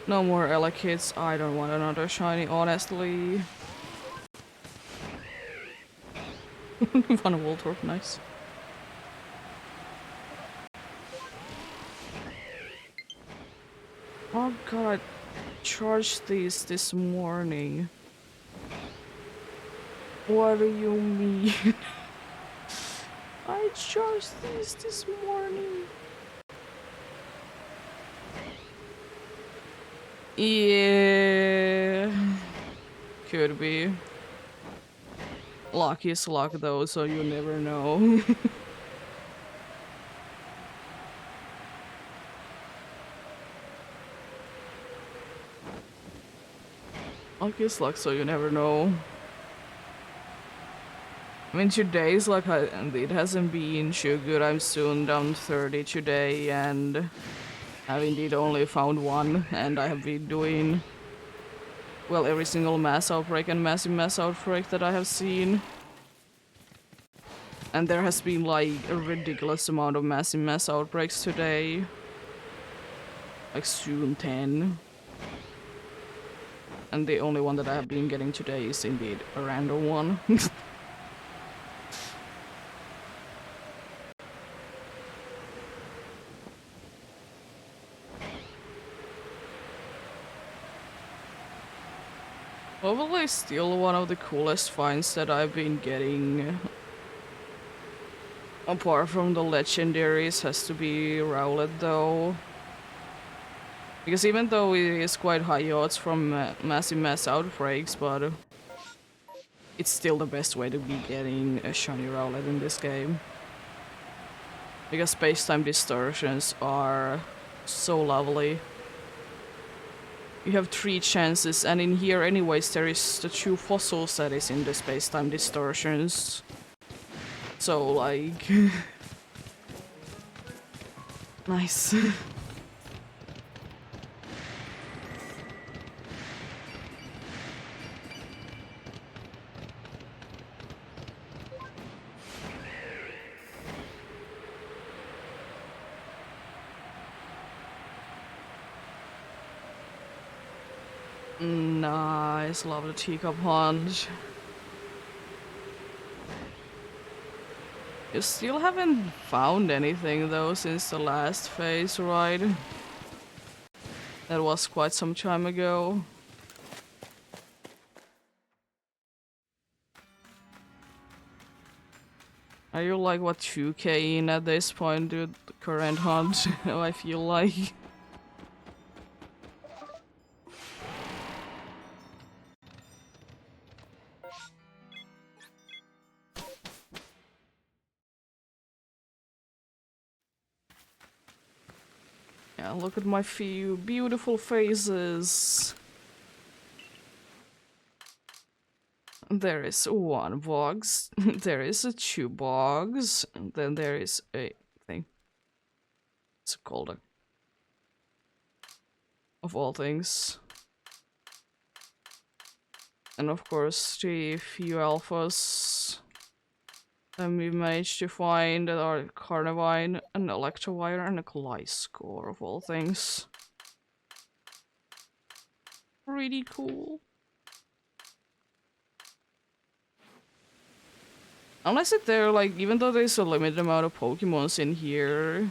No more Ella kids. I don't want another shiny, honestly. Van Woltorp, nice. Oh god, I charged these this morning. What do you mean? I charged these this morning. Yeah, could be. Luck is luck though, so you never know. Luck is luck, so you never know. I mean, today's like it hasn't been too good. I'm soon down 30 today, and I've indeed only found 1, and I have been doing well every single mass outbreak and massive mass outbreak that I have seen. And there has been like a ridiculous amount of massive mass outbreaks today. Like soon 10. And the only one that I have been getting today is indeed a random one. Probably still one of the coolest finds that I've been getting. Apart from the legendaries, has to be Rowlet though. Because even though it is quite high odds from massive mass outbreaks, but it's still the best way to be getting a shiny Rowlet in this game. Because space-time distortions are so lovely. You have 3 chances, and in here anyways there is the 2 fossils that is in the space-time distortions. So like... nice. Nice, love the teacup hunt. You still haven't found anything though since the last phase, right? That was quite some time ago. Are you like what 2k in at this point, dude? The current hunt, I feel like. Yeah, look at my few beautiful faces. There is one box, there is a two box, and then there is a thing. It's called a... of all things. And of course the few alphas that we managed to find that are Carnivine, an Electivire, and a Gliscor of all things. Really cool. Unless it there, like, even though there's a limited amount of Pokemons in here,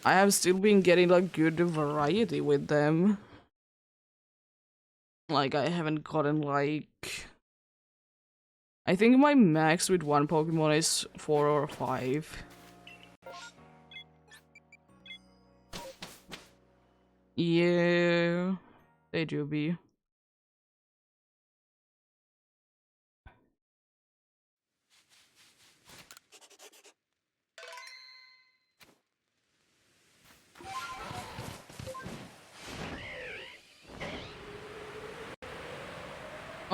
I have still been getting like good variety with them. Like, I haven't gotten like... I think my max with one Pokemon is 4 or 5. Yeah, they do be.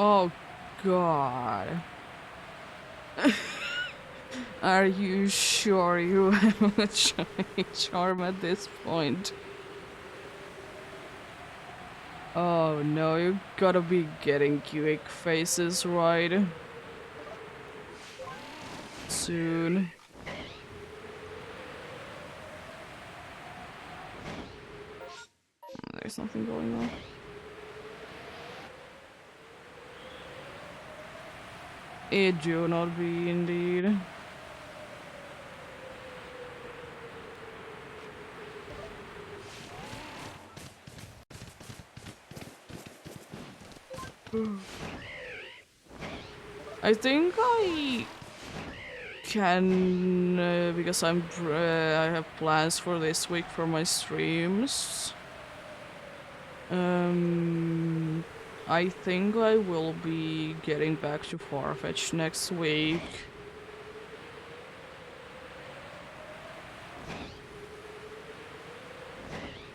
Oh god. Are you sure you have a shiny charm at this point? Oh no, you gotta be getting quick faces right soon. There's nothing going on. It do not be indeed. I think I can, because I have plans for this week for my streams. I think I will be getting back to Farfetch next week.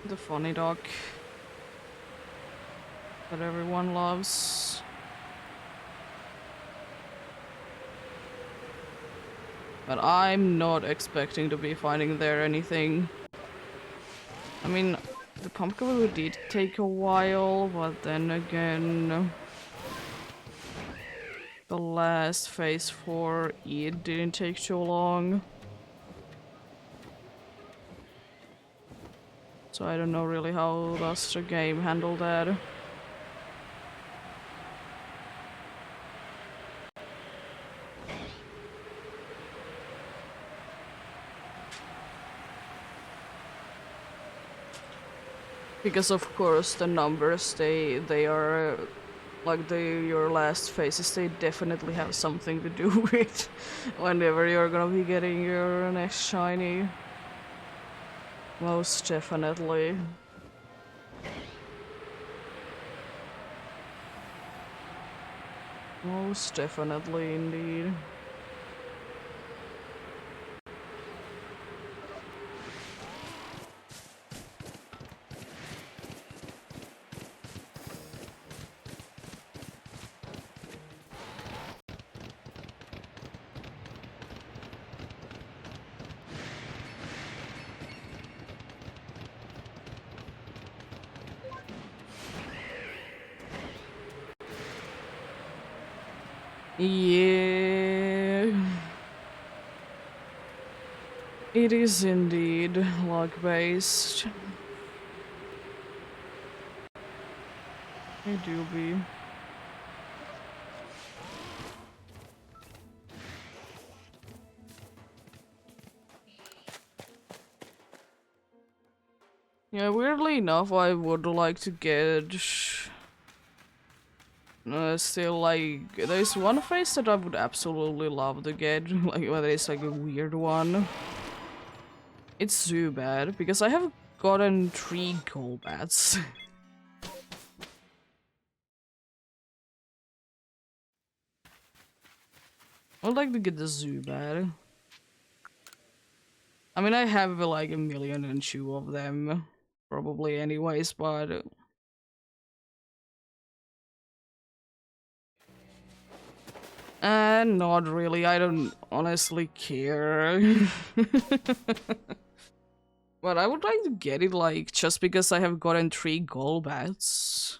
The funny dog that everyone loves. But I'm not expecting to be finding there anything. I mean, the pumpkin did take a while, but then again, the last phase for it didn't take too long. So I don't know really how does the game handle that. Because of course the numbers they are like your last phases, they definitely have something to do with whenever you're gonna be getting your next shiny. Most definitely. Most definitely indeed. Yeah. It is indeed luck-based. It do be. Yeah, weirdly enough, I would like to get still, like, there's one face that I would absolutely love to get, like, whether it's like a weird one. It's Zubat, because I have gotten 3 Golbats. I would like to get the Zubat. I mean, I have like 1,000,002 of them, probably anyways, but... not really, I don't honestly care. But I would like to get it, like, just because I have gotten 3 Golbats.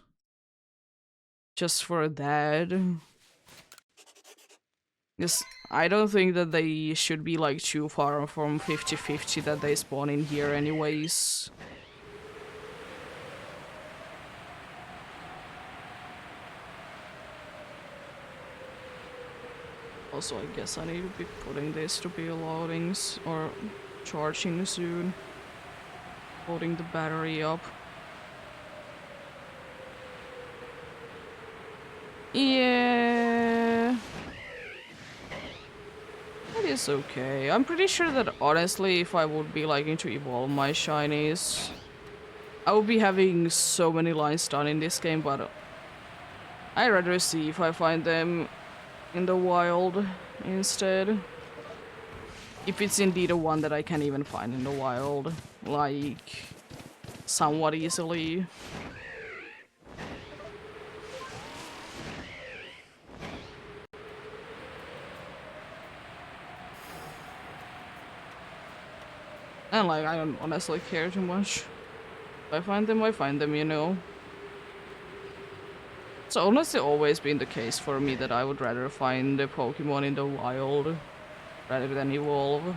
Just for that. Because I don't think that they should be, like, too far from 50-50 that they spawn in here anyways. Also, I guess I need to be putting this to be loadings or charging soon. Loading the battery up. Yeah. It is okay. I'm pretty sure that honestly, if I would be liking to evolve my shinies, I would be having so many lines done in this game, but I'd rather see if I find them in the wild instead. If it's indeed a one that I can even find in the wild, like, somewhat easily. And like, I don't honestly care too much. If I find them, I find them, you know. It's honestly always been the case for me that I would rather find the Pokemon in the wild rather than evolve. I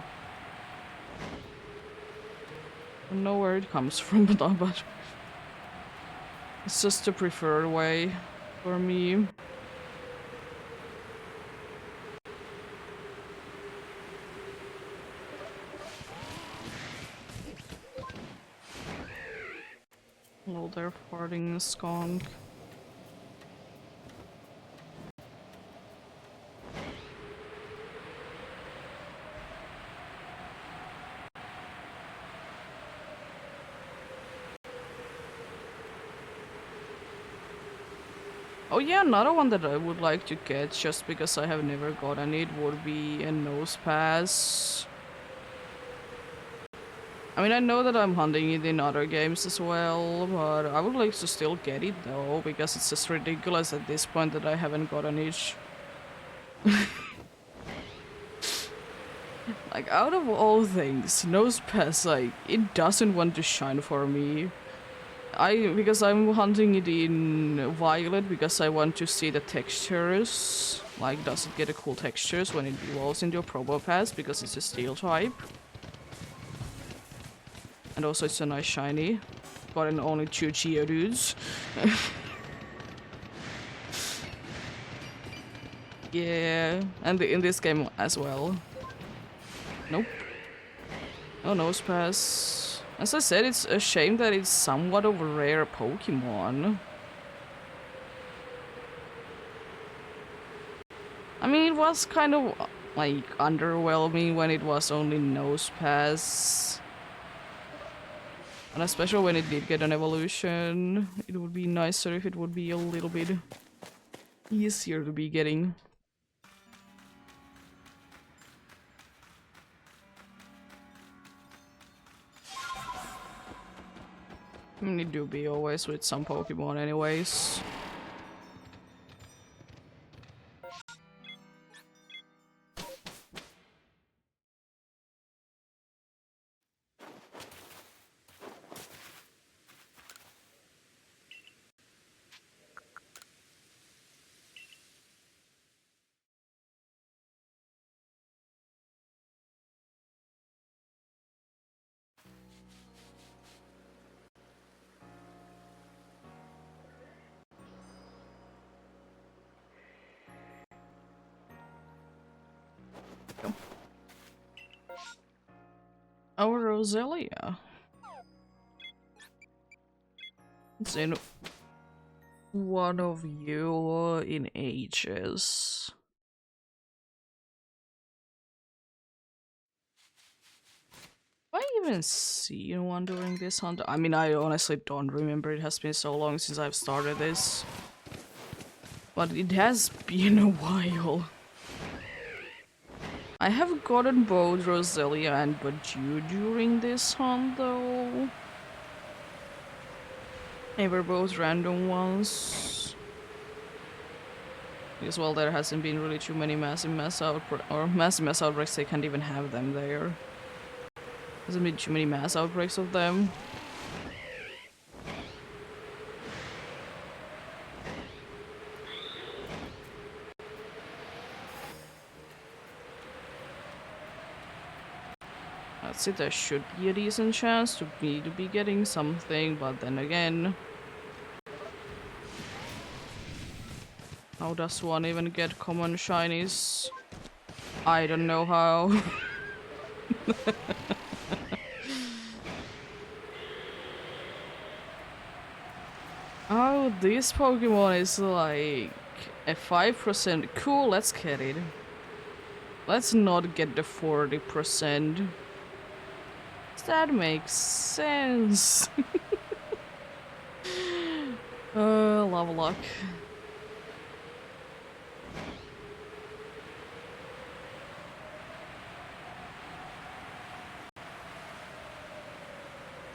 don't know where it comes from, but it's just the preferred way for me. Hello there, farting skunk. Oh yeah, another one that I would like to get just because I have never gotten it would be a nose pass. I mean, I know that I'm hunting it in other games as well, but I would like to still get it though, because it's just ridiculous at this point that I haven't gotten it. Like, out of all things, nose pass, like, it doesn't want to shine for me. Because I'm hunting it in violet because I want to see the textures. Like, does it get a cool textures when it evolves into a Probo Pass because it's a steel type. And also it's a nice shiny. Gotten only 2 Geodudes. Yeah, and in this game as well. Nope. No nose pass. As I said, it's a shame that it's somewhat of a rare Pokemon. I mean, it was kind of, like, underwhelming when it was only nose pass. And especially when it did get an evolution. It would be nicer if it would be a little bit easier to be getting. I mean, it do be always with some Pokemon anyways. Oh, Roselia. seen one of you in ages. Have I even seen one during this hunt? I mean, I honestly don't remember. It has been so long since I've started this. But it has been a while. I have gotten both Roselia and Baju during this hunt, though. They were both random ones. Because, well, there hasn't been really too many massive mass outbreaks, they can't even have them there. Hasn't been too many mass outbreaks of them. That's it, there should be a decent chance to me to be getting something, but then again... How does one even get common shinies? I don't know how. Oh, this Pokemon is like a 5%. Cool, let's get it. Let's not get the 40%. That makes sense. Love luck.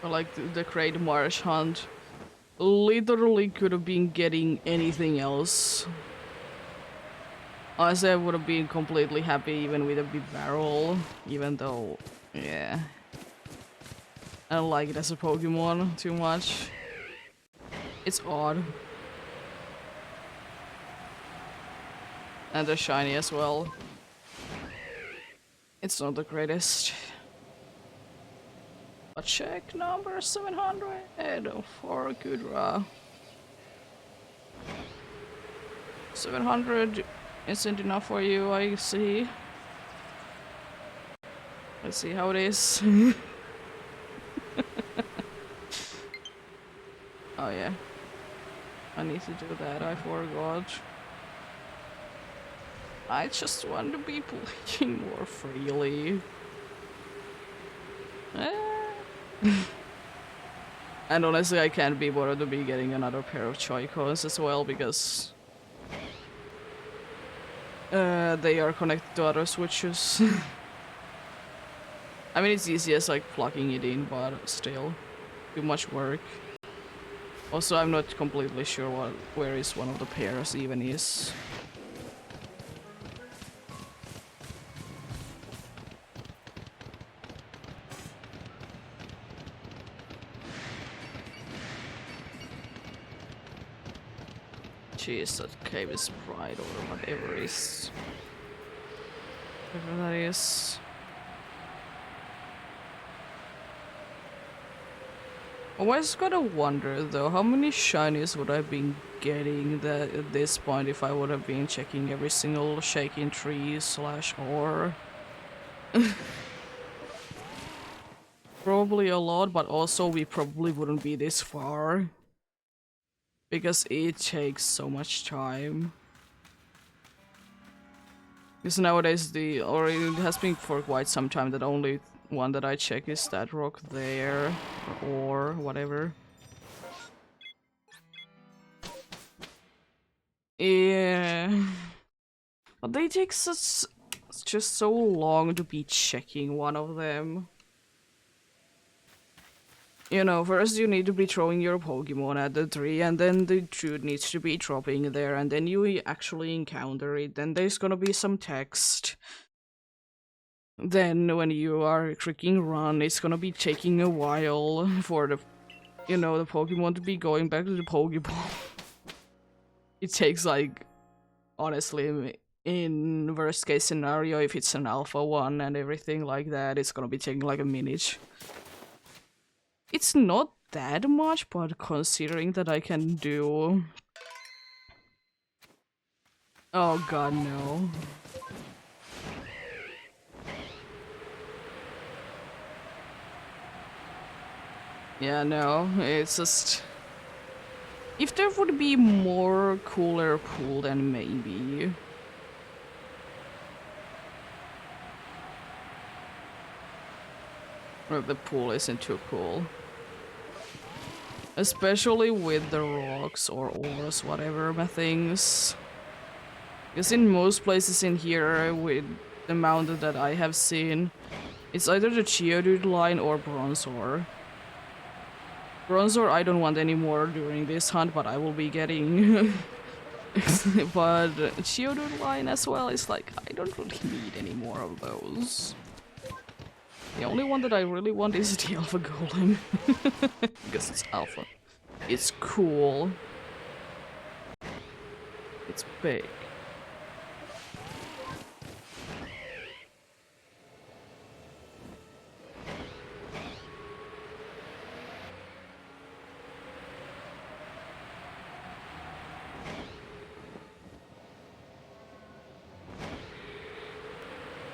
Like the Great Marsh Hunt. Literally could have been getting anything else. Honestly, I would have been completely happy even with a big barrel. Even though, yeah. I don't like it as a Pokemon too much. It's odd. And they're shiny as well. It's not the greatest. But check number 700 for Kudra. 700 isn't enough for you, I see. Let's see how it is. Oh yeah. I need to do that, I forgot. I just want to be playing more freely. And honestly, I can't be bothered to be getting another pair of Choicos as well, because they are connected to other switches. I mean, it's easy as like plugging it in, but still, too much work. Also, I'm not completely sure where is one of the pairs even is. Jeez, that cave is bright or whatever is. Whatever that is. Always gotta wonder though, how many shinies would I have been getting that at this point if I would have been checking every single shaking tree / ore? Probably a lot, but also we probably wouldn't be this far. Because it takes so much time. Because nowadays or it has been for quite some time that only one that I check is that rock there, or whatever. Yeah. But they take just so long to be checking one of them. You know, first you need to be throwing your Pokemon at the tree, and then the dude needs to be dropping there, and then you actually encounter it, then there's gonna be some text. Then when you are clicking run, it's gonna be taking a while for the, you know, the Pokemon to be going back to the Pokeball. It takes like, honestly, in worst case scenario, if it's an alpha one and everything like that, it's gonna be taking like a minute. It's not that much, but considering that I can do... Oh god, no. Yeah, no, it's just... If there would be more cooler pool, then maybe. Or the pool isn't too cool. Especially with the rocks or ores, whatever things. Because in most places in here, with the amount that I have seen, it's either the Geodude line or Bronze ore. Bronze ore I don't want anymore during this hunt, but I will be getting. But Geodude line as well is like, I don't really need any more of those. The only one that I really want is the Alpha Golem. Because it's Alpha. It's cool. It's big.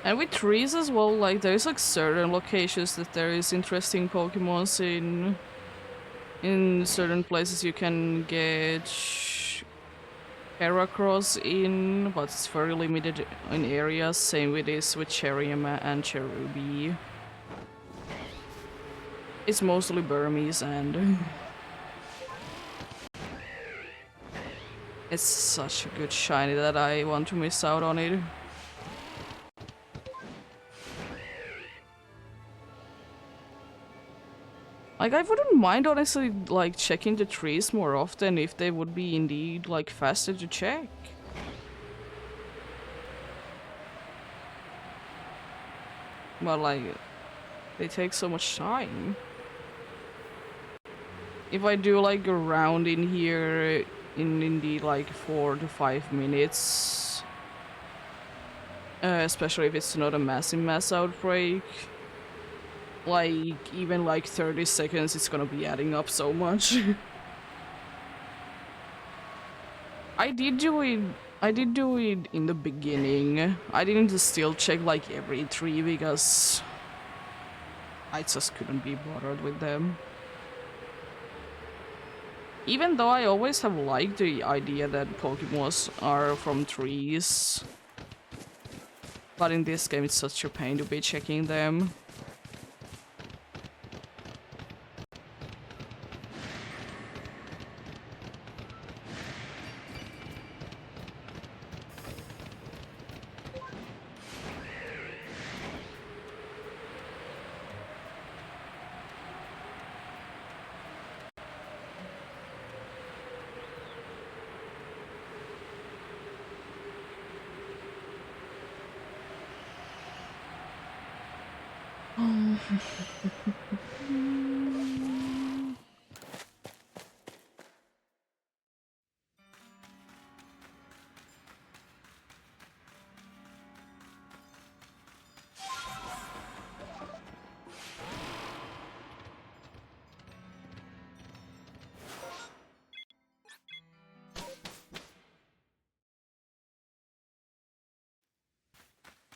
And with trees as well, like there's like certain locations that there is interesting Pokemons in. In certain places you can get Heracross in, but it's very limited in areas. Same with this with Cherryma and Cherubi. It's mostly Burmese and it's such a good shiny that I want to miss out on it. Like, I wouldn't mind, honestly, like, checking the trees more often if they would be indeed, like, faster to check. But, like, they take so much time. If I do, like, a round in here in indeed, like, 4 to 5 minutes, especially if it's not a massive mass outbreak, like, even like 30 seconds, it's gonna be adding up so much. I did do it in the beginning. I didn't still check like every 3 because I just couldn't be bothered with them. Even though I always have liked the idea that Pokemons are from trees. But in this game it's such a pain to be checking them.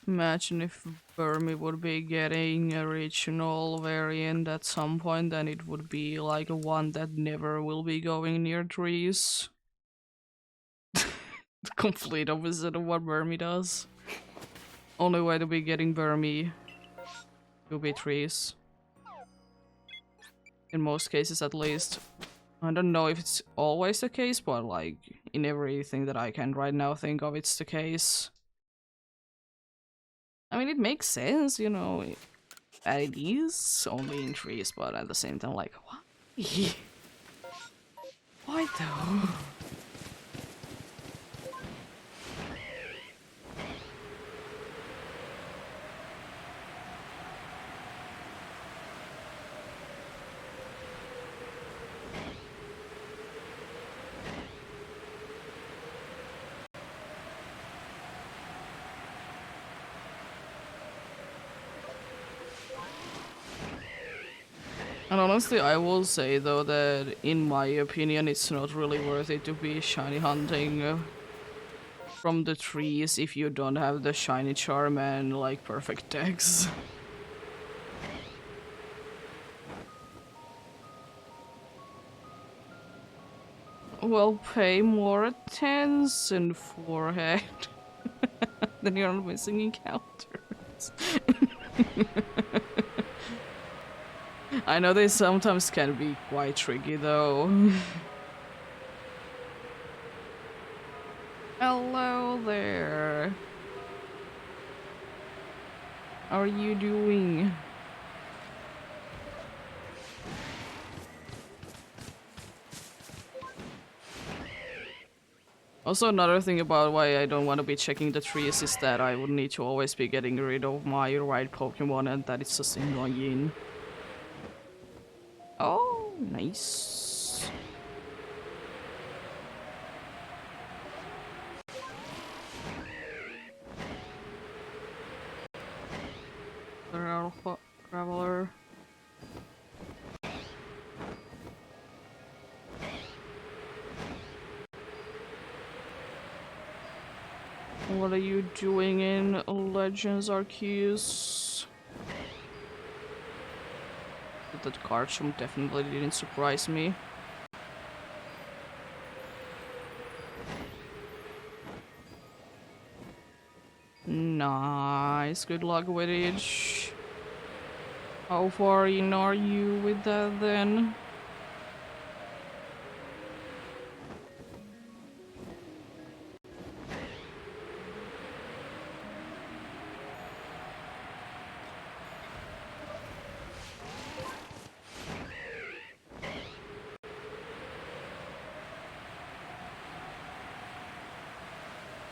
Imagine if Burmy would be getting a regional variant at some point, then it would be like a one that never will be going near trees. The complete opposite of what Burmy does. Only way to be getting Burmy will be trees. In most cases at least. I don't know if it's always the case, but like in everything that I can right now think of, it's the case. I mean, it makes sense, you know, that it is only in trees, but at the same time, like, why? Why though? And honestly, I will say though that in my opinion, it's not really worth it to be shiny hunting from the trees if you don't have the shiny charm and like perfect decks. Well, pay more attention, forehead. Then you're not missing encounters. I know they sometimes can be quite tricky though. Hello there. How are you doing? Also, another thing about why I don't want to be checking the trees is that I would need to always be getting rid of my right Pokemon, and that is just annoying. Oh, nice. The Alpha Traveler. What are you doing in Legends Arceus? That Garchomp definitely didn't surprise me. Nice, good luck with it. How far in are you with that then?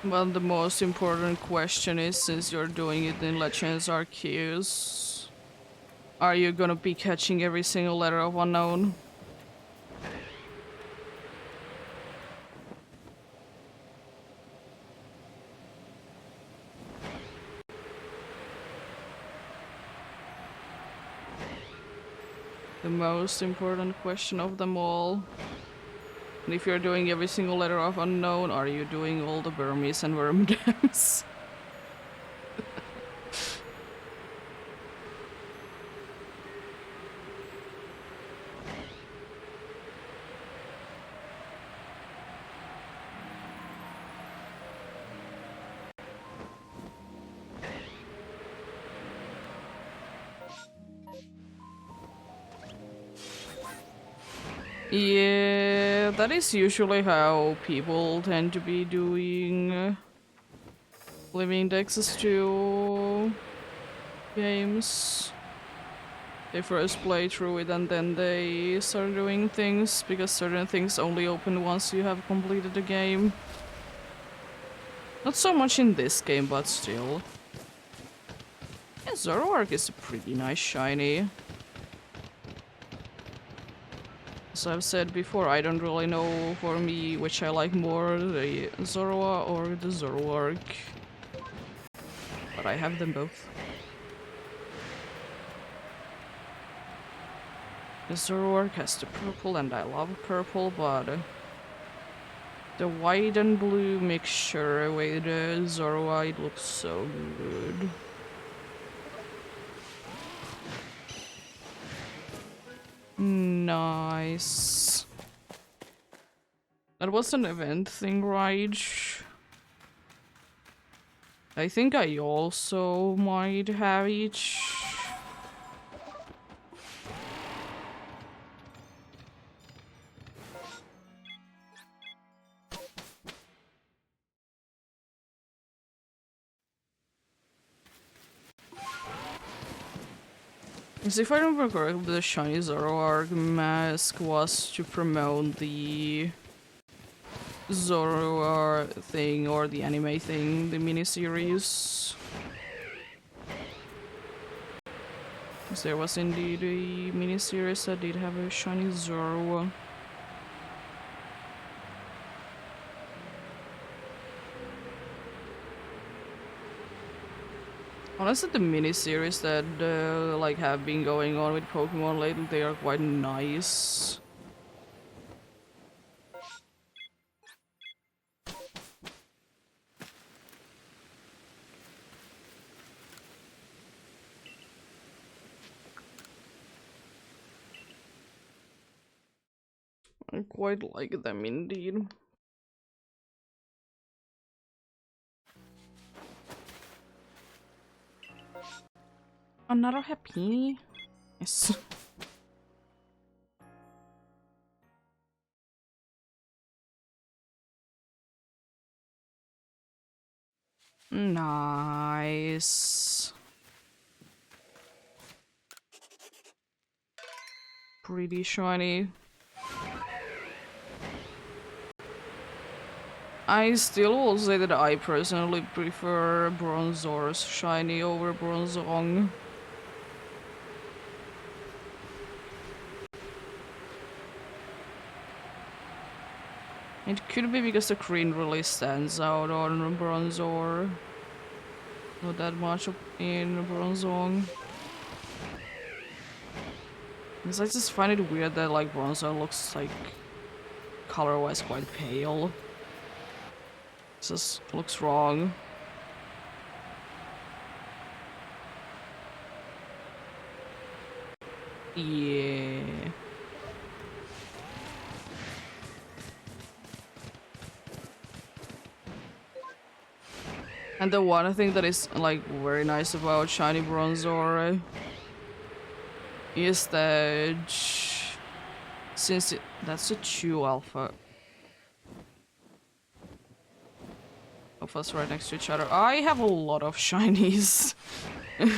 Well, the most important question is, since you're doing it in Legends Arceus, are you gonna be catching every single letter of unknown? The most important question of them all. And if you're doing every single letter of unknown, are you doing all the Burmese and Wormdams? Yeah, that is usually how people tend to be doing living indexes to games. They first play through it and then they start doing things, because certain things only open once you have completed the game. Not so much in this game, but still. Yeah, Zoroark is a pretty nice shiny. As I've said before, I don't really know for me which I like more, the Zoroa or the Zoroark. But I have them both. The Zoroark has the purple and I love purple, but the white and blue mixture with the Zoroa, it looks so good. Nice. That was an event thing, right? I think I also might have each. Because if I remember correctly, the shiny Zoroark mask was to promote the Zoroark thing, or the anime thing, the miniseries. Because there was indeed a miniseries that did have a shiny Zoroark. Honestly, the miniseries that like have been going on with Pokemon lately, they are quite nice. I quite like them indeed. Another happy? Yes. Nice. Pretty shiny. I still will say that I personally prefer Bronzor's shiny over Bronzong. It could be because the green really stands out on Bronzor. Not that much in Bronzong. Because I just find it weird that like Bronzor looks like color-wise quite pale. It just looks wrong. Yeah. And the one thing that is like very nice about shiny Bronzor is that since that's a 2 alpha. Alphas right next to each other. I have a lot of shinies. I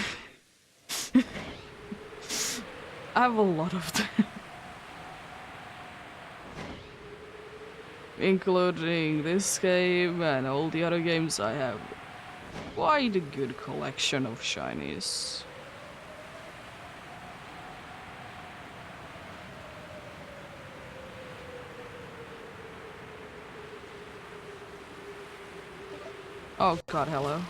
have a lot of them. Including this game and all the other games, I have quite a good collection of shinies. Oh god, hello.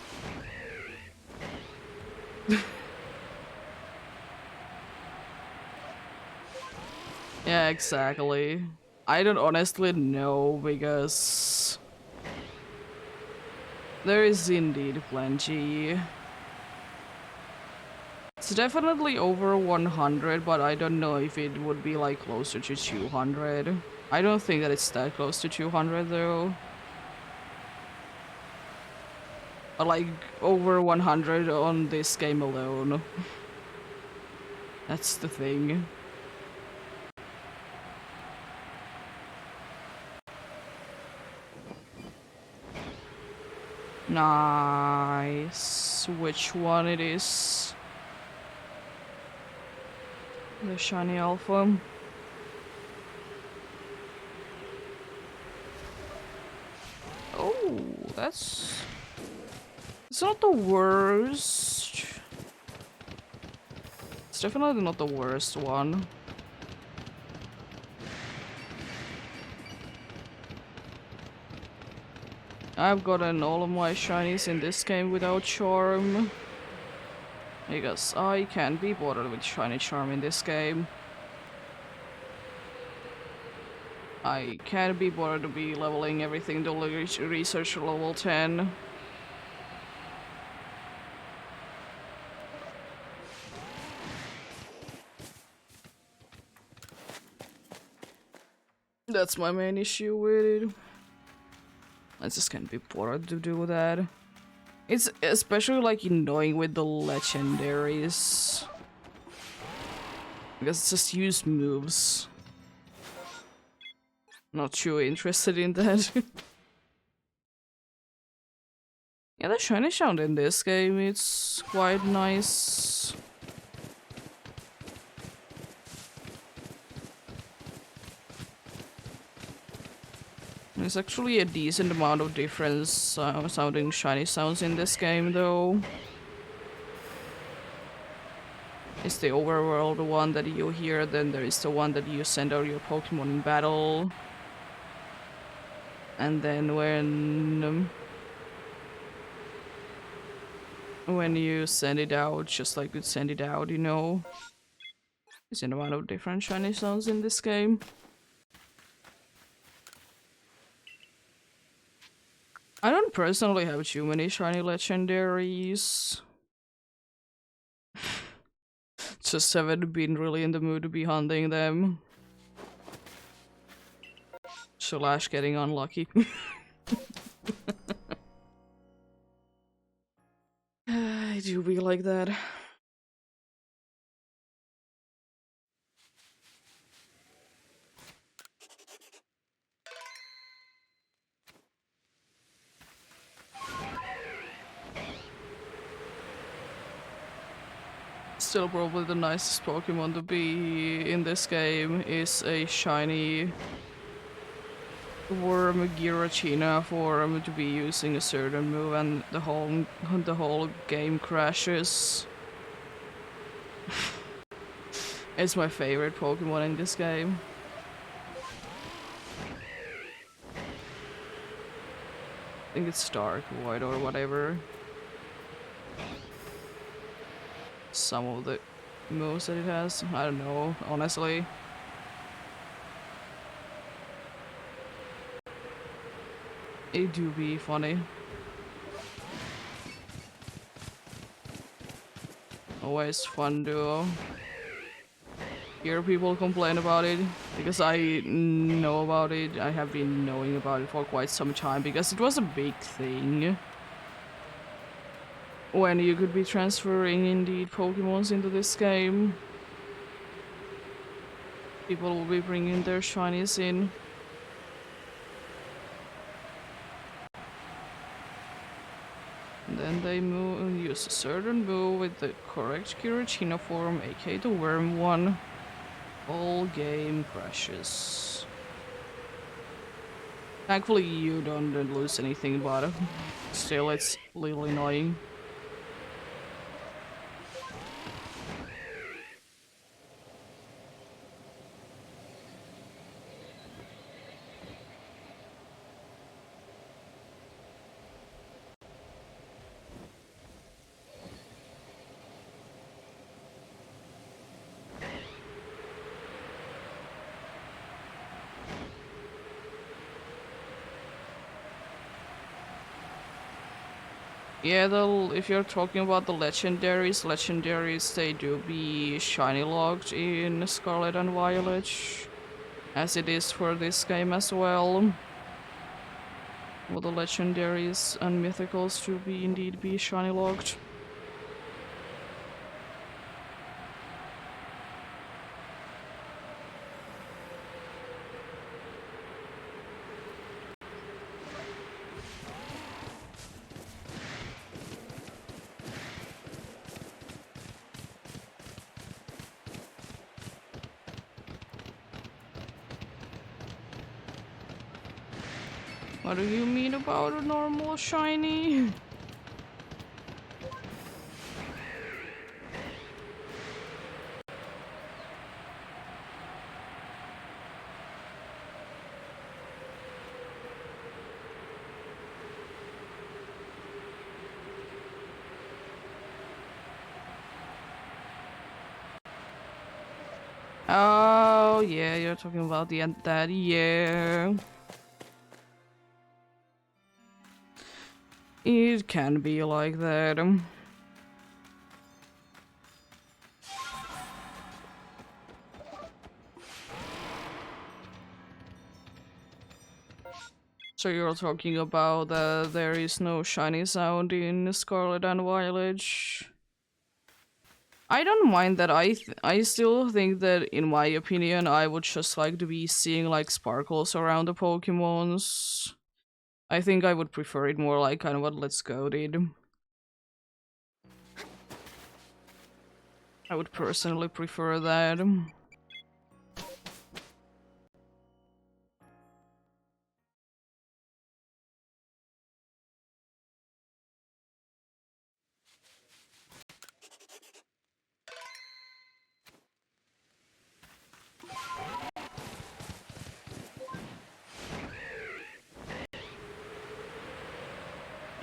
Yeah, exactly. I don't honestly know because there is indeed plenty. It's definitely over 100, but I don't know if it would be like closer to 200. I don't think that it's that close to 200 though. But like over 100 on this game alone. That's the thing. Nice. Which one it is? The shiny alpha. Oh, it's not the worst. It's definitely not the worst one. I've gotten all of my shinies in this game without charm. Because I can't be bothered with shiny charm in this game. I can't be bothered to be leveling everything to research level 10. That's my main issue with it. I just can't be bothered to do that. It's especially like annoying with the legendaries. Because it's just use moves. Not too interested in that. Yeah, the shiny sound in this game, it's quite nice. There's actually a decent amount of different sounding shiny sounds in this game though. It's the overworld one that you hear, then there is the one that you send out your Pokemon in battle. And then when you send it out, just like you send it out, you know. There's an amount of different shiny sounds in this game. I don't personally have too many shiny legendaries. Just haven't been really in the mood to be hunting them. Slash getting unlucky. I do be like that. Still probably the nicest Pokemon to be in this game is a shiny worm Giratina form to be using a certain move and the whole game crashes. It's my favorite Pokemon in this game. I think it's Dark Void or whatever. Some of the moves that it has, I don't know, honestly. It do be funny. Always fun to hear people complain about it, because I know about it. I have been knowing about it for quite some time, because it was a big thing. When you could be transferring indeed Pokemons into this game. People will be bringing their shinies in. And then they use a certain move with the correct Giratina form, aka the worm one. Whole game crashes. Thankfully you don't lose anything, but still it's a little annoying. Yeah, if you're talking about the legendaries they do be shiny locked in Scarlet and Violet, as it is for this game as well. Well, the legendaries and mythicals to be indeed be shiny locked. What do you mean about a normal shiny? Oh yeah, you're talking about that, yeah. It can be like that. So you're talking about there is no shiny sound in Scarlet and Violet. I don't mind that. I still think that, in my opinion, I would just like to be seeing like sparkles around the Pokemons. I think I would prefer it more like kind of what Let's Go did. I would personally prefer that.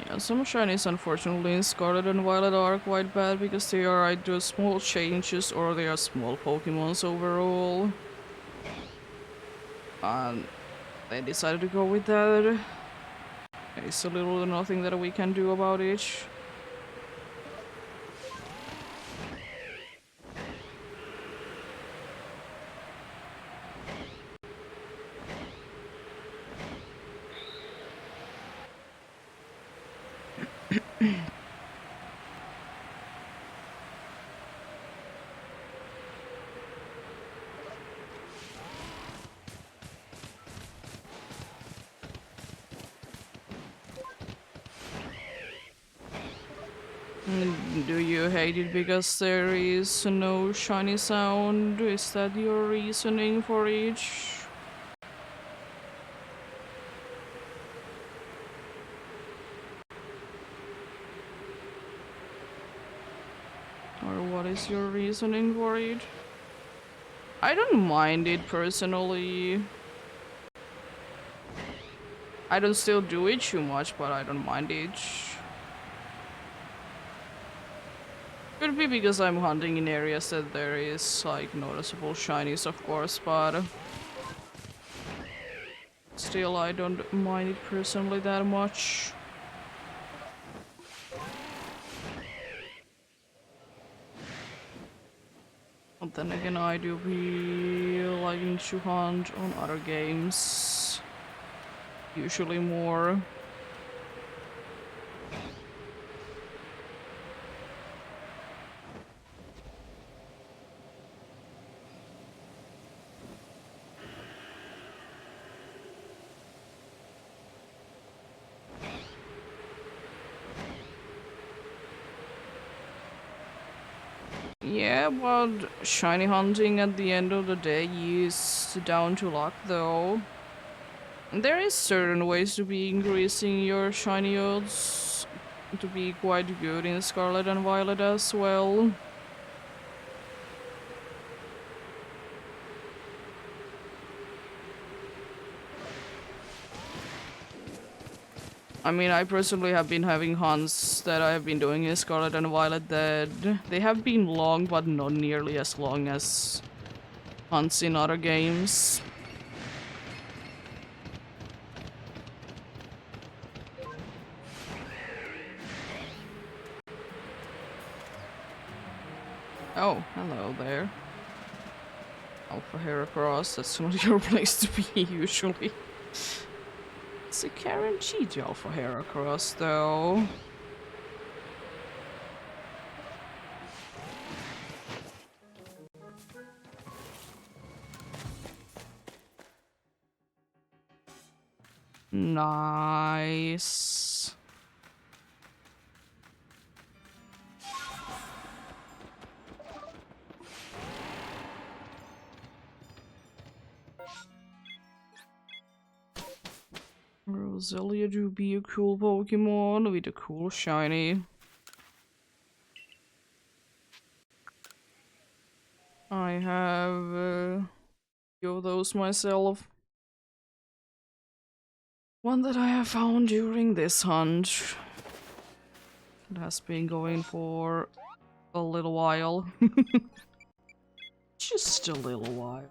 Yeah, some shinies unfortunately in Scarlet and Violet are quite bad because they are either small changes or they are small Pokemons overall. And they decided to go with that. It's a little nothing that we can do about it. Do you hate it because there is no shiny sound? Is that your reasoning for each? Or what is your reasoning for it? I don't mind it personally. I don't still do it too much, but I don't mind it. Could be because I'm hunting in areas that there is like noticeable shinies, of course, but still I don't mind it personally that much. But then again, I do be liking to hunt on other games. Usually more. Yeah, but shiny hunting at the end of the day is down to luck though. There is certain ways to be increasing your shiny odds to be quite good in Scarlet and Violet as well. I mean, I personally have been having hunts that I have been doing in Scarlet and Violet that they have been long, but not nearly as long as hunts in other games. Oh, hello there. Alpha Heracross, that's not your place to be usually. It's a guaranteed Alpha Heracross though. Nice. Roselia do be a cool Pokemon with a cool shiny. I have a few of those myself. One that I have found during this hunt. It has been going for a little while. Just a little while.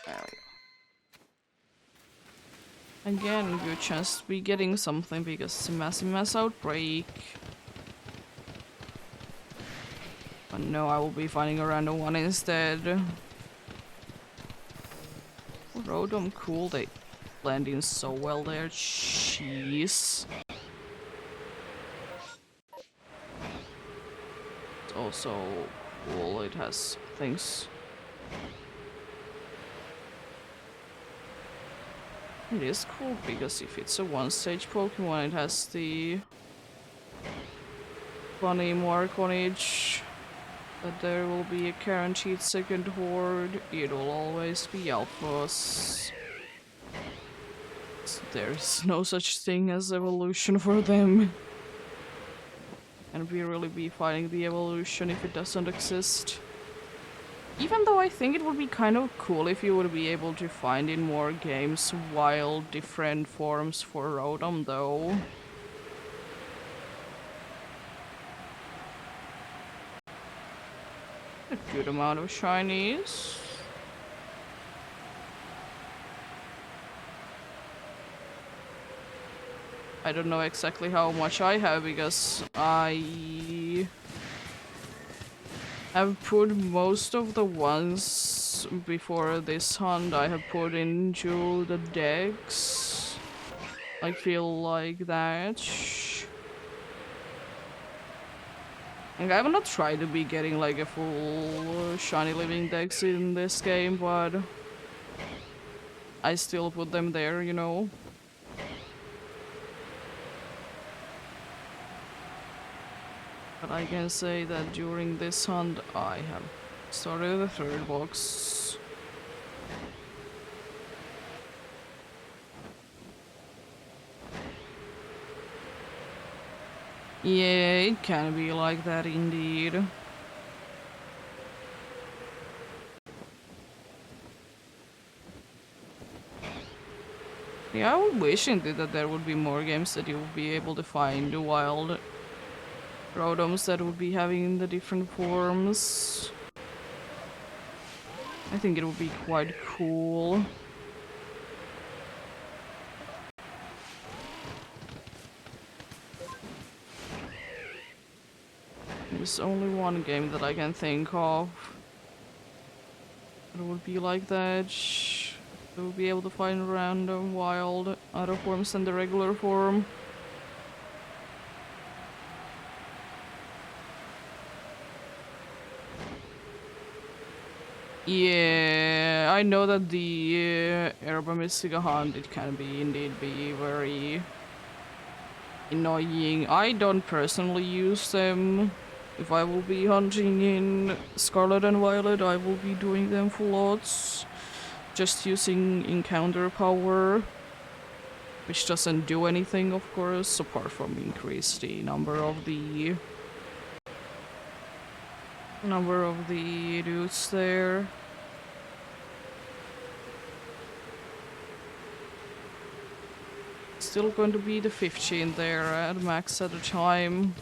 There we go. Again, good chance to be getting something because it's a massive mass outbreak. But no, I will be finding a random one instead. Rotom, cool, they blend in so well there. Jeez. It's also cool, it has things. It is cool because if it's a one-stage Pokemon, it has the funny mark on each that there will be a guaranteed second horde. It will always be alphas. So there's no such thing as evolution for them. And we really be fighting the evolution if it doesn't exist. Even though I think it would be kind of cool if you would be able to find in more games wild different forms for Rotom though. A good amount of shinies. I don't know exactly how much I have because I have put most of the ones before this hunt I have put into the decks. I feel like that. Like, I will not try to be getting like a full shiny living dex in this game, but I still put them there, you know. But I can say that during this hunt I have started the third box. Yeah, it can be like that indeed. Yeah, I would wish indeed that there would be more games that you would be able to find wild rotoms that would be having the different forms. I think it would be quite cool. There's only one game that I can think of that would be like that. You will be able to find random wild other forms than the regular form. Yeah, I know that the Herba Mystica hunt, it can be indeed be very annoying. I don't personally use them. If I will be hunting in Scarlet and Violet, I will be doing them full odds. Just using encounter power, which doesn't do anything, of course, apart from increase the number of the dudes there. Still going to be the 15 there at max at a time.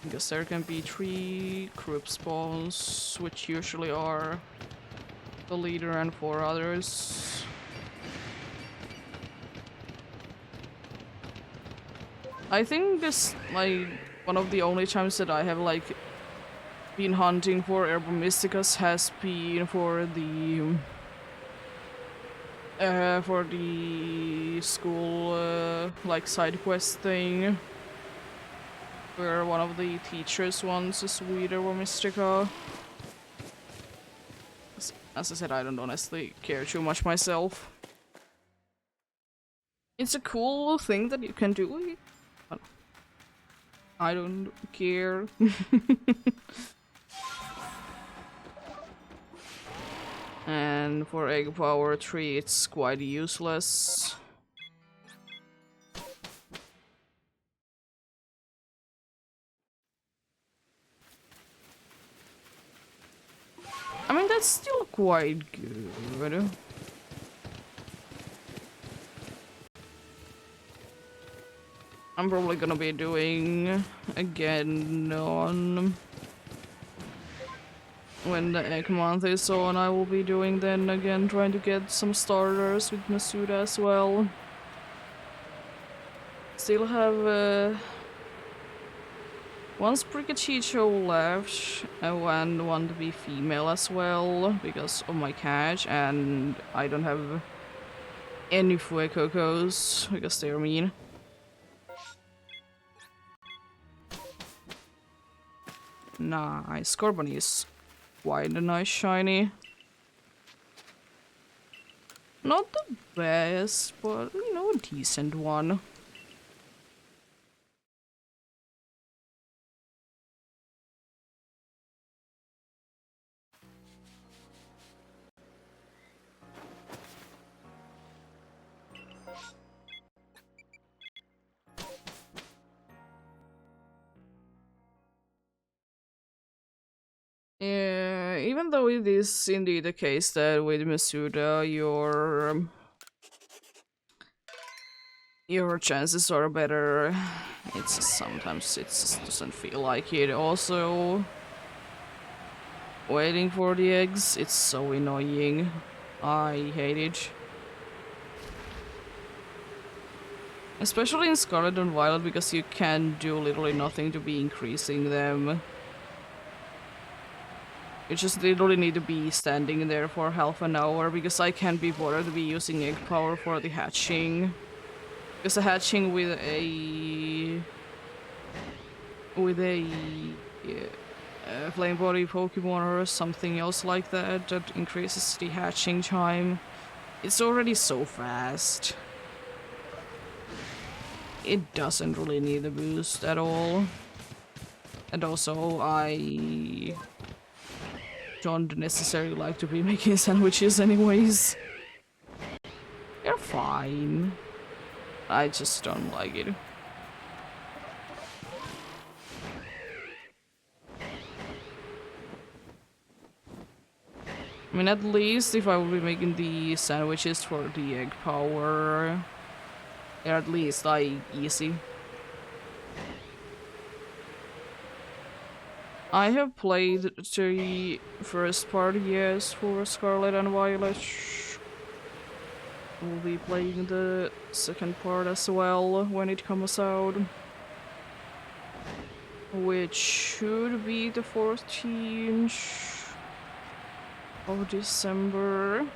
Because there can be 3 group spawns, which usually are the leader and 4 others. I think this, like, one of the only times that I have, like, been hunting for Herba Mysticas has been for the school, like, side quest thing. Where one of the teachers wants a sweet Herba Mystica. As I said, I don't honestly care too much myself. It's a cool thing that you can do, but I don't care. And for egg power 3, it's quite useless. I mean, that's still quite good. I'm probably gonna be doing again on when the egg month is on. I will be doing then again, trying to get some starters with Masuda as well. Still have one Sprigachicho left, and one to be female as well because of my catch, and I don't have any Fuecocos because they're mean. Nice. Corbin is quite a nice shiny. Not the best, but you know, a decent one. Yeah, even though it is indeed the case that with Masuda, your chances are better. It's just, sometimes it just doesn't feel like it. Also, waiting for the eggs, it's so annoying. I hate it. Especially in Scarlet and Violet, because you can do literally nothing to be increasing them. You just literally need to be standing there for half an hour, because I can't be bothered to be using egg power for the hatching. Because the hatching with a with a flame body Pokemon or something else like that that increases the hatching time, it's already so fast. It doesn't really need a boost at all. And also, I don't necessarily like to be making sandwiches anyways. They're fine. I just don't like it. I mean, at least if I would be making the sandwiches for the egg power, they're at least, like, easy. I have played the first part, yes, for Scarlet and Violet. We'll be playing the second part as well when it comes out. Which should be the 14th of December.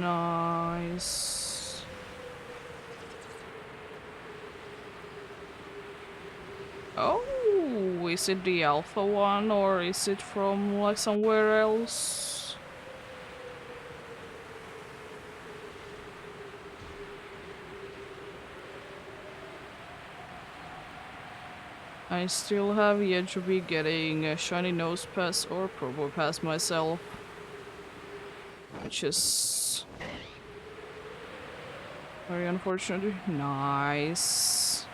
Nice. Oh, is it the alpha one or is it from like somewhere else? I still have yet to be getting a shiny nose pass or purple pass myself, which is very unfortunate. Nice.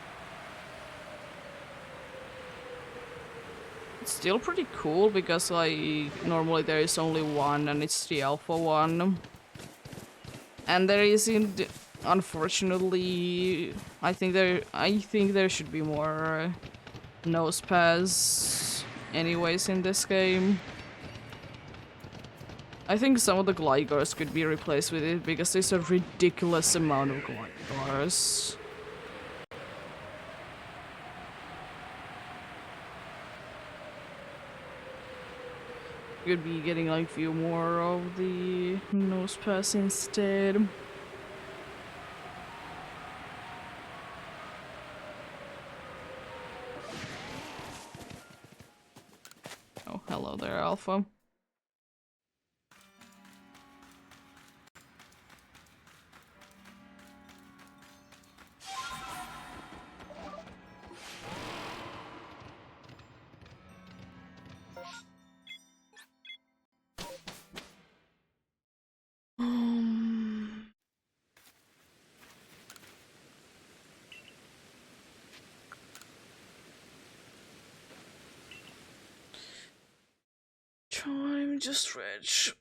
It's still pretty cool because like normally there is only one and it's the alpha one. And there isn't, unfortunately, I think there should be more nose pass anyways in this game. I think some of the Glygars could be replaced with it because there's a ridiculous amount of Glygars. Could be getting like a few more of the nose pass instead. Oh, hello there, Alpha. Time to stretch.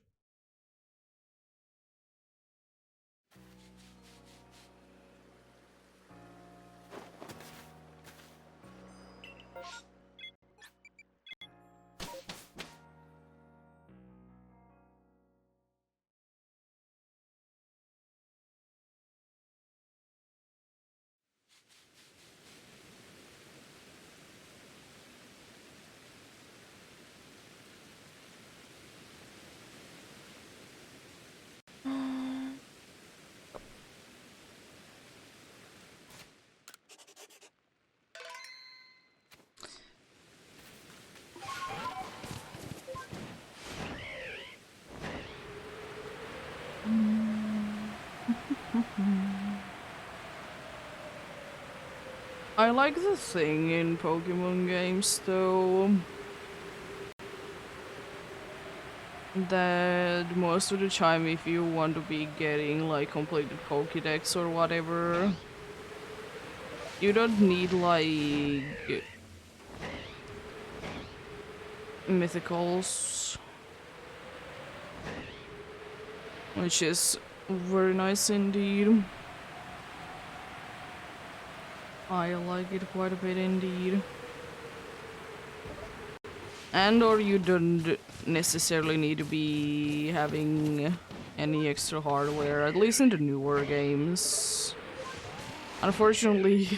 I like the thing in Pokemon games though that most of the time if you want to be getting like completed Pokédex or whatever, you don't need like mythicals, which is very nice indeed. I like it quite a bit indeed. And or you don't necessarily need to be having any extra hardware, at least in the newer games. Unfortunately,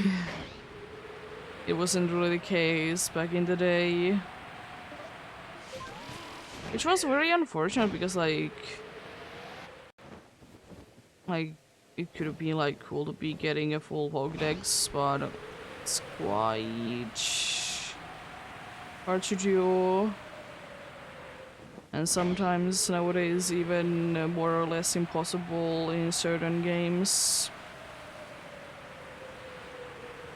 it wasn't really the case back in the day. Which was very unfortunate because like it could have been like cool to be getting a full Pokédex, but it's quite hard to do. And sometimes nowadays even more or less impossible in certain games.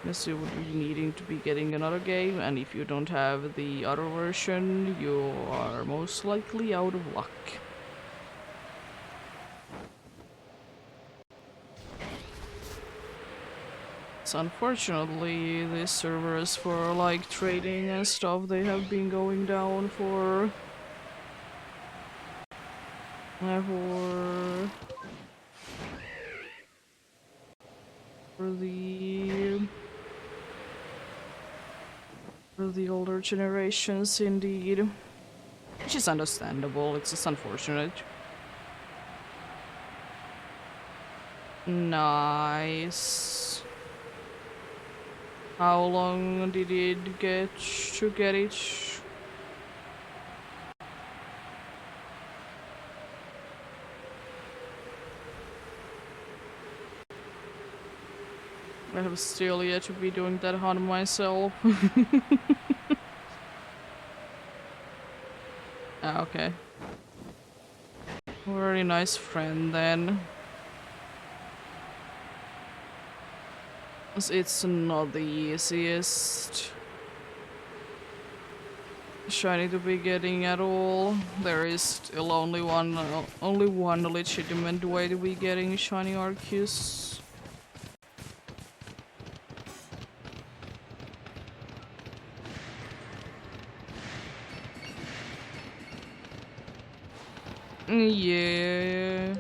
Yes, you would be needing to be getting another game, and if you don't have the other version, you are most likely out of luck. So unfortunately, these servers for like trading and stuff, they have been going down for for the older generations indeed. Which is understandable, it's just unfortunate. Nice. How long did it get to get it? I have still yet to be doing that hunt myself. Ah, okay. Very nice friend then. It's not the easiest shiny to be getting at all. There is still only one legitimate way to be getting shiny Arceus. Yeah.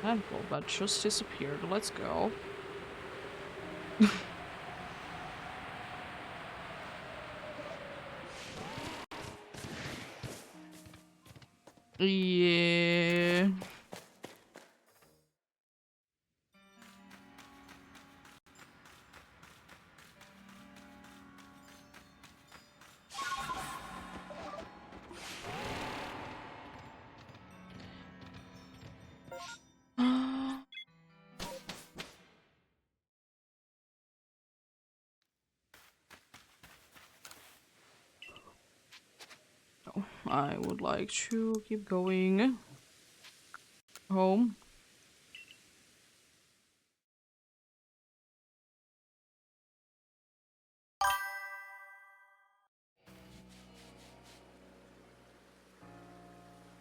Handful, but just disappeared. Let's go. Yeah. I would like to keep going home.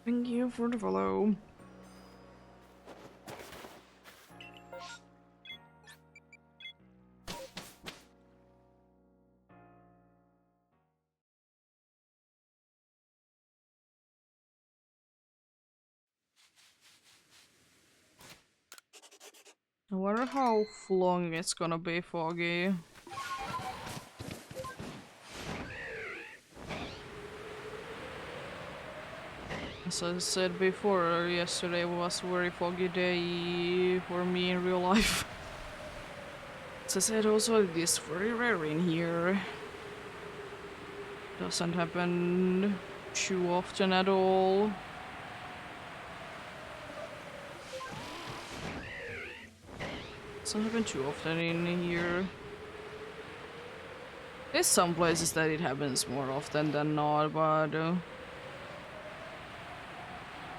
Thank you for the follow. I wonder how long it's gonna be foggy. As I said before, yesterday was a very foggy day for me in real life. As I said, also it is very rare in here. Doesn't happen too often at all. Doesn't happen too often in here. There's some places that it happens more often than not, but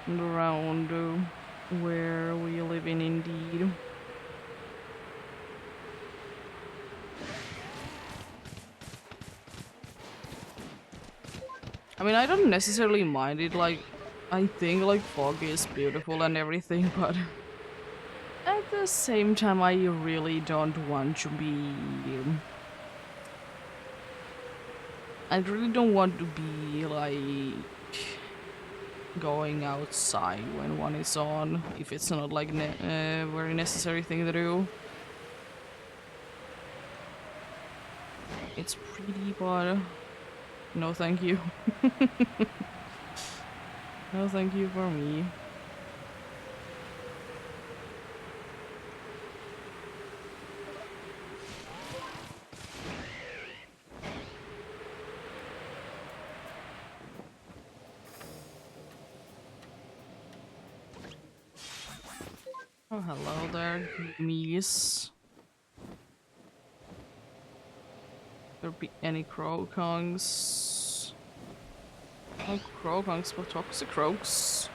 around where we live in indeed. I mean, I don't necessarily mind it, like, I think like fog is beautiful and everything, but at the same time I really don't want to be... I really don't want to be like going outside when one is on, if it's not like a very necessary thing to do. It's pretty, but no thank you. No thank you for me. Oh, hello there, Mies. There be any Croakungs? No Croakungs, but toxic croaks.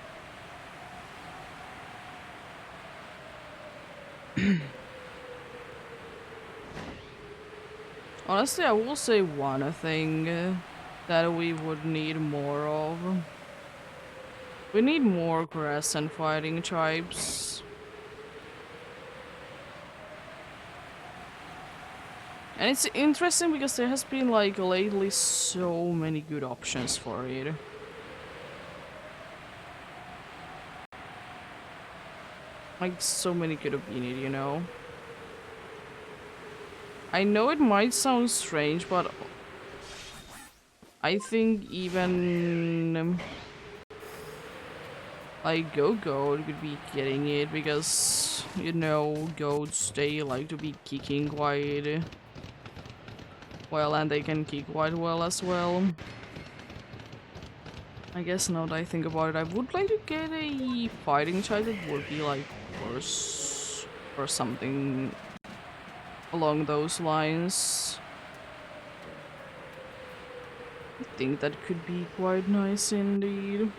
Honestly, I will say one thing that we would need more of. We need more grass and fighting tribes. And it's interesting because there has been like lately so many good options for it. Like so many could have been it, you know? I know it might sound strange, but I think even like goat could be getting it because, you know, goats, they like to be kicking quite well, and they can kick quite well as well. I guess now that I think about it, I would like to get a fighting child that would be like worse or something along those lines. I think that could be quite nice indeed.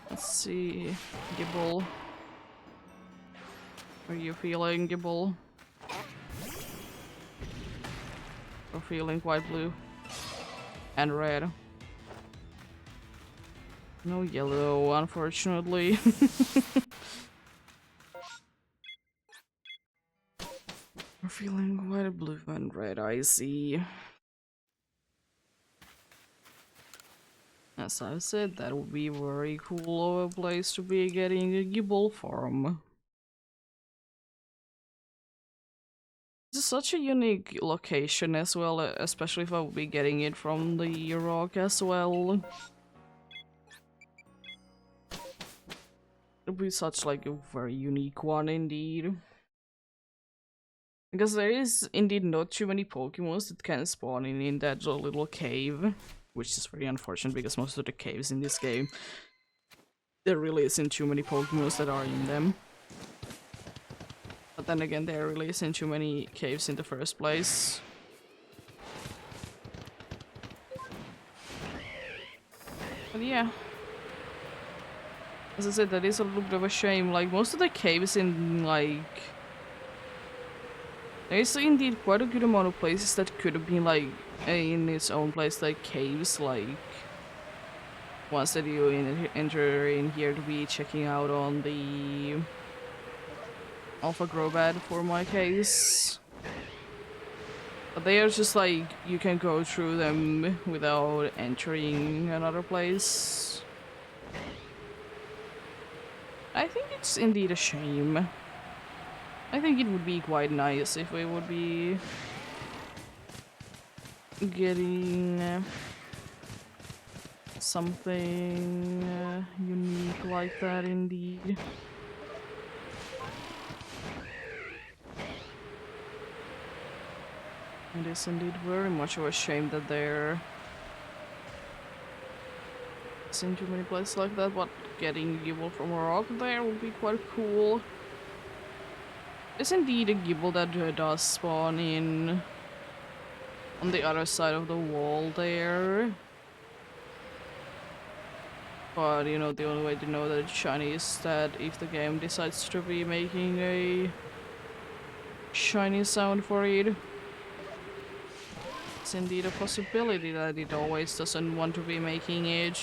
Let's see, Gibble. Are you feeling Gibble? Or feeling quite blue? And red. No yellow, unfortunately. We're feeling quite blue and red, I see. As I said, that would be very cool of a place to be getting a Gibble from. It's such a unique location as well, especially if I would be getting it from the rock as well. It'd be such like a very unique one indeed. Because there is indeed not too many Pokemons that can spawn in that little cave. Which is very unfortunate because most of the caves in this game, there really isn't too many Pokemons that are in them. But then again, there really isn't too many caves in the first place. But yeah. As I said, that is a little bit of a shame. Like, most of the caves in, like... There is indeed quite a good amount of places that could have been, like, in its own place, like caves, like... Ones that you enter in here to be checking out on the... Alpha Grobad for my case. But they are just like, you can go through them without entering another place. I think it's indeed a shame. I think it would be quite nice if we would be getting something unique like that indeed. It is indeed very much of a shame that there isn't too many places like that, but getting Gibble from a rock there would be quite cool. It's indeed a Gibble that does spawn in on the other side of the wall there. But, you know, the only way to know that it's shiny is that if the game decides to be making a shiny sound for it. It's indeed a possibility that it always doesn't want to be making it.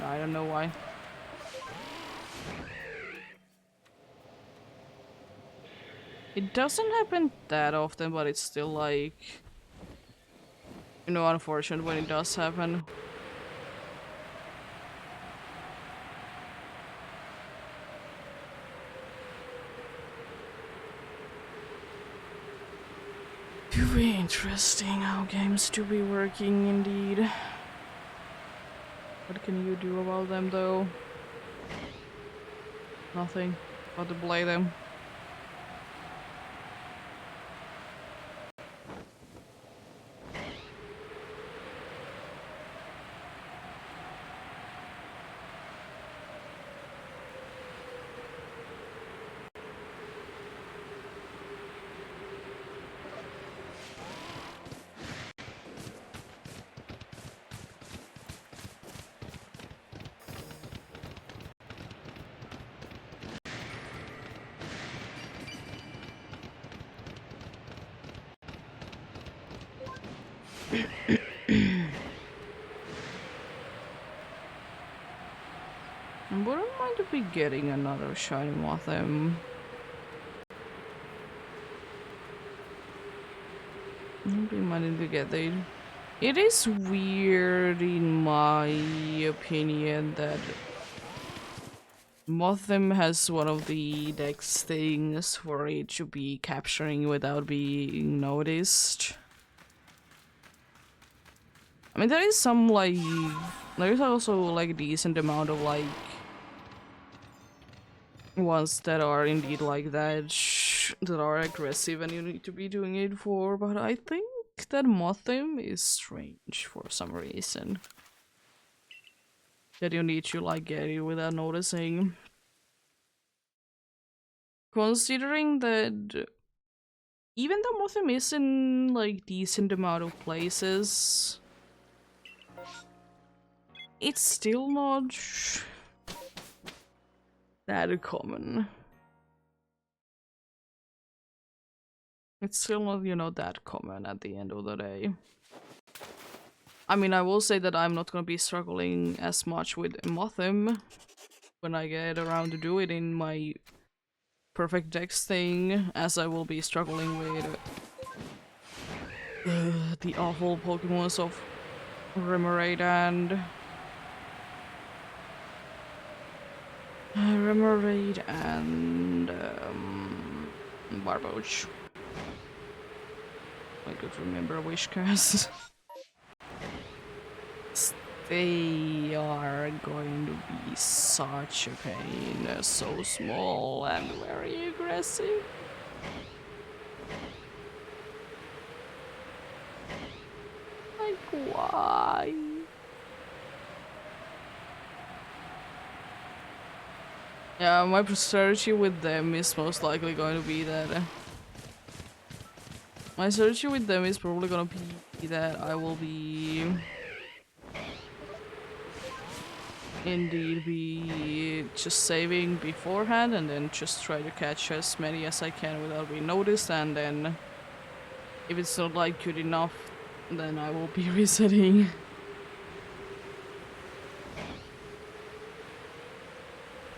I don't know why. It doesn't happen that often, but it's still like, you know, unfortunate when it does happen. Very interesting how games do be working indeed. What can you do about them though? Nothing but to play them. I wouldn't mind to be getting another shiny Mothim. I'd be minding to get it. It is weird in my opinion that Mothim has one of the dex things for it to be capturing without being noticed. I mean, there is some like, there is also like a decent amount of like ones that are indeed like that, that are aggressive and you need to be doing it for, but I think that Mothim is strange for some reason. That you need to like get it without noticing. Considering that even though Mothim is in like decent amount of places, it's still not that common. It's still not, you know, that common at the end of the day. I mean, I will say that I'm not gonna be struggling as much with Mothim when I get around to do it in my perfect dex thing, as I will be struggling with the awful Pokemons of Remoraid and Barboach. I could remember Wishcast. They are going to be such a pain. They're so small and very aggressive. Like, why? Yeah, my strategy with them is most likely going to be that... my strategy with them is probably going to be that I will be... indeed be just saving beforehand and then just try to catch as many as I can without being noticed, and then if it's not like good enough, then I will be resetting.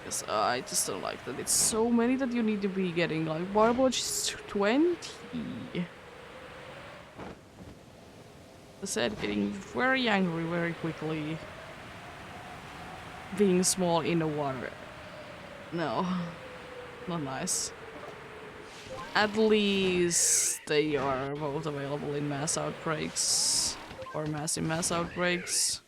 Because I just don't like that it's so many that you need to be getting, like Barboach is 20. I said, getting very angry very quickly. Being small in the water. No, not nice. At least they are both available in mass outbreaks or massive mass outbreaks.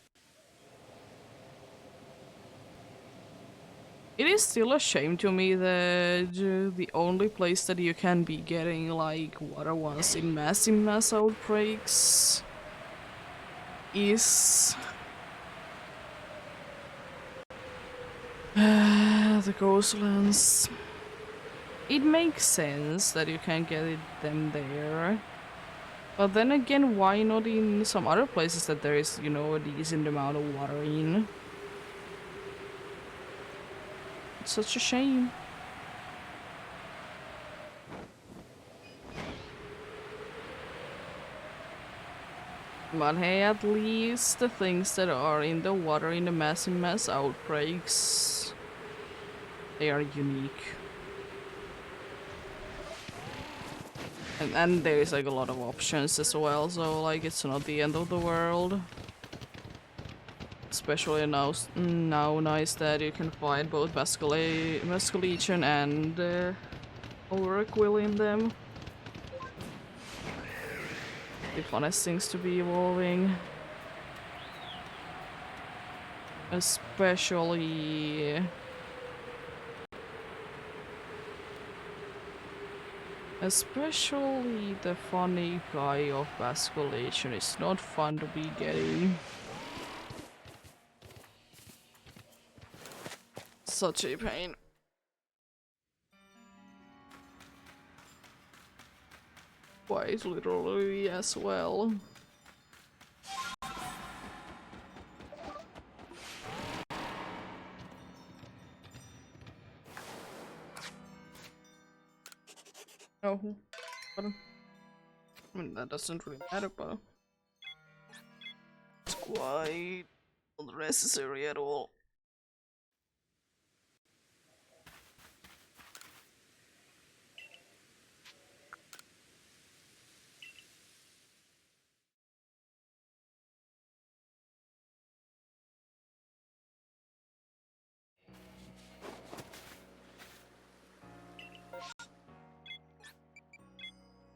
It is still a shame to me that the only place that you can be getting like water ones in massive mass outbreaks is the coastlands. It makes sense that you can get them there, but then again, why not in some other places that there is, you know, a decent amount of water in? It's such a shame. But hey, at least the things that are in the water in the massive mass outbreaks, they are unique. And there is like a lot of options as well, so like it's not the end of the world. Especially now nice that you can find both Basculegion and Oracle in them. The funnest things to be evolving. Especially the funny guy of Basculation is not fun to be getting. Such a pain. Quite literally as well. Oh, but I mean that doesn't really matter, but it's quite unnecessary at all.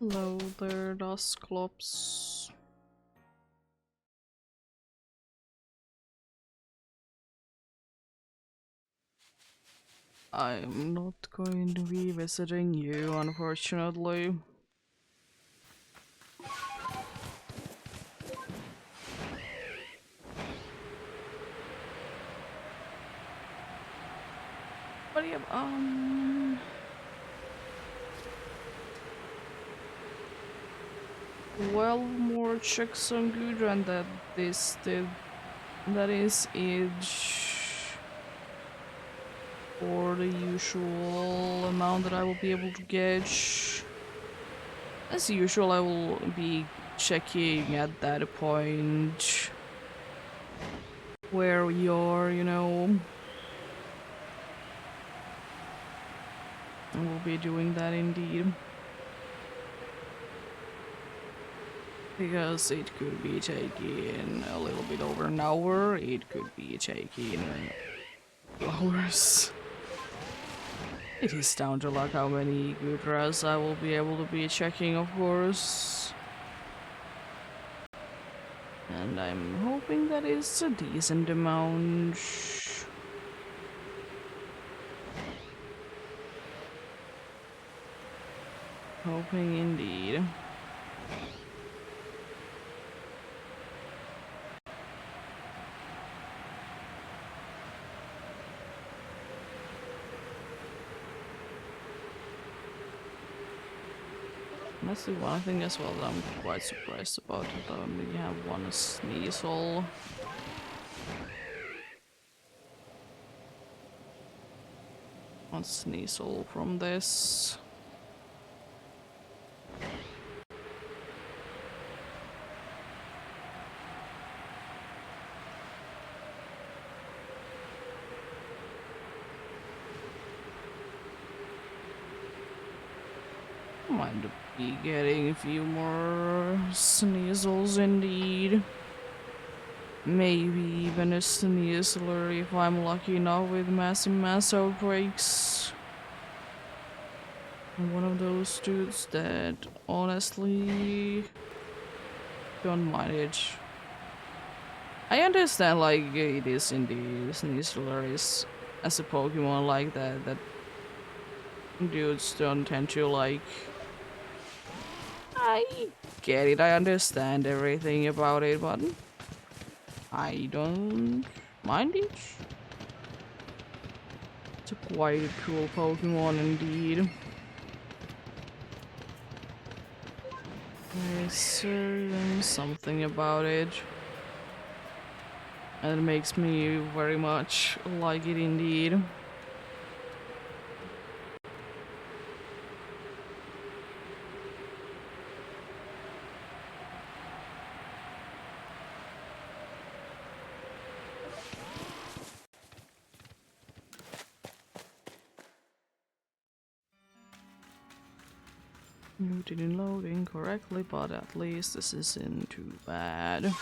Hello there, Dusclops. I'm not going to be visiting you, unfortunately. But yeah, 12 more checks on Gudra and that is each for the usual amount that I will be able to get. As usual, I will be checking at that point where we are, you know. I will be doing that indeed. Because it could be taking a little bit over an hour, it could be taking hours. It is down to like how many Gudras I will be able to be checking, of course. And I'm hoping that is a decent amount. Hoping indeed. Honestly, one thing as well that I'm quite surprised about is that I only have one Sneasel. One Sneasel from this. Might be getting a few more Sneasels indeed. Maybe even a Sneasler if I'm lucky enough with massive mass outbreaks. I'm one of those dudes that honestly don't mind it. I understand like it is indeed Sneasler is as a Pokemon like that dudes don't tend to like. I get it, I understand everything about it, but I don't mind it. It's a quite cool Pokemon indeed. There's something about it that makes me very much like it indeed. Didn't load incorrectly, but at least this isn't too bad.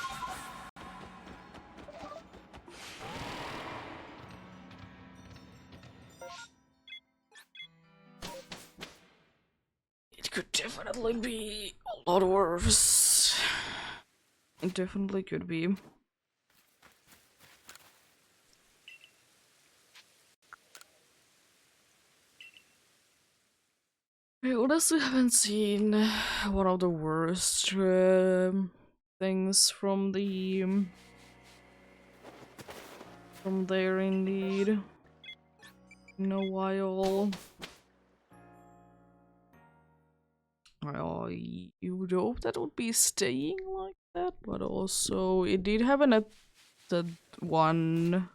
It could definitely be a lot worse. It definitely could be. I honestly haven't seen one of the worst things from from there indeed in a while. You would hope that would be staying like that, but also it did happen at the one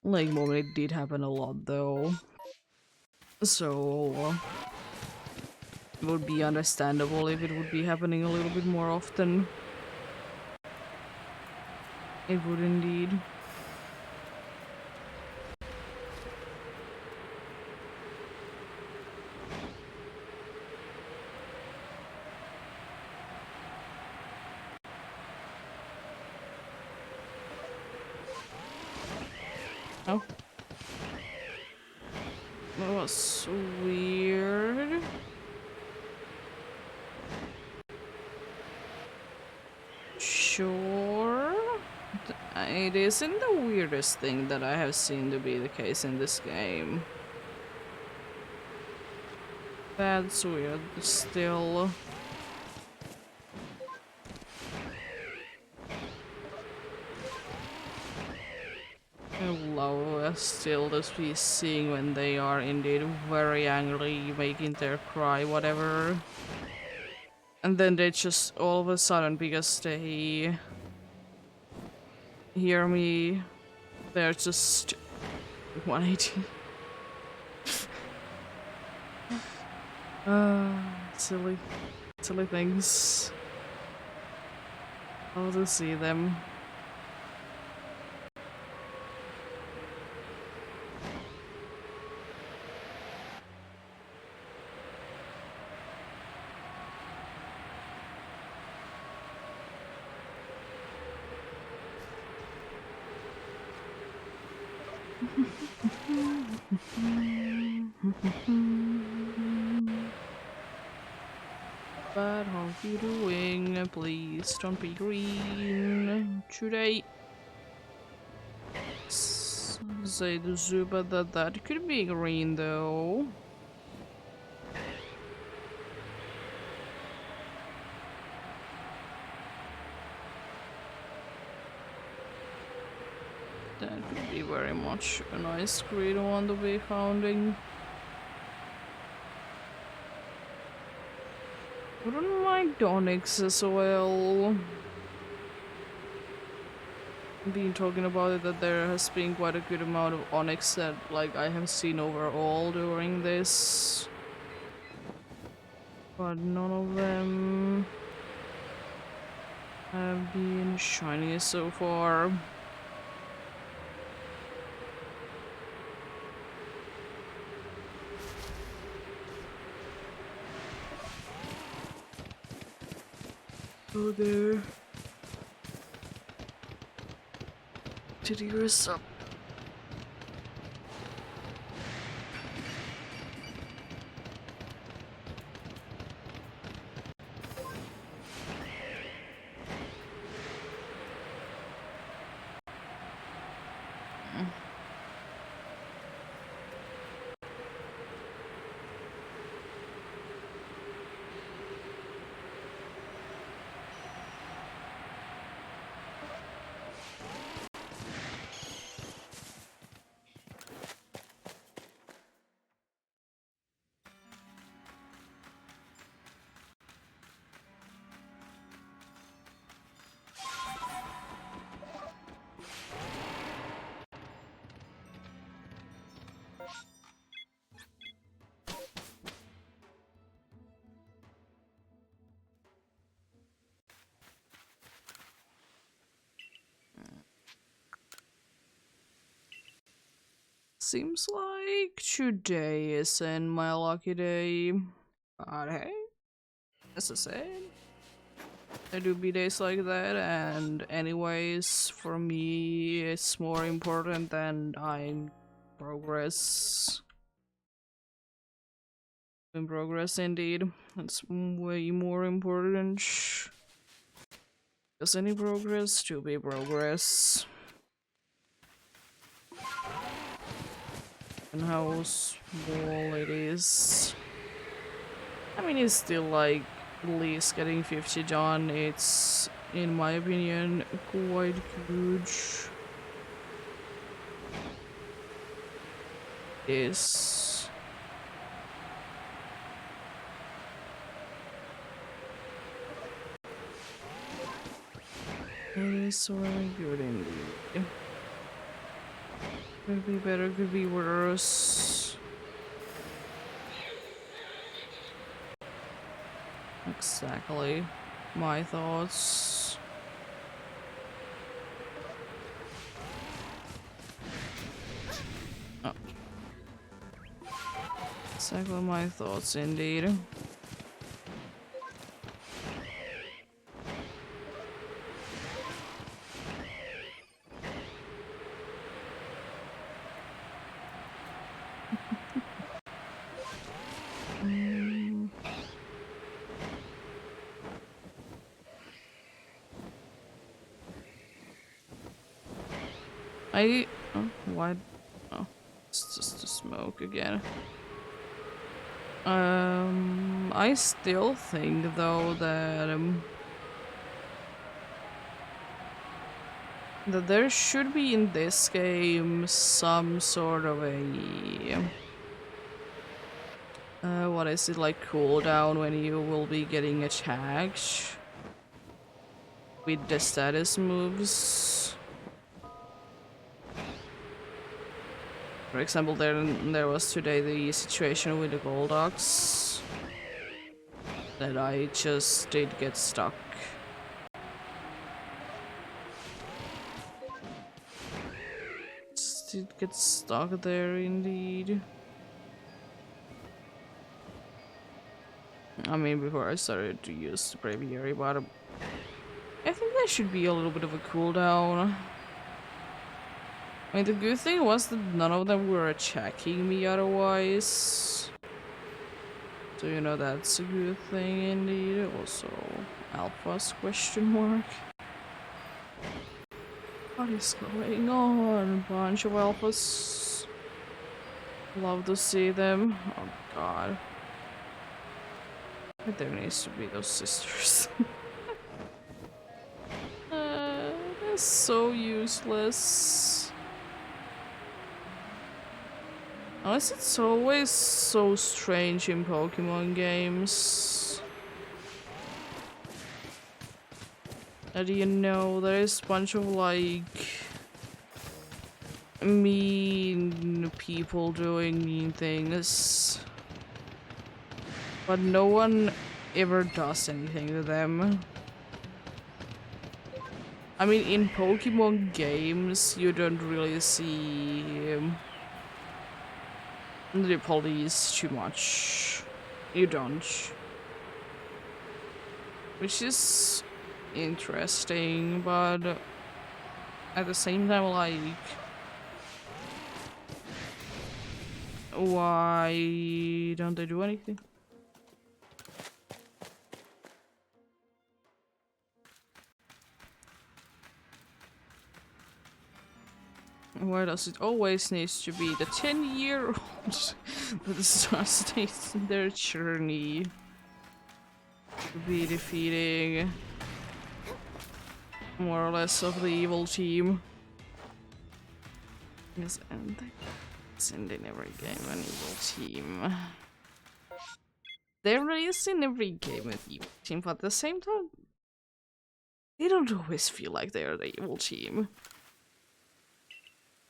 like moment. It did happen a lot though, so it would be understandable if it would be happening a little bit more often. It would indeed. Oh. That was weird. Sure. It isn't the weirdest thing that I have seen to be the case in this game. That's weird, still. I love still to be seeing when they are indeed very angry, making their cry, whatever. And then they just all of a sudden, because they hear me, they're just 180. Silly. Silly things. I'll to see them. But how you doing? Please don't be green today. Say the Zuba that could be green though. That could be very much a nice green one to be founding. Wouldn't mind Onyx as well. Been talking about it that there has been quite a good amount of Onyx that like I have seen overall during this. But none of them have been shiny so far. Go there. Did you hear some? Seems like today isn't my lucky day. But hey, as I said, there do be days like that, and anyways, for me, it's more important than dying progress. In progress, indeed. It's way more important. Because any progress to be progress. And how small it is. I mean, it's still like at least getting 50 done. It's, in my opinion, quite huge. Is it is very good indeed. Could be better, could be worse. Exactly. My thoughts. Oh. Exactly my thoughts indeed. Oh, what? Oh, it's just the smoke again. I still think though that there should be in this game some sort of a what is it, like cooldown when you will be getting attacked with the status moves. For example, there was today the situation with the Goldox that I just did get stuck. Just did get stuck there indeed. I mean, before I started to use the Braviary, but I think there should be a little bit of a cooldown. I mean, the good thing was that none of them were attacking me otherwise. So, you know, that's a good thing indeed. Also, alphas question mark. What is going on? Bunch of alphas. Love to see them. Oh god. But there needs to be those sisters. That's so useless. Unless it's always so strange in Pokemon games. That you know, there's a bunch of like mean people doing mean things. But no one ever does anything to them. I mean, in Pokemon games, you don't really see the police too much. You don't. Which is interesting, but at the same time, like, why don't they do anything? Why does it always needs to be the 10-year-old that starts their journey to be defeating more or less of the evil team? Yes, and it's in every game an evil team. There is in every game an evil team, but at the same time, they don't always feel like they're the evil team.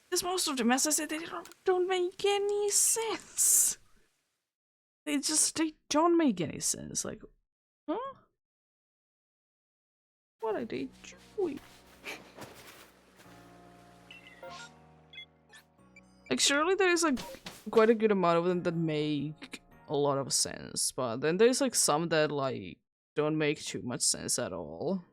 Because most of them, as I said, they don't make any sense. They don't make any sense. Like, huh? What are they doing? Like, surely there is like quite a good amount of them that make a lot of sense, but then there's like some that like don't make too much sense at all.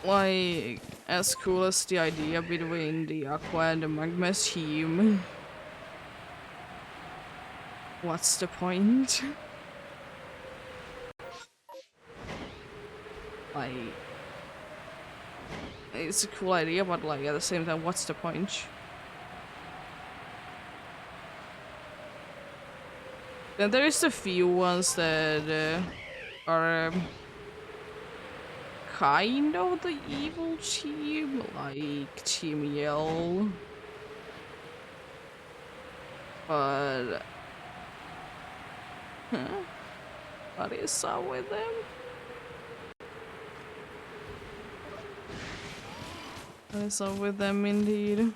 Like, as cool as the idea between the Aqua and the Magma team, what's the point? Like, it's a cool idea, but like at the same time, what's the point? Then there is a few ones that are kind of the evil team, like Team Yell. But what is up with them? What is up with them indeed?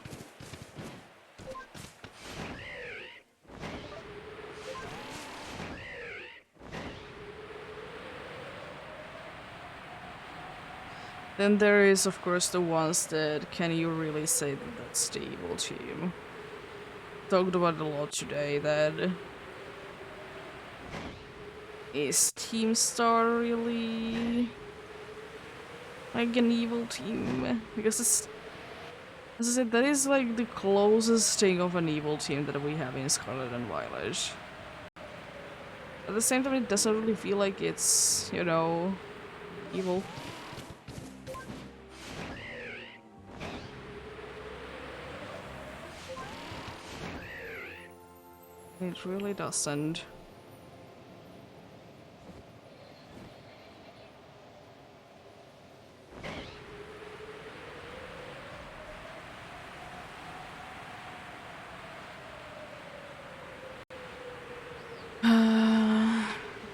Then there is, of course, the ones that can you really say that that's the evil team? Talked about it a lot today. That is Team Star really like an evil team? Because it's, as I said, that is like the closest thing of an evil team that we have in Scarlet and Violet. At the same time, it doesn't really feel like it's, you know, evil. It really doesn't.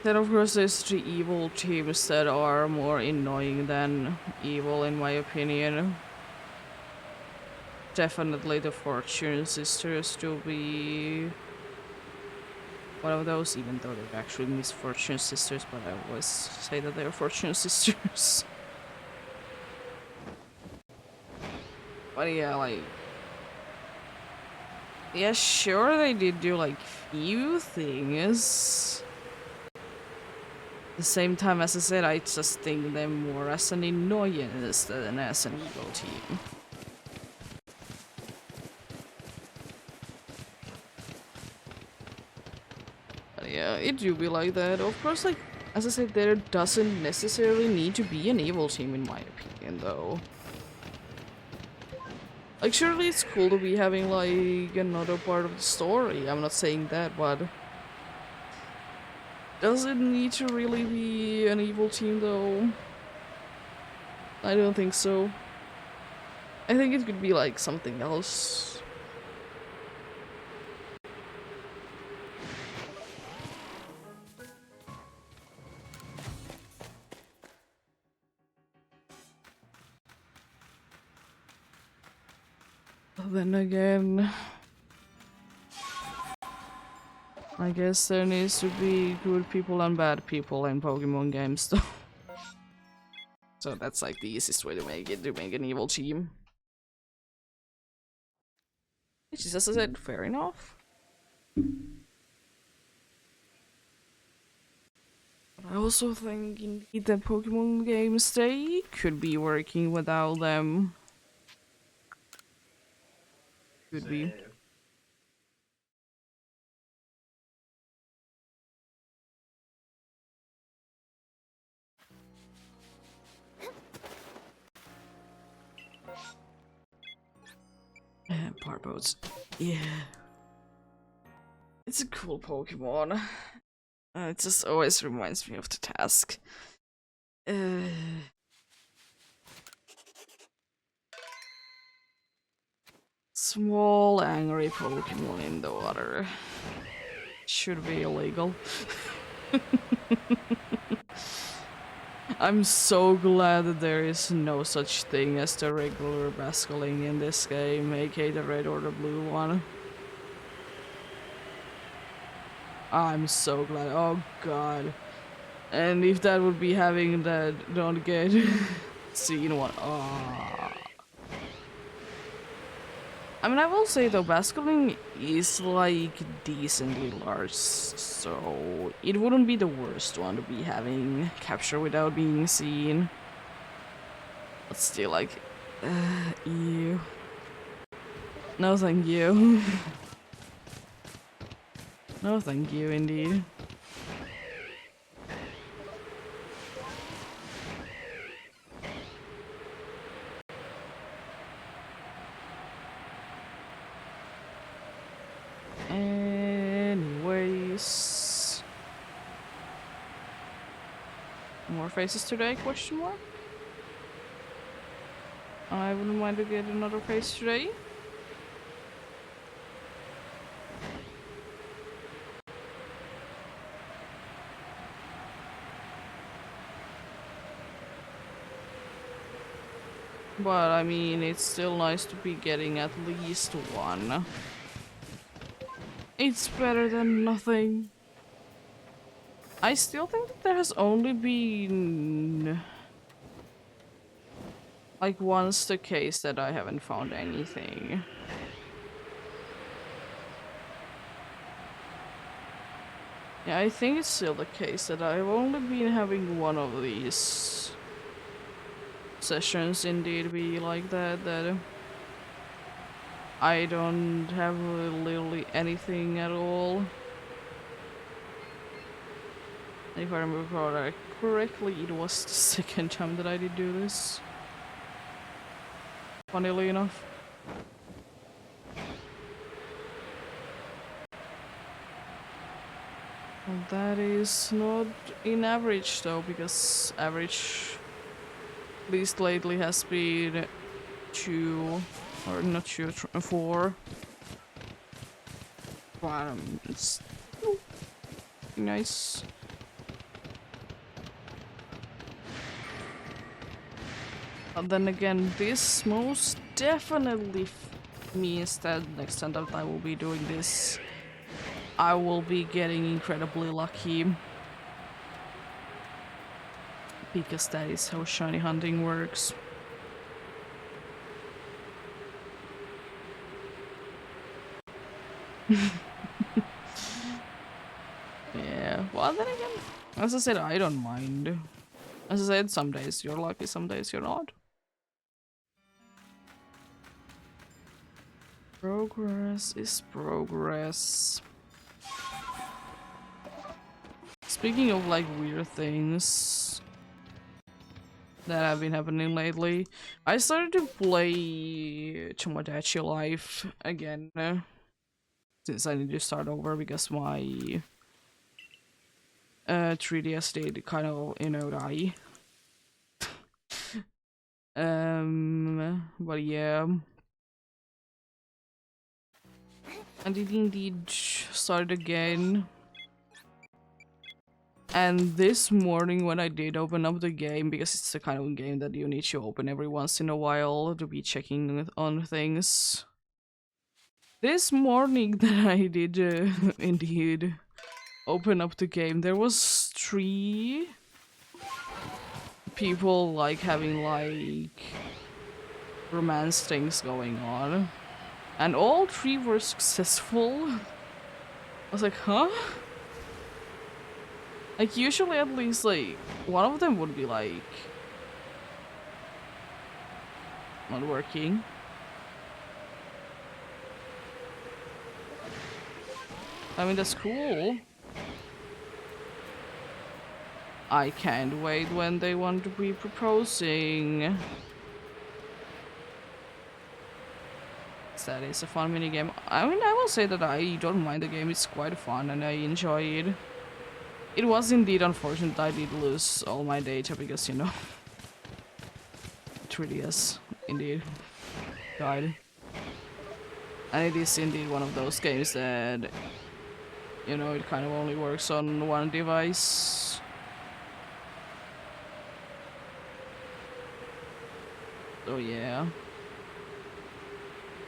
Then of course there's the evil teams that are more annoying than evil in my opinion. Definitely the Fortune Sisters to be one of those, even though they're actually Misfortune Sisters, but I always say that they're Fortune Sisters. But yeah, like, yeah, sure they did do like few things. At the same time, as I said, I just think them more as an annoyance than as an evil team. But yeah, it do be like that. Of course, like, as I said, there doesn't necessarily need to be an evil team in my opinion, though. Like, surely it's cool to be having, like, another part of the story. I'm not saying that, but does it need to really be an evil team, though? I don't think so. I think it could be, like, something else. But then again, I guess there needs to be good people and bad people in Pokemon games, though. So that's like the easiest way to make it, to make an evil team. Which is, as I said, fair enough. But I also think indeed that Pokemon games, they could be working without them. Could be. Parboats. Yeah. It's a cool Pokemon. It just always reminds me of the task. Small angry Pokemon in the water. Should be illegal. I'm so glad that there is no such thing as the regular Basculing in this game, aka the red or the blue one. I'm so glad. Oh god. And if that would be having that, don't get scene one. I mean, I will say though, Basculing is like decently large, so it wouldn't be the worst one to be having capture without being seen. But still, like, ew. No, thank you. No, thank you, indeed. Anyways, more faces today? Question mark. I wouldn't mind to get another face today. But I mean, it's still nice to be getting at least one. It's better than nothing. I still think that there has only been like once the case that I haven't found anything. Yeah, I think it's still the case that I've only been having one of these sessions indeed be like that I don't have literally anything at all. If I remember correctly, it was the second time that I did do this. Funnily enough. Well, that is not in average though, because average, at least lately, has been 2, or not 2, 4. But it's nice. But then again, this most definitely means that next time that I will be doing this, I will be getting incredibly lucky. Because that is how shiny hunting works. Yeah, well then again, as I said, I don't mind. As I said, some days you're lucky, some days you're not. Progress is progress. Speaking of like weird things that have been happening lately, I started to play Tomodachi Life again. Since I need to start over because my 3DS did kind of, you know, die. But yeah. I did indeed start again. And this morning when I did open up the game, because it's the kind of game that you need to open every once in a while to be checking on things. This morning that I did indeed open up the game, there was 3 people like having like romance things going on. And all 3 were successful. I was like, huh? Like, usually at least, like, one of them would be, like, not working. I mean, that's cool. I can't wait when they want to be proposing. That is a fun minigame. I mean, I will say that I don't mind the game. It's quite fun and I enjoy it. It was indeed unfortunate I did lose all my data because, you know, 3DS indeed died. And it is indeed one of those games that, you know, it kind of only works on one device. So yeah.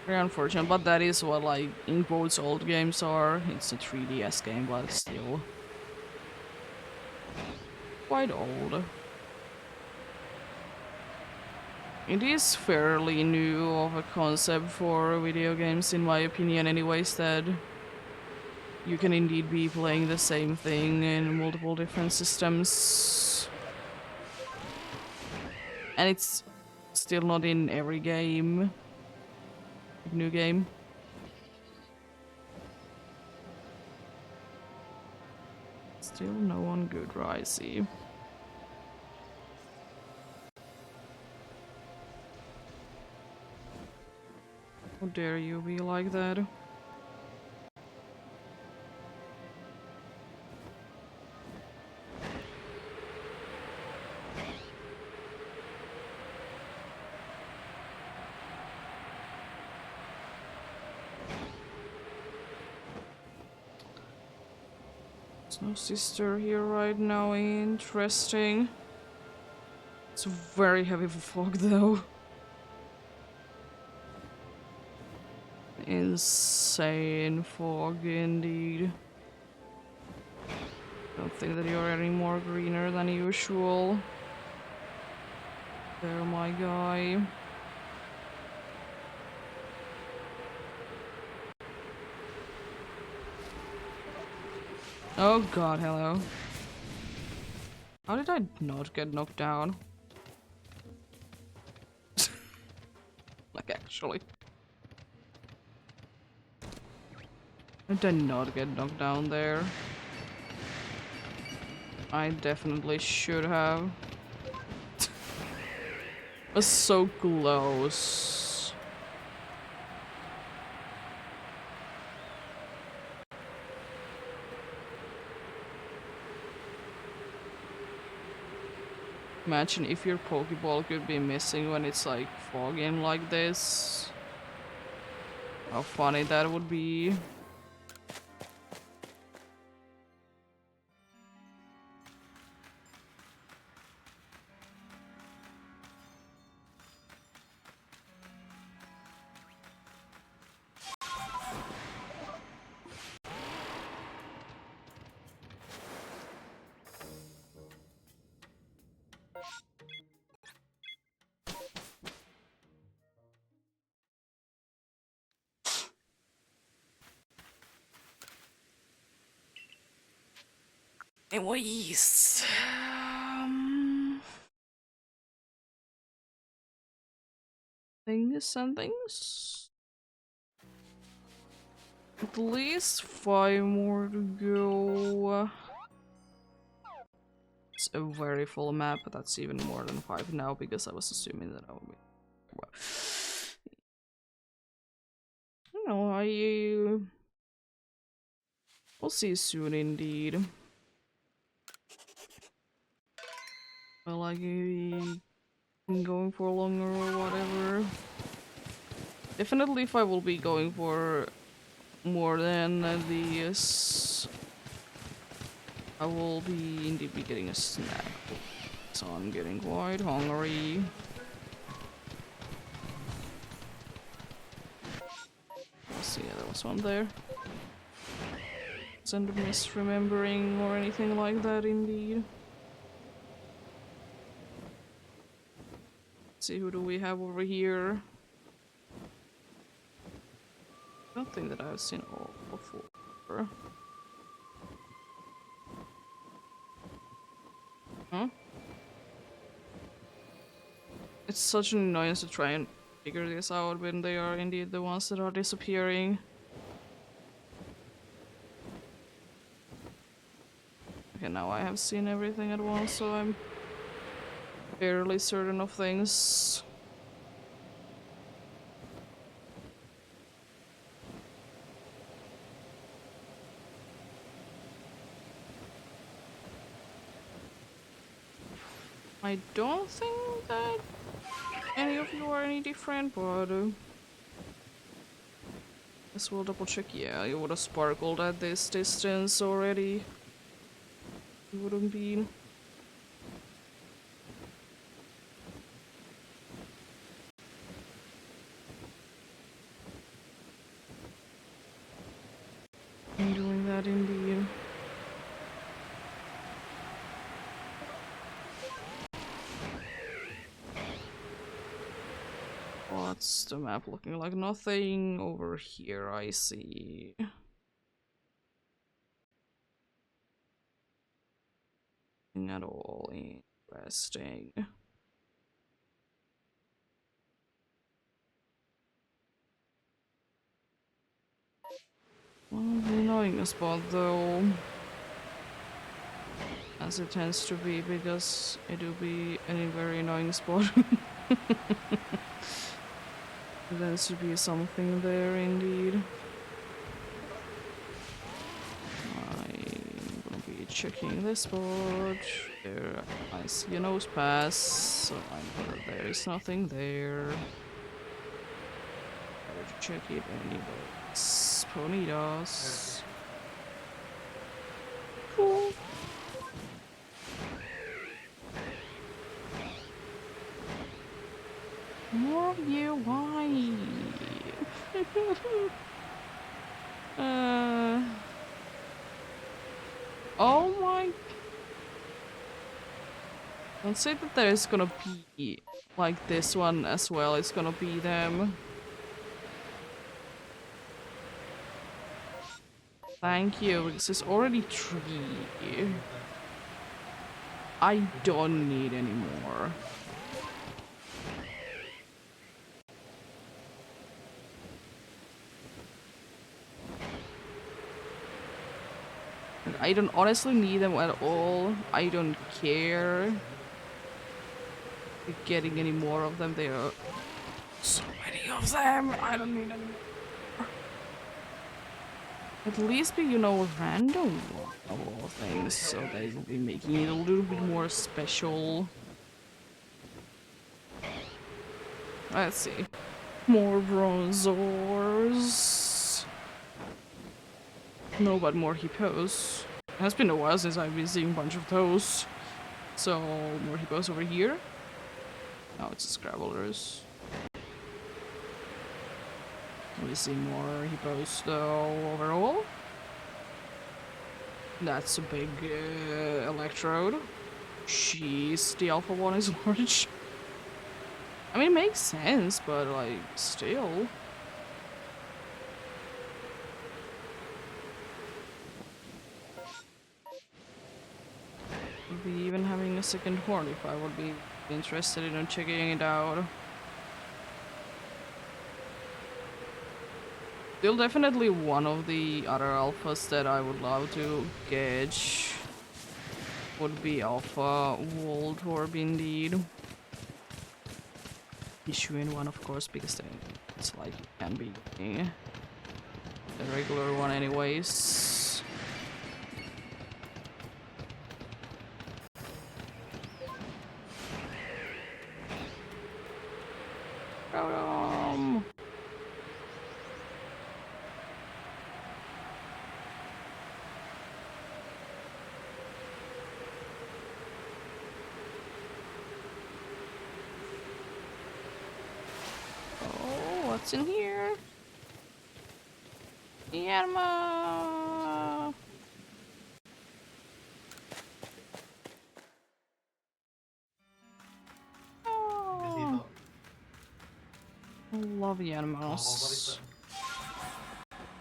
Very unfortunate, but that is what, like, in quotes, old games are. It's a 3DS game, but still quite old. It is fairly new of a concept for video games, in my opinion, anyways, that you can indeed be playing the same thing in multiple different systems. And it's still not in every game. New game. Still no one good, I see. How dare you be like that? There's no sister here right now, interesting. It's very heavy for fog though. Insane fog indeed. Don't think that you're any more greener than usual. There, my guy. Oh god, hello. How did I not get knocked down? Like, actually. I did not get knocked down there. I definitely should have. Was so close. Imagine if your Pokeball could be missing when it's like fogging like this. How funny that would be. Anyways, things and things. At least 5 more to go. It's a very full map, but that's even more than 5 now because I was assuming that I would be. Well, you know, we'll see soon indeed. Well, like going for longer or whatever. Definitely, if I will be going for more than these, I will be indeed be getting a snack. So I'm getting quite hungry. Let's see, there was one there. Isn't misremembering or anything like that, indeed. Let's see, who do we have over here? I don't think that I've seen all before. Huh? It's such an annoyance to try and figure this out when they are indeed the ones that are disappearing. Okay, now I have seen everything at once, so I'm fairly certain of things. I don't think that any of you are any different, but guess we'll double check. Yeah, it would have sparkled at this distance already. It wouldn't be. I'm doing that indeed. What's the map looking like? Nothing over here, I see. Nothing at all interesting. Well, the annoying spot though, as it tends to be, because it will be a very annoying spot. There tends to be something there indeed. I'm gonna be checking this spot. There, I see a nose pass, so I know that there is nothing there. Better to check it anyways. Ponitas. Cool. More of you, why? Oh my. Don't say that there's gonna be like this one as well, it's gonna be them. Thank you, this is already 3. I don't need any more. I don't honestly need them at all. I don't care getting any more of them. There are so many of them. I don't need any more. At least be, you know, random of all things, so they will be making it a little bit more special. Let's see. More bronzors. No, but more hippos. It has been a while since I've been seeing a bunch of those. So, more hippos over here. Now it's scrabblers. We see more hippos though overall. That's a big electrode. Jeez, the alpha one is large. I mean, it makes sense, but like, still. Maybe even having a second horn if I would be interested in checking it out. Still definitely one of the other alphas that I would love to gauge would be Alpha Waldorf indeed. Issuing one, of course, because then it's like it can be the regular one anyways. What's in here? Yanma! Oh. I love Yanmas.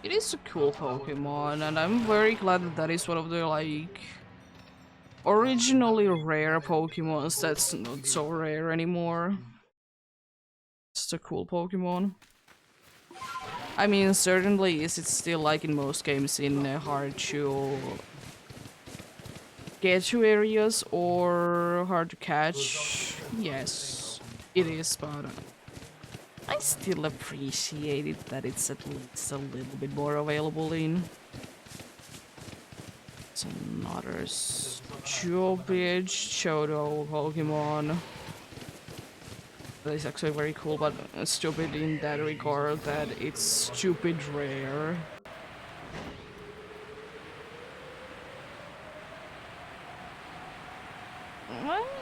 It is a cool Pokemon, and I'm very glad that that is one of the, like, originally rare Pokemons that's not so rare anymore. It's a cool Pokemon. I mean, certainly is it still, like in most games, in hard to get to areas or hard to catch? Yes, it is, but I still appreciate it that it's at least a little bit more available in. It's another stupid Shoto Pokemon. That is actually very cool, but stupid in that regard that it's stupid rare.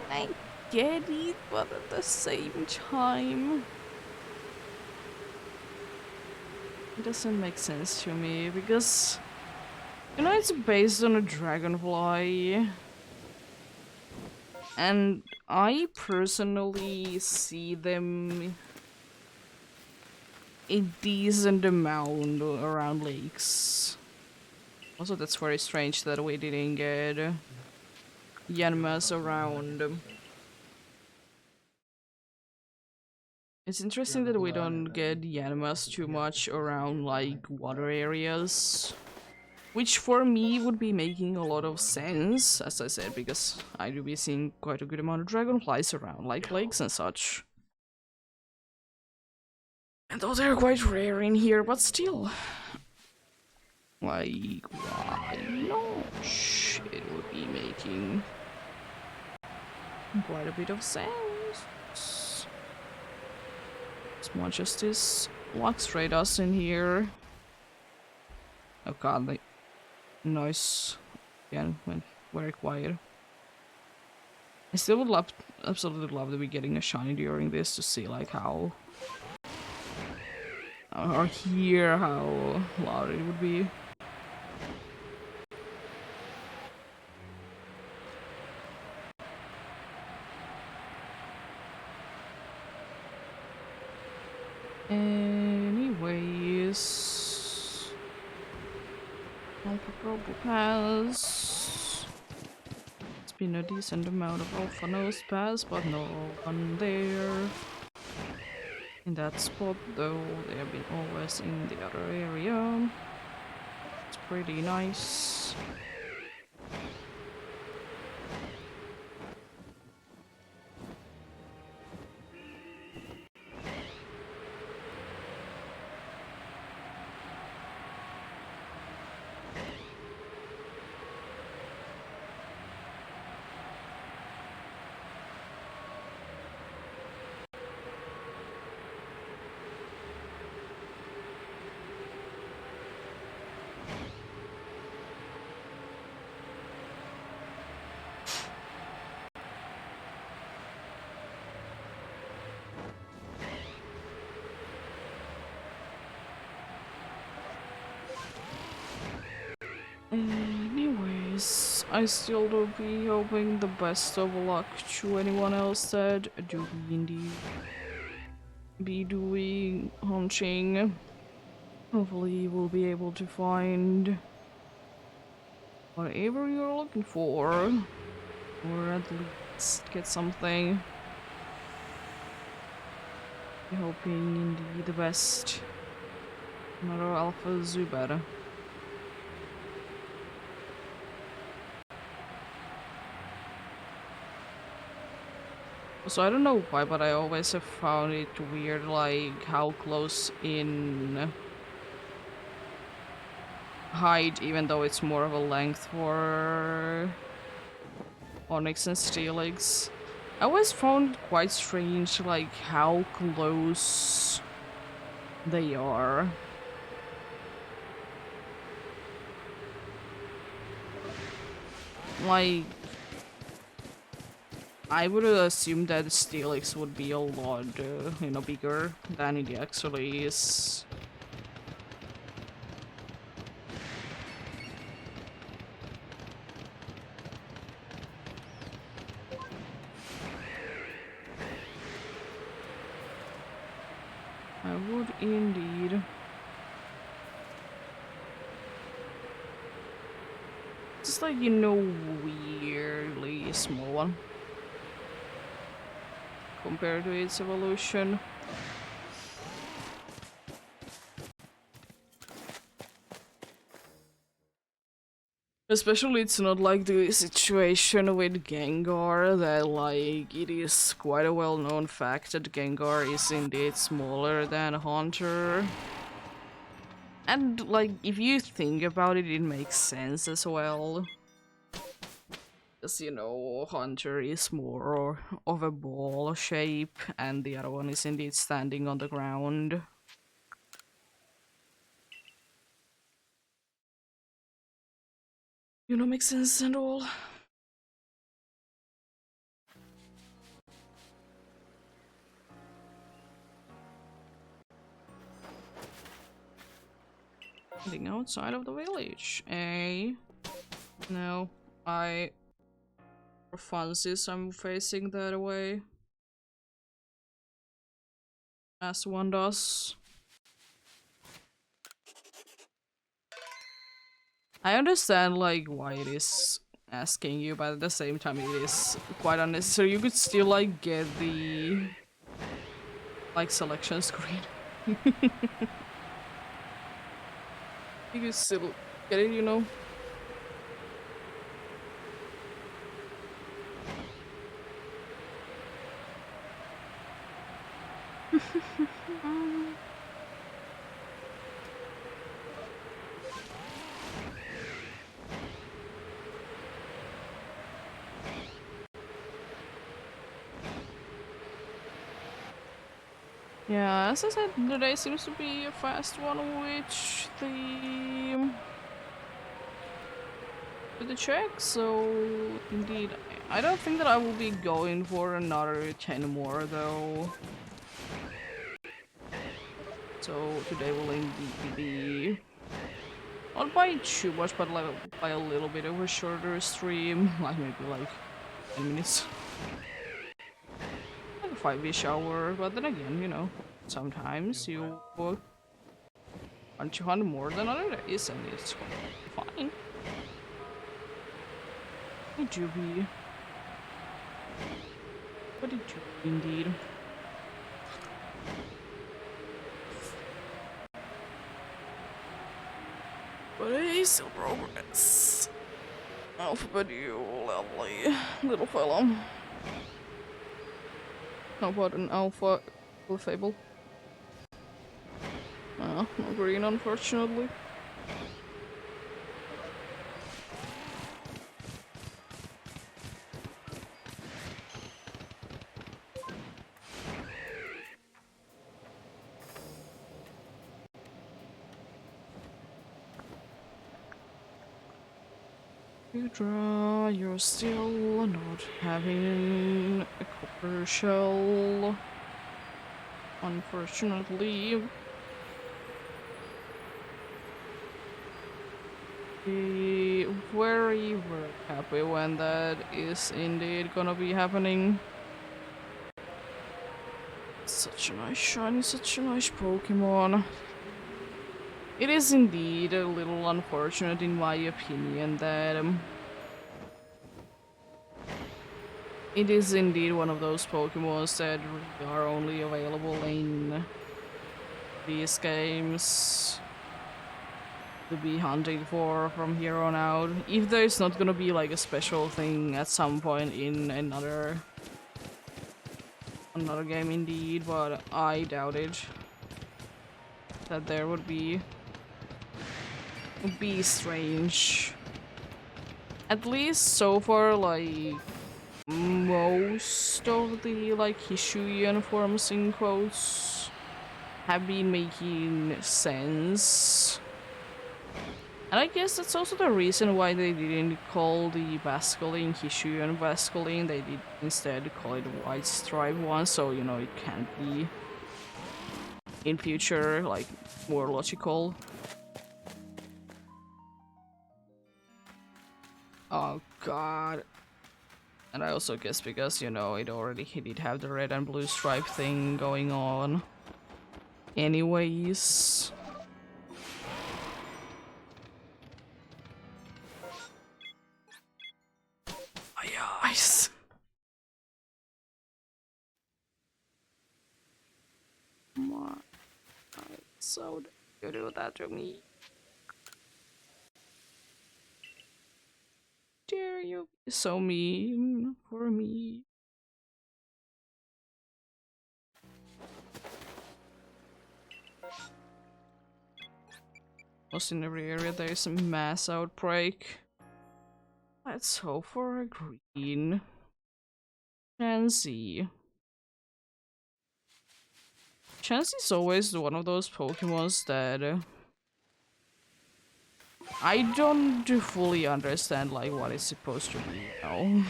I get it, but at the same time, it doesn't make sense to me because, you know, it's based on a dragonfly. And I personally see them a decent amount around lakes. Also, that's very strange that we didn't get Yanmas around. It's interesting that we don't get Yanmas too much around like water areas. Which for me would be making a lot of sense, as I said, because I do be seeing quite a good amount of dragonflies around, like lakes and such. And those are quite rare in here, but still. Like, why not? It would be making quite a bit of sense. As much as this Luxray does in here. Oh god, the noise again went very quiet. I still would love, absolutely love to be getting a shiny during this to see like how, or hear how loud it would be. Anyways, Alpha Global Pass. It's been a decent amount of Alpha Nose Pass, but no one there. In that spot though, they have been always in the other area. It's pretty nice. Anyways, I still do be hoping the best of luck to anyone else that do indeed be doing hunting. Hopefully we'll be able to find whatever you're looking for, or at least get something. Hoping indeed the best. Another Alpha Zubat. So I don't know why, but I always have found it weird, like how close in height, even though it's more of a length for Onyx and Steelix. I always found it quite strange, like how close they are. Like, I would assume that Steelix would be a lot, bigger than it actually is. I would indeed. Just like, weirdly small one. Compared to its evolution. Especially it's not like the situation with Gengar that like it is quite a well-known fact that Gengar is indeed smaller than Haunter. And like if you think about it, it makes sense as well. Because Haunter is more of a ball shape and the other one is indeed standing on the ground. Makes sense and all. Heading outside of the village. No, for funsies, I'm facing that way. As one does. I understand like why it is asking you, but at the same time it is quite unnecessary. You could still like get the like selection screen. You could still get it, you know. Yeah, as I said, today seems to be a fast one, which the check. So indeed, I don't think that I will be going for another 10 more though. So today will indeed be not by too much, but like by a little bit of a shorter stream, like maybe like 10 minutes, like a 5-ish hour. But then again, you know, sometimes you want to hunt more than other days, and it's fine. Hey, Juby. What did you indeed? But it is still progress. Alphabet, you lovely little fellow. How about an alpha fable? No green, unfortunately. You draw, you're still not having a copper shell. Unfortunately. Be very happy when that is indeed gonna be happening. Such a nice shiny, such a nice Pokemon. It is indeed a little unfortunate in my opinion that it is indeed one of those Pokemons that are only available in these games to be hunting for from here on out. If there's not gonna be like a special thing at some point in another game indeed, but I doubt it that there would be strange. At least so far, like most of the like Hishuian forms in quotes have been making sense. And I guess that's also the reason why they didn't call the Basculine Hishuian Basculine. They did instead call it a White Stripe one, so you know it can't be in future like more logical. Oh god. And I also guess because, you know, it did have the red and blue stripe thing going on. Anyways. My eyes. Why so you do that to me? Dare you be so mean for me? Almost in every area there is a mass outbreak. Let's hope for a green. Chansey. Chansey's always one of those Pokemons that I don't fully understand like what it's supposed to be, you know?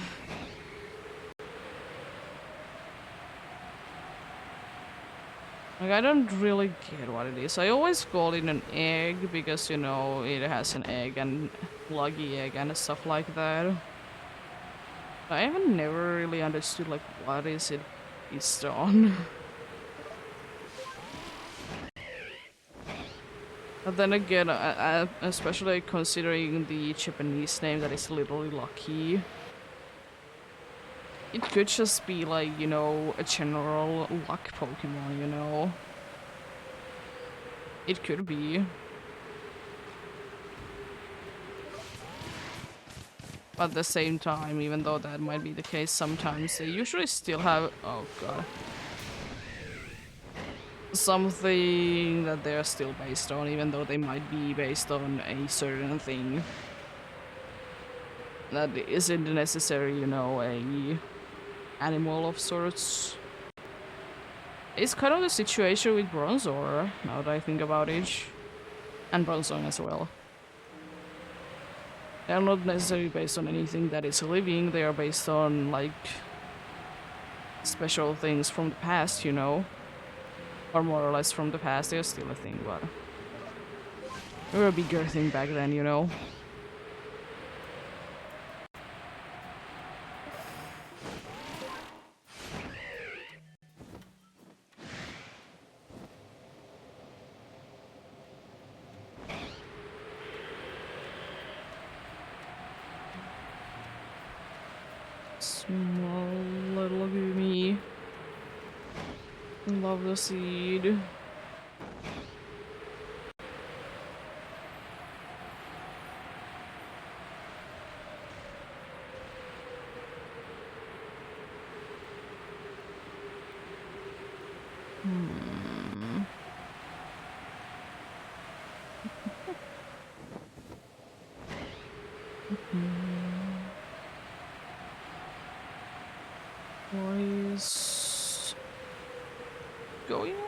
Like, I don't really get what it is. I always call it an egg because, you know, it has an egg and lucky egg and stuff like that. I haven't never really understood, like, what is it based on. But then again, especially considering the Japanese name that is literally lucky, it could just be like, you know, a general luck Pokemon, you know? It could be. But at the same time, even though that might be the case sometimes, they usually still have, oh god, something that they're still based on, even though they might be based on a certain thing that isn't necessarily, you know, a animal of sorts. It's kind of the situation with Bronzor, now that I think about it, and Bronzong as well. They're not necessarily based on anything that is living, they are based on, like, special things from the past, you know? Or more or less from the past, they're still a thing, but they were a bigger thing back then, you know? Small little Gumi. Love the seed. What is going on?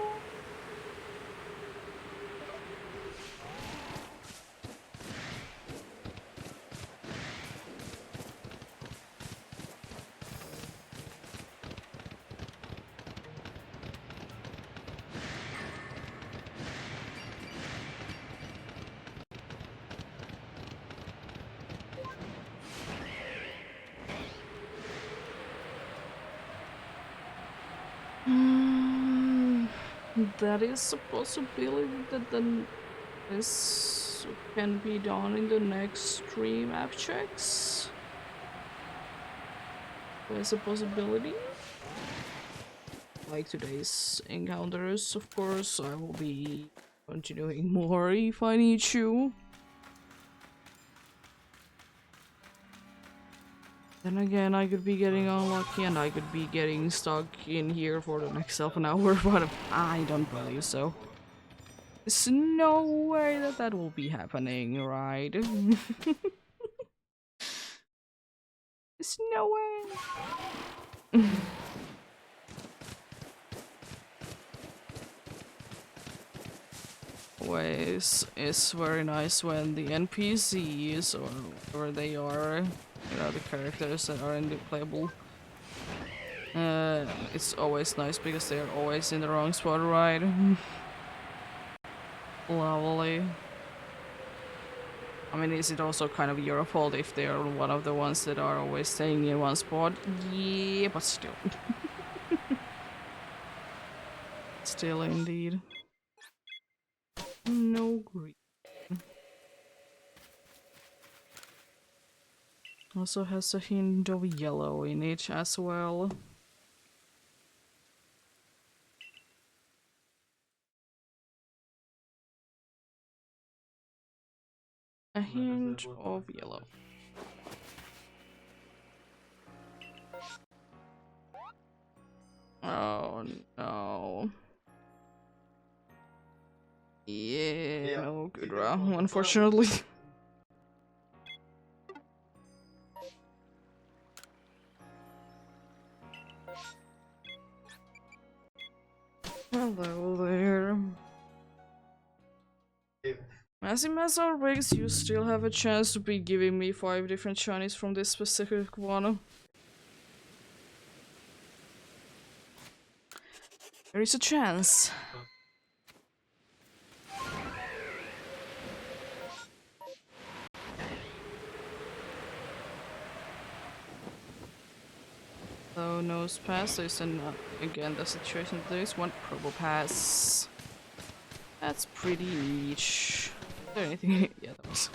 That is a possibility that then this can be done in the next stream app checks. There's a possibility. Like today's encounters, of course, I will be continuing more if I need to. Then again, I could be getting unlucky and I could be getting stuck in here for the next half an hour, but I don't believe so. There's no way that that will be happening, right? There's no way. Ways is very nice when the NPCs or whatever they are, you know, the characters that are in the playable. It's always nice because they're always in the wrong spot, right? Lovely. I mean, is it also kind of your fault if they are one of the ones that are always staying in one spot? Yeah, but still. Still, indeed. No grief. Also has a hint of yellow in it as well. A hint of yellow. Oh no. Yeah, no good round, unfortunately. Hello there. As in Master Rigs, you still have a chance to be giving me 5 different shinies from this specific one. There is a chance. So nose pass, there's an again the situation, there's one Probo Pass. That's pretty niche. Is there anything in here? Yeah, there was.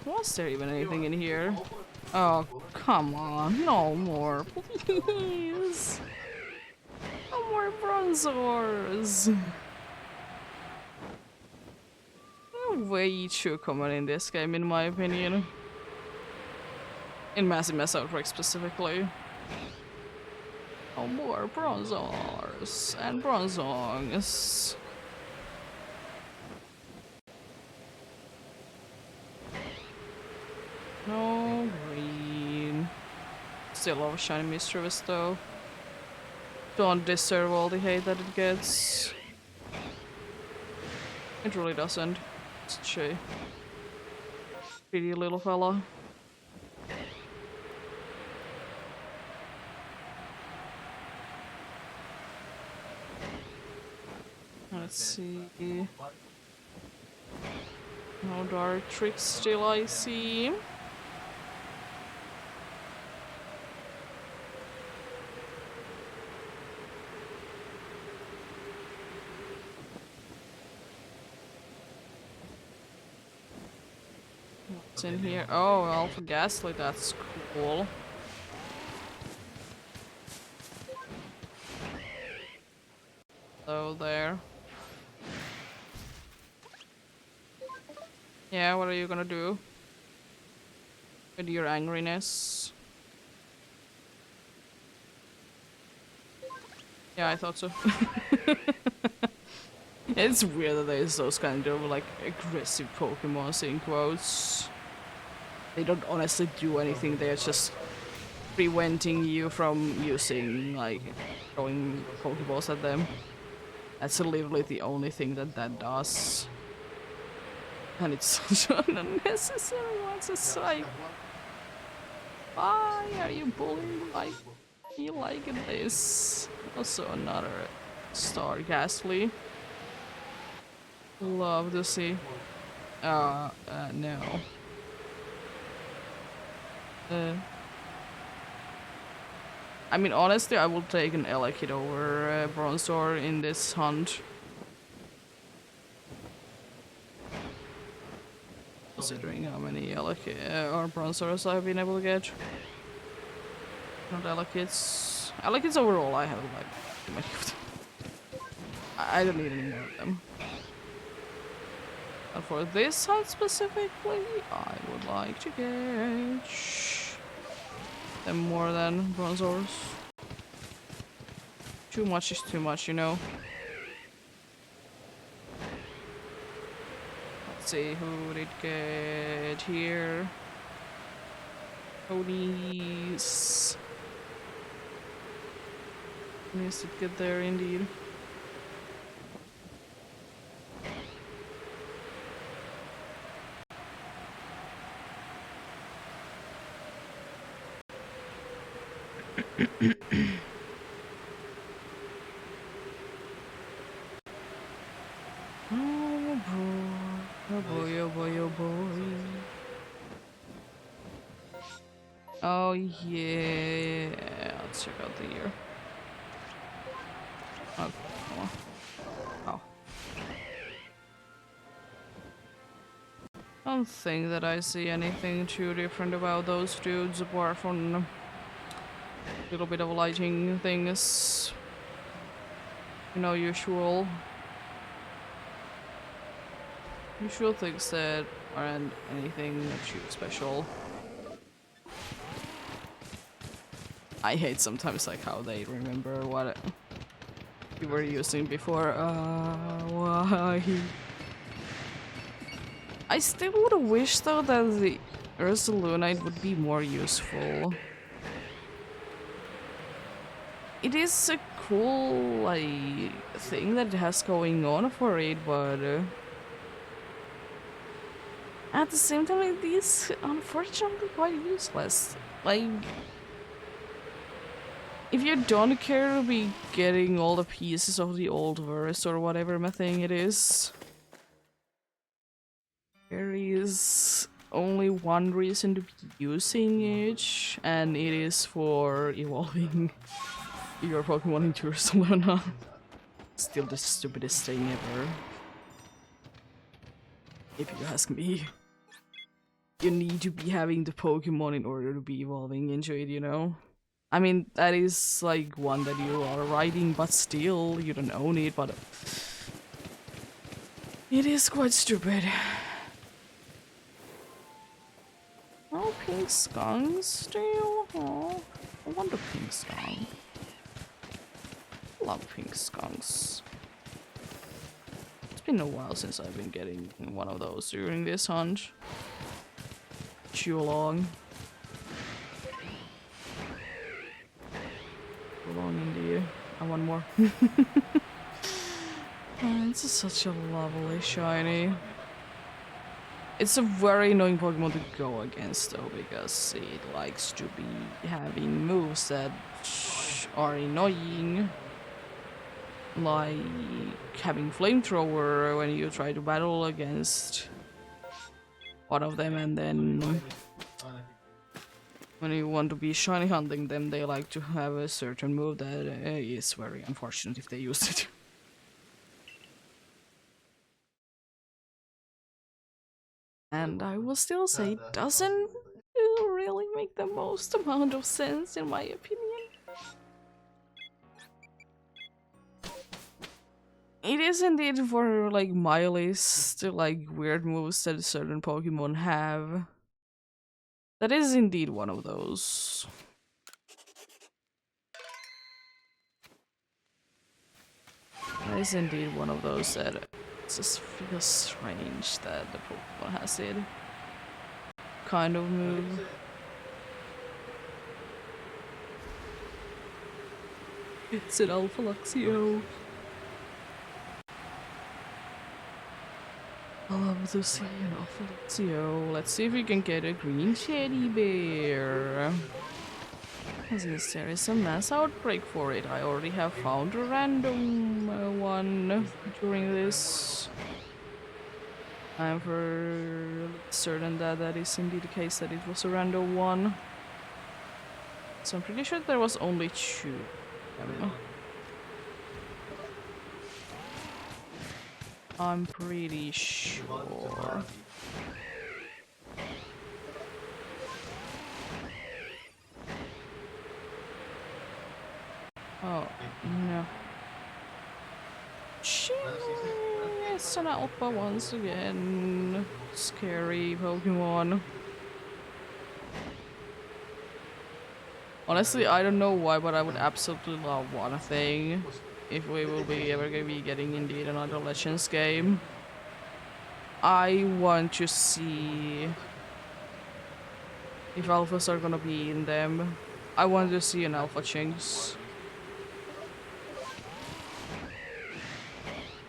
Was there even anything in here? Oh, come on. No more, please. No more bronzors. Way too common in this game, in my opinion. In Massive Mass Outbreak specifically. No more bronzors and bronzongs. No green. Still love Shiny Mischievous though. Don't deserve all the hate that it gets. It really doesn't. It's a pretty little fella. Let's see. No dark tricks still, I see. What's in here? Oh, Alpha Gaslight, that's cool. Hello there. Yeah, what are you gonna do? With your angriness? Yeah, I thought so. It's weird that there's those kind of like aggressive Pokemon in quotes. They don't honestly do anything, they're just preventing you from using, like, throwing Pokeballs at them. That's literally the only thing that that does. And it's such an unnecessary one, it's a psych. Why are you bullying like me like this? Also another star Ghastly. Love to see. No. I mean, honestly, I will take an Elekid over Bronzor in this hunt. Considering how many Elekid or Bronzors I've been able to get. Not Elekids. Elekids overall, I have like too many of them. I don't need any more of them. But for this hunt specifically, I would like to get them more than Bronzors. Too much is too much, you know. Let's see who did get here. Ponies. Ponies did get there indeed. Oh boy, oh boy, oh boy, oh boy. Oh yeah, let's check out the year. Oh, come on. Oh. I don't think that I see anything too different about those dudes apart from a little bit of lighting things. You know, usual things that aren't anything too special. I hate sometimes like how they remember what you were using before. Why? I still would have wished though that the Ursalunite would be more useful. It is a cool like thing that it has going on for it, but at the same time it is unfortunately quite useless. Like, if you don't care to be getting all the pieces of the old verse or whatever thing it is, there is only one reason to be using it, and it is for evolving your Pokemon into Ursaluna. Still the stupidest thing ever. If you ask me. You need to be having the Pokemon in order to be evolving into it, you know? I mean, that is like one that you are riding, but still, you don't own it, but it is quite stupid. Oh, pink skunks still? Oh, I want a pink skunk. Love pink skunks. It's been a while since I've been getting one of those during this hunt. Too long. Too long indeed. I want more. It's such a lovely shiny. It's a very annoying Pokemon to go against though, because it likes to be having moves that are annoying. Like having Flamethrower when you try to battle against one of them, and then when you want to be shiny hunting them, they like to have a certain move that is very unfortunate if they use it. And I will still say it doesn't really make the most amount of sense in my opinion. It is indeed for like my list, like weird moves that certain Pokemon have. That is indeed one of those. That is indeed one of those that just feels strange that the Pokemon has it. Kind of move. It's an Alpha Luxio. I love to see an Alpha Luxio. Let's see if we can get a green teddy bear. Since there is a mass outbreak for it, I already have found a random one during this. I'm for certain that that is indeed the case, that it was a random one. So I'm pretty sure there was only 2 of them. I'm pretty sure. Oh, no. It's an alpha once again. Scary Pokemon. Honestly, I don't know why, but I would absolutely love one thing. If we will be ever gonna be getting indeed another Legends game. I want to see if alphas are gonna be in them. I want to see an alpha Chinks.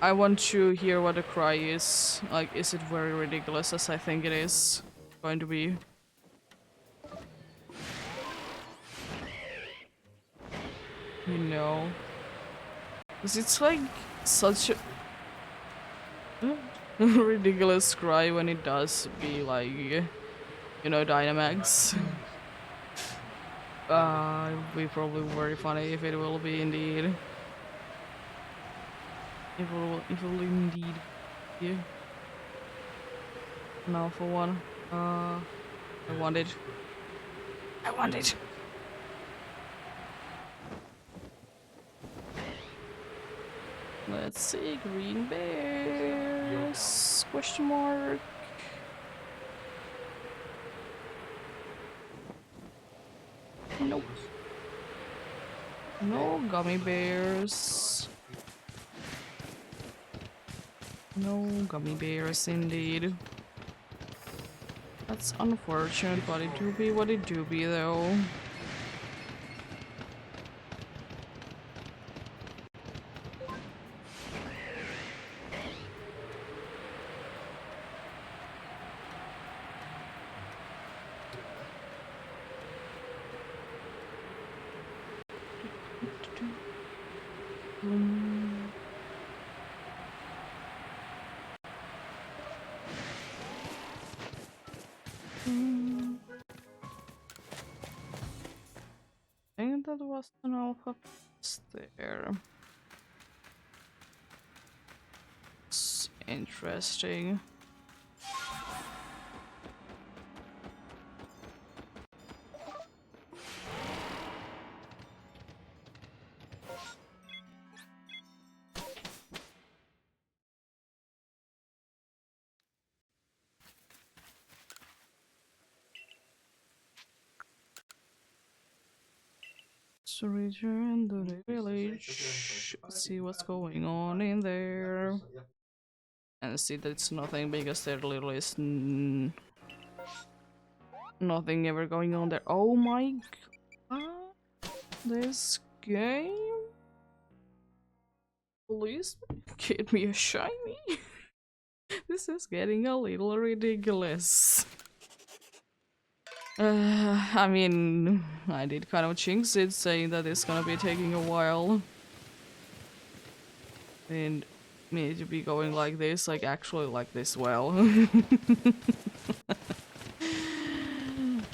I want to hear what the cry is. Like, is it very ridiculous as I think it is going to be? You know? Because it's like such a ridiculous cry when it does be like, you know, Dynamax. It would be probably very funny if it will be indeed. If it will indeed be an alpha one. I want it. I want it. Let's see, green bears? Question mark. Nope. No gummy bears. No gummy bears indeed. That's unfortunate, but it do be what it do be though. I think that was an alpha there. Interesting. So return to the village, see what's going on in there, and see that it's nothing because there literally is nothing ever going on there. Oh my god, this game? Please get me a shiny? This is getting a little ridiculous. I mean, I did kind of jinx it, saying that it's gonna be taking a while. And me to be going like this, like actually like this well.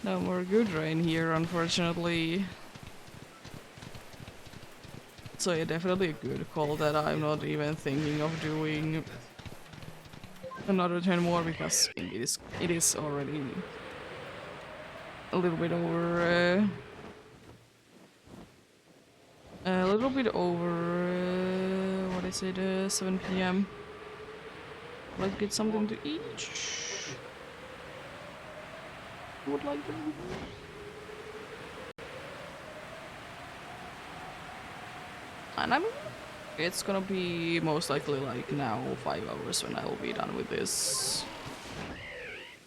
No more good rain here, unfortunately. So yeah, definitely a good call that I'm not even thinking of doing another 10 more because it is already a little bit over. A little bit over. What is it? 7 p.m. Let's get something to eat. Would like to. And I mean, it's gonna be most likely like now 5 hours when I will be done with this.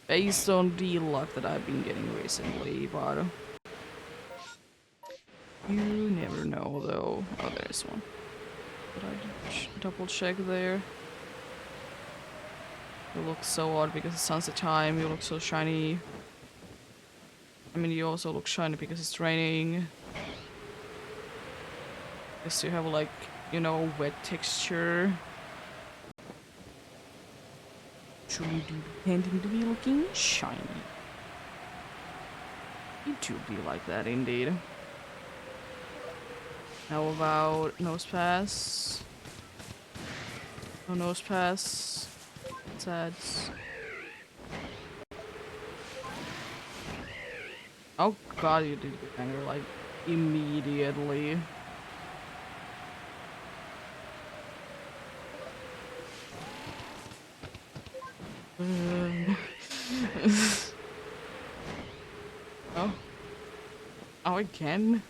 Based on the luck that I've been getting recently, but you never know though. Oh, there's one. But I double check there. You look so odd because it's sunset time, you look so shiny. I mean, you also look shiny because it's raining. Guess you have like, you know, wet texture. Truly do tending to be looking shiny. It do be like that indeed. How about nose pass? No nose pass. Sad. Oh god, you did get anger like immediately. Oh. Oh, again?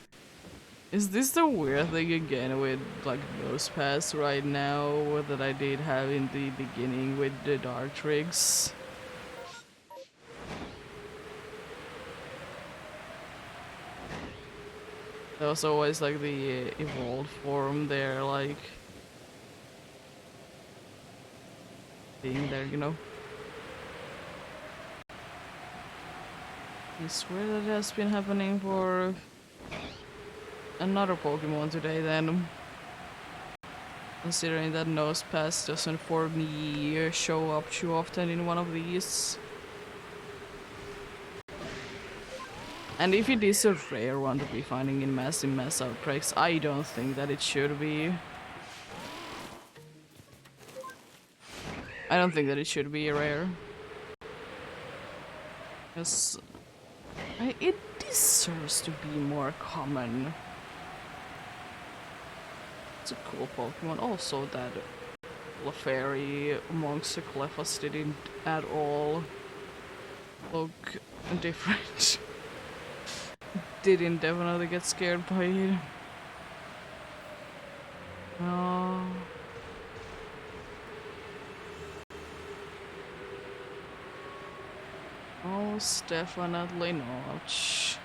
Is this the weird thing again with like nose pass right now that I did have in the beginning with the dark tricks? There was always like the evolved form there, like being there, you know? I swear that has been happening for another Pokemon today then. Considering that nose pass doesn't for me show up too often in one of these. And if it is a rare one to be finding in massive mass outbreaks, I don't think that it should be. I don't think that it should be a rare. Because it deserves to be more common. It's a cool Pokemon. Also that Clefairy amongst the Clefas didn't at all look different. Didn't definitely get scared by it. No. Most definitely not.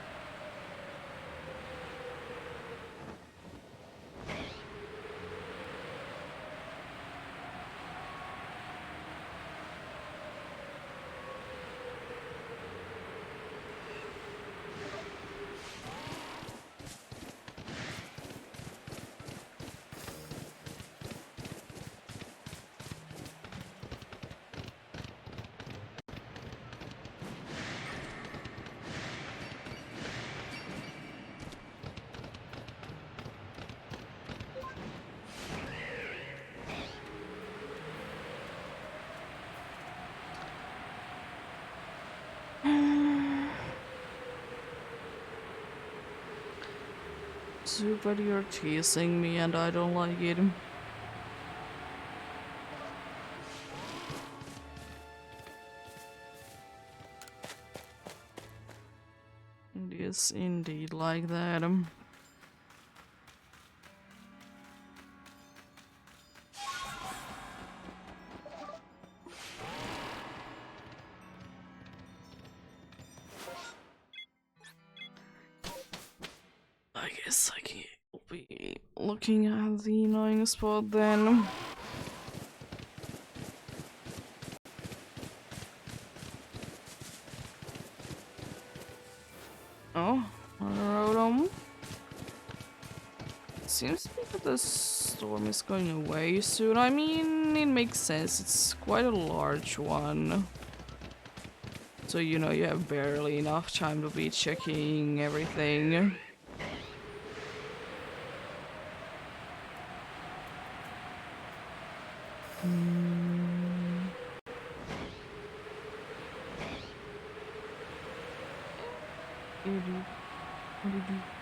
Too bad you're teasing me and I don't like it. It is indeed like that. I guess I can be looking at the annoying spot then. Oh, Rotom. Seems to be that the storm is going away soon. I mean, it makes sense. It's quite a large one. So, you know, you have barely enough time to be checking everything.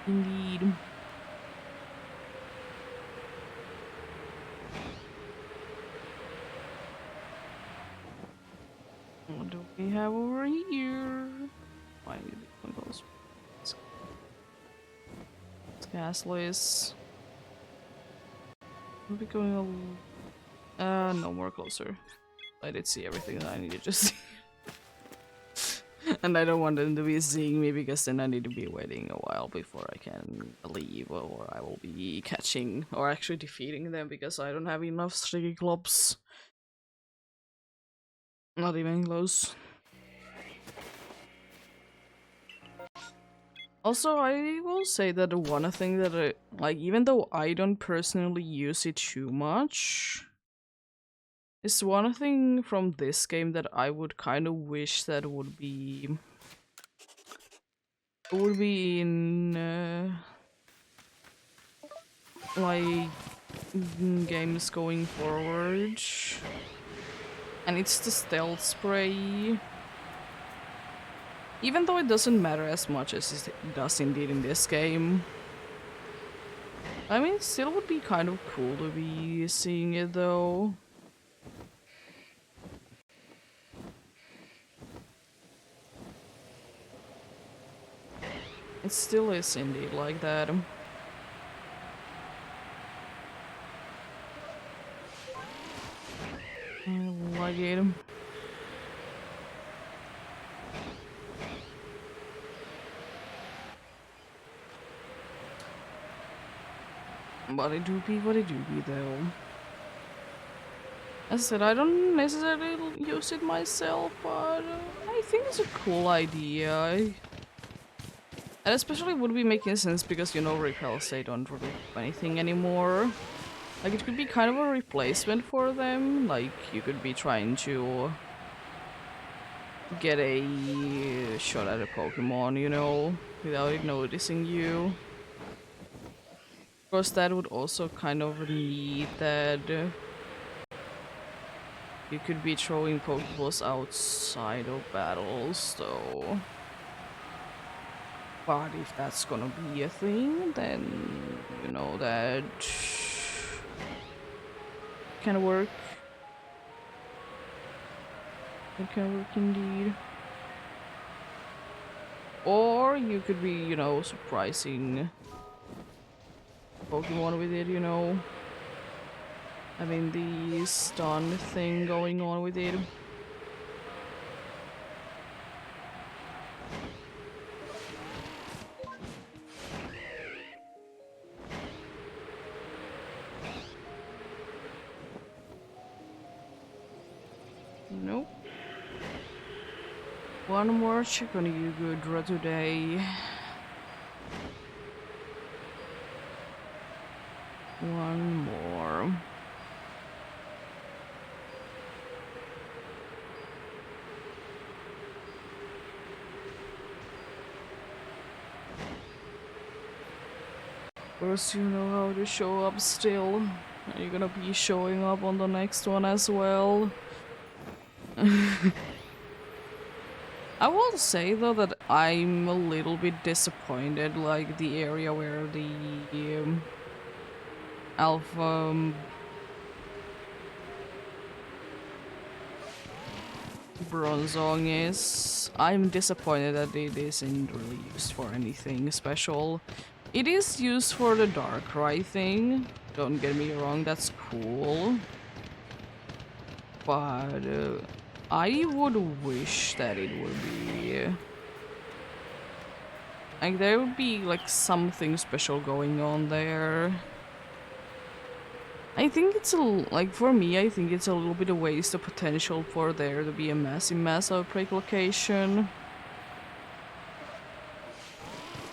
Indeed. What do we have over here? Finally, one goes. It's gasless. We'll be going a no more closer. I did see everything that I needed to see. And I don't want them to be seeing me because then I need to be waiting a while before I can leave, or I will be catching or actually defeating them because I don't have enough sticky clubs. Not even close. Also, I will say that one thing that I like, even though I don't personally use it too much, is one thing from this game that I would kind of wish that would be in like games going forward, and it's the stealth spray. Even though it doesn't matter as much as it does indeed in this game. I mean, it still would be kind of cool to be seeing it though. It still is indeed like that. I like it. But it do be what it do be though. As I said, I don't necessarily use it myself, but I think it's a cool idea. And especially would be making sense because, you know, repels, they don't really do anything anymore. Like, it could be kind of a replacement for them. Like, you could be trying to get a shot at a Pokemon, you know, without it noticing you. Of course, that would also kind of need that you could be throwing Pokeballs outside of battles, though. But if that's gonna be a thing, then you know that can work. It can work indeed. Or you could be, you know, surprising Pokemon with it, you know. Having the stun thing going on with it. Nope. One more check on you, Goodra, today. One more. Of course, you know how to show up still. Are you gonna be showing up on the next one as well? I will say though that I'm a little bit disappointed, like the area where the alpha Bronzong is. I'm disappointed that it isn't really used for anything special. It is used for the Darkrai thing. Don't get me wrong, that's cool. But I would wish that it would be like there would be like something special going on there. I think it's like for me, I think it's a little bit a waste of potential for there to be a mass outbreak location.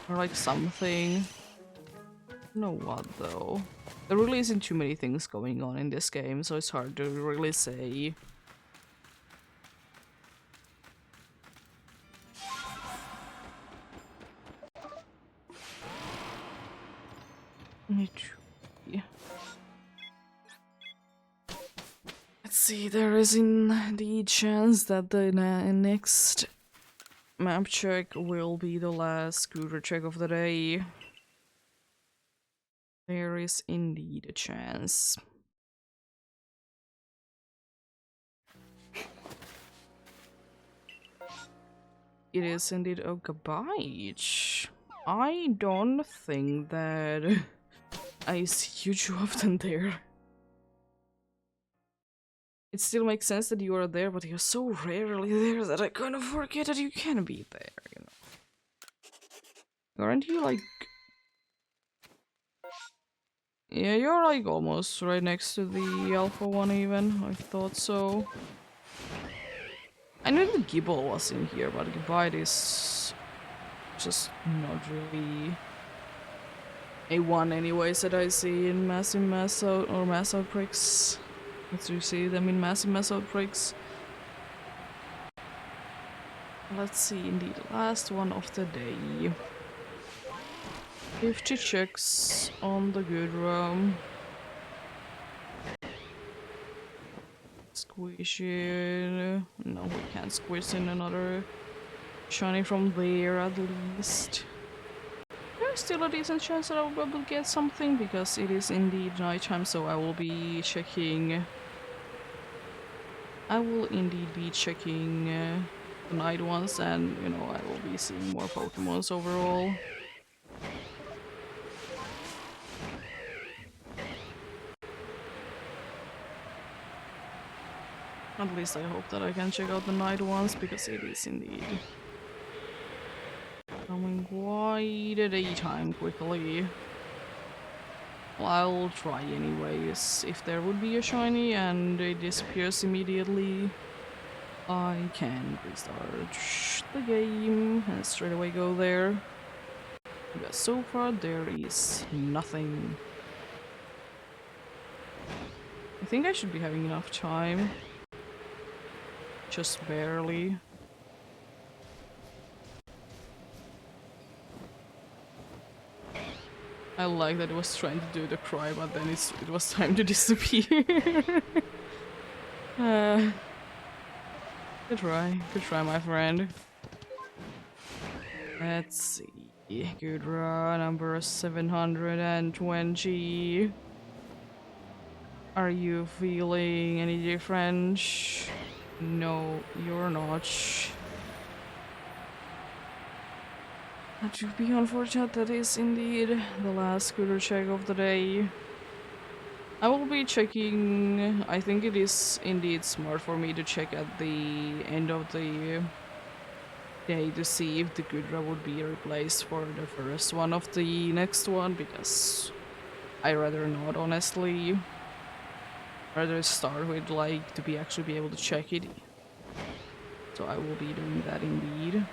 Or like something. You know what though? There really isn't too many things going on in this game, so it's hard to really say. Let's see, there is indeed the chance that the next map check will be the last scooter check of the day. There is indeed a chance. It is indeed a Gabite. I don't think that I see you too often there. It still makes sense that you are there, but you're so rarely there that I kind of forget that you can be there, you know. Aren't you like... Yeah, you're like almost right next to the Alpha one even. I thought so. I knew the Gibble was in here, but Gabite is just not really a one anyways that I see in mass outbreaks. Let's do see them in mass outbreaks. Let's see, indeed, last one of the day. 50 checks on the good roam. Squish it. No, we can't squish in another shiny from there at least. There's still a decent chance that I will be able to get something because it is indeed nighttime, so I will be checking. I will indeed be checking the night ones, and you know, I will be seeing more Pokemons overall. At least I hope that I can check out the night ones, because it is indeed coming quite a daytime quickly. Well, I'll try anyways. If there would be a shiny and it disappears immediately, I can restart the game and straight away go there. Because so far there is nothing. I think I should be having enough time. Just barely. I like that it was trying to do the cry, but then it was time to disappear. Good try, my friend. Let's see. Good draw, number 720. Are you feeling any different? No, you're not. That would be unfortunate. That is indeed the last scooter check of the day. I will be checking. I think it is indeed smart for me to check at the end of the day to see if the Gudra would be replaced for the first one of the next one, because I rather not, honestly. Rather start with like to be actually be able to check it. So I will be doing that indeed.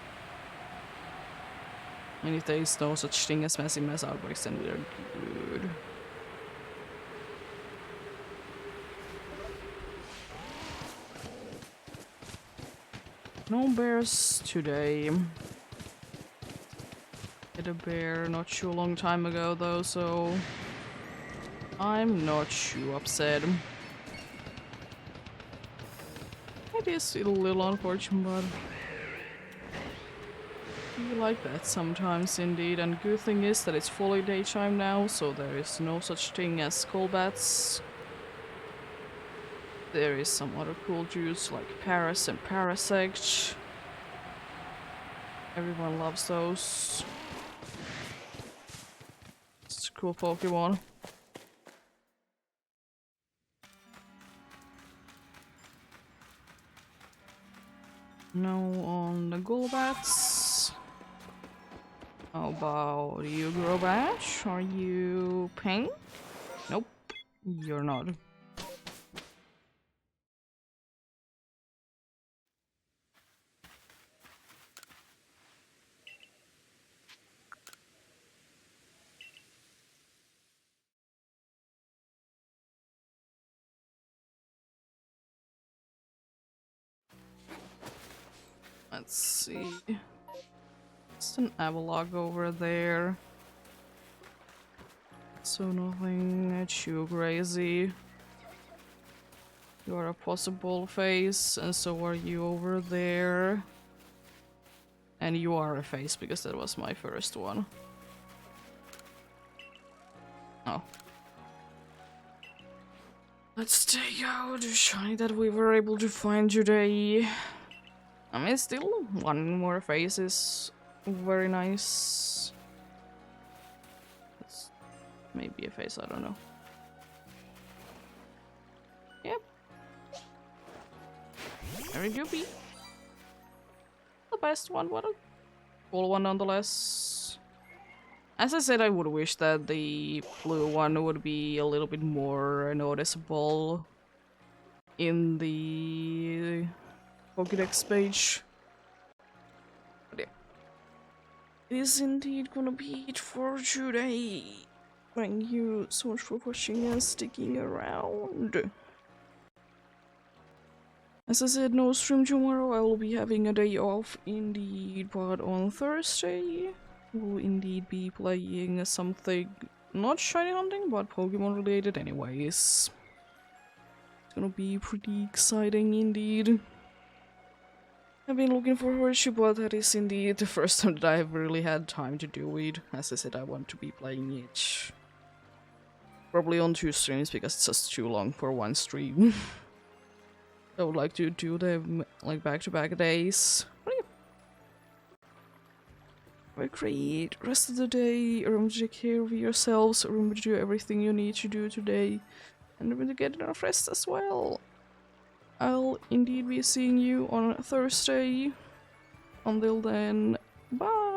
And if there is no such thing as mass outbreaks, then we are good. No bears today. Hit a bear not too long time ago though, so I'm not too upset. It is a little unfortunate, but be like that sometimes indeed, and good thing is that it's fully daytime now, so there is no such thing as cold baths. There is some other cool juice like Paras and Parasect. Everyone loves those. It's a cool Pokemon. Now on the Golbats. How about you, Grobatch? Are you pink? Nope, you're not. Let's see. It's an Avalok over there. So nothing too crazy. You are a possible face, and so are you over there. And you are a face, because that was my first one. Oh. Let's take out the shiny that we were able to find today. I mean, still, one more face is very nice. It's maybe a face, I don't know. Yep. Very goopy. The best one, what a cool one nonetheless. As I said, I would wish that the blue one would be a little bit more noticeable in the Pokédex page. But yeah. It is indeed gonna be it for today. Thank you so much for watching and sticking around. As I said, no stream tomorrow. I will be having a day off indeed, but on Thursday we'll indeed be playing something not shiny hunting, but Pokemon related anyways. It's gonna be pretty exciting indeed. I've been looking forward to, but that is indeed the first time that I've really had time to do it. As I said, I want to be playing it probably on 2 streams because it's just too long for 1 stream. I would like to do them like back-to-back days. But yeah. Have a great rest of the day. Remember to take care of yourselves. Remember to do everything you need to do today. And remember to get enough rest as well. I'll indeed be seeing you on Thursday. Until then, bye!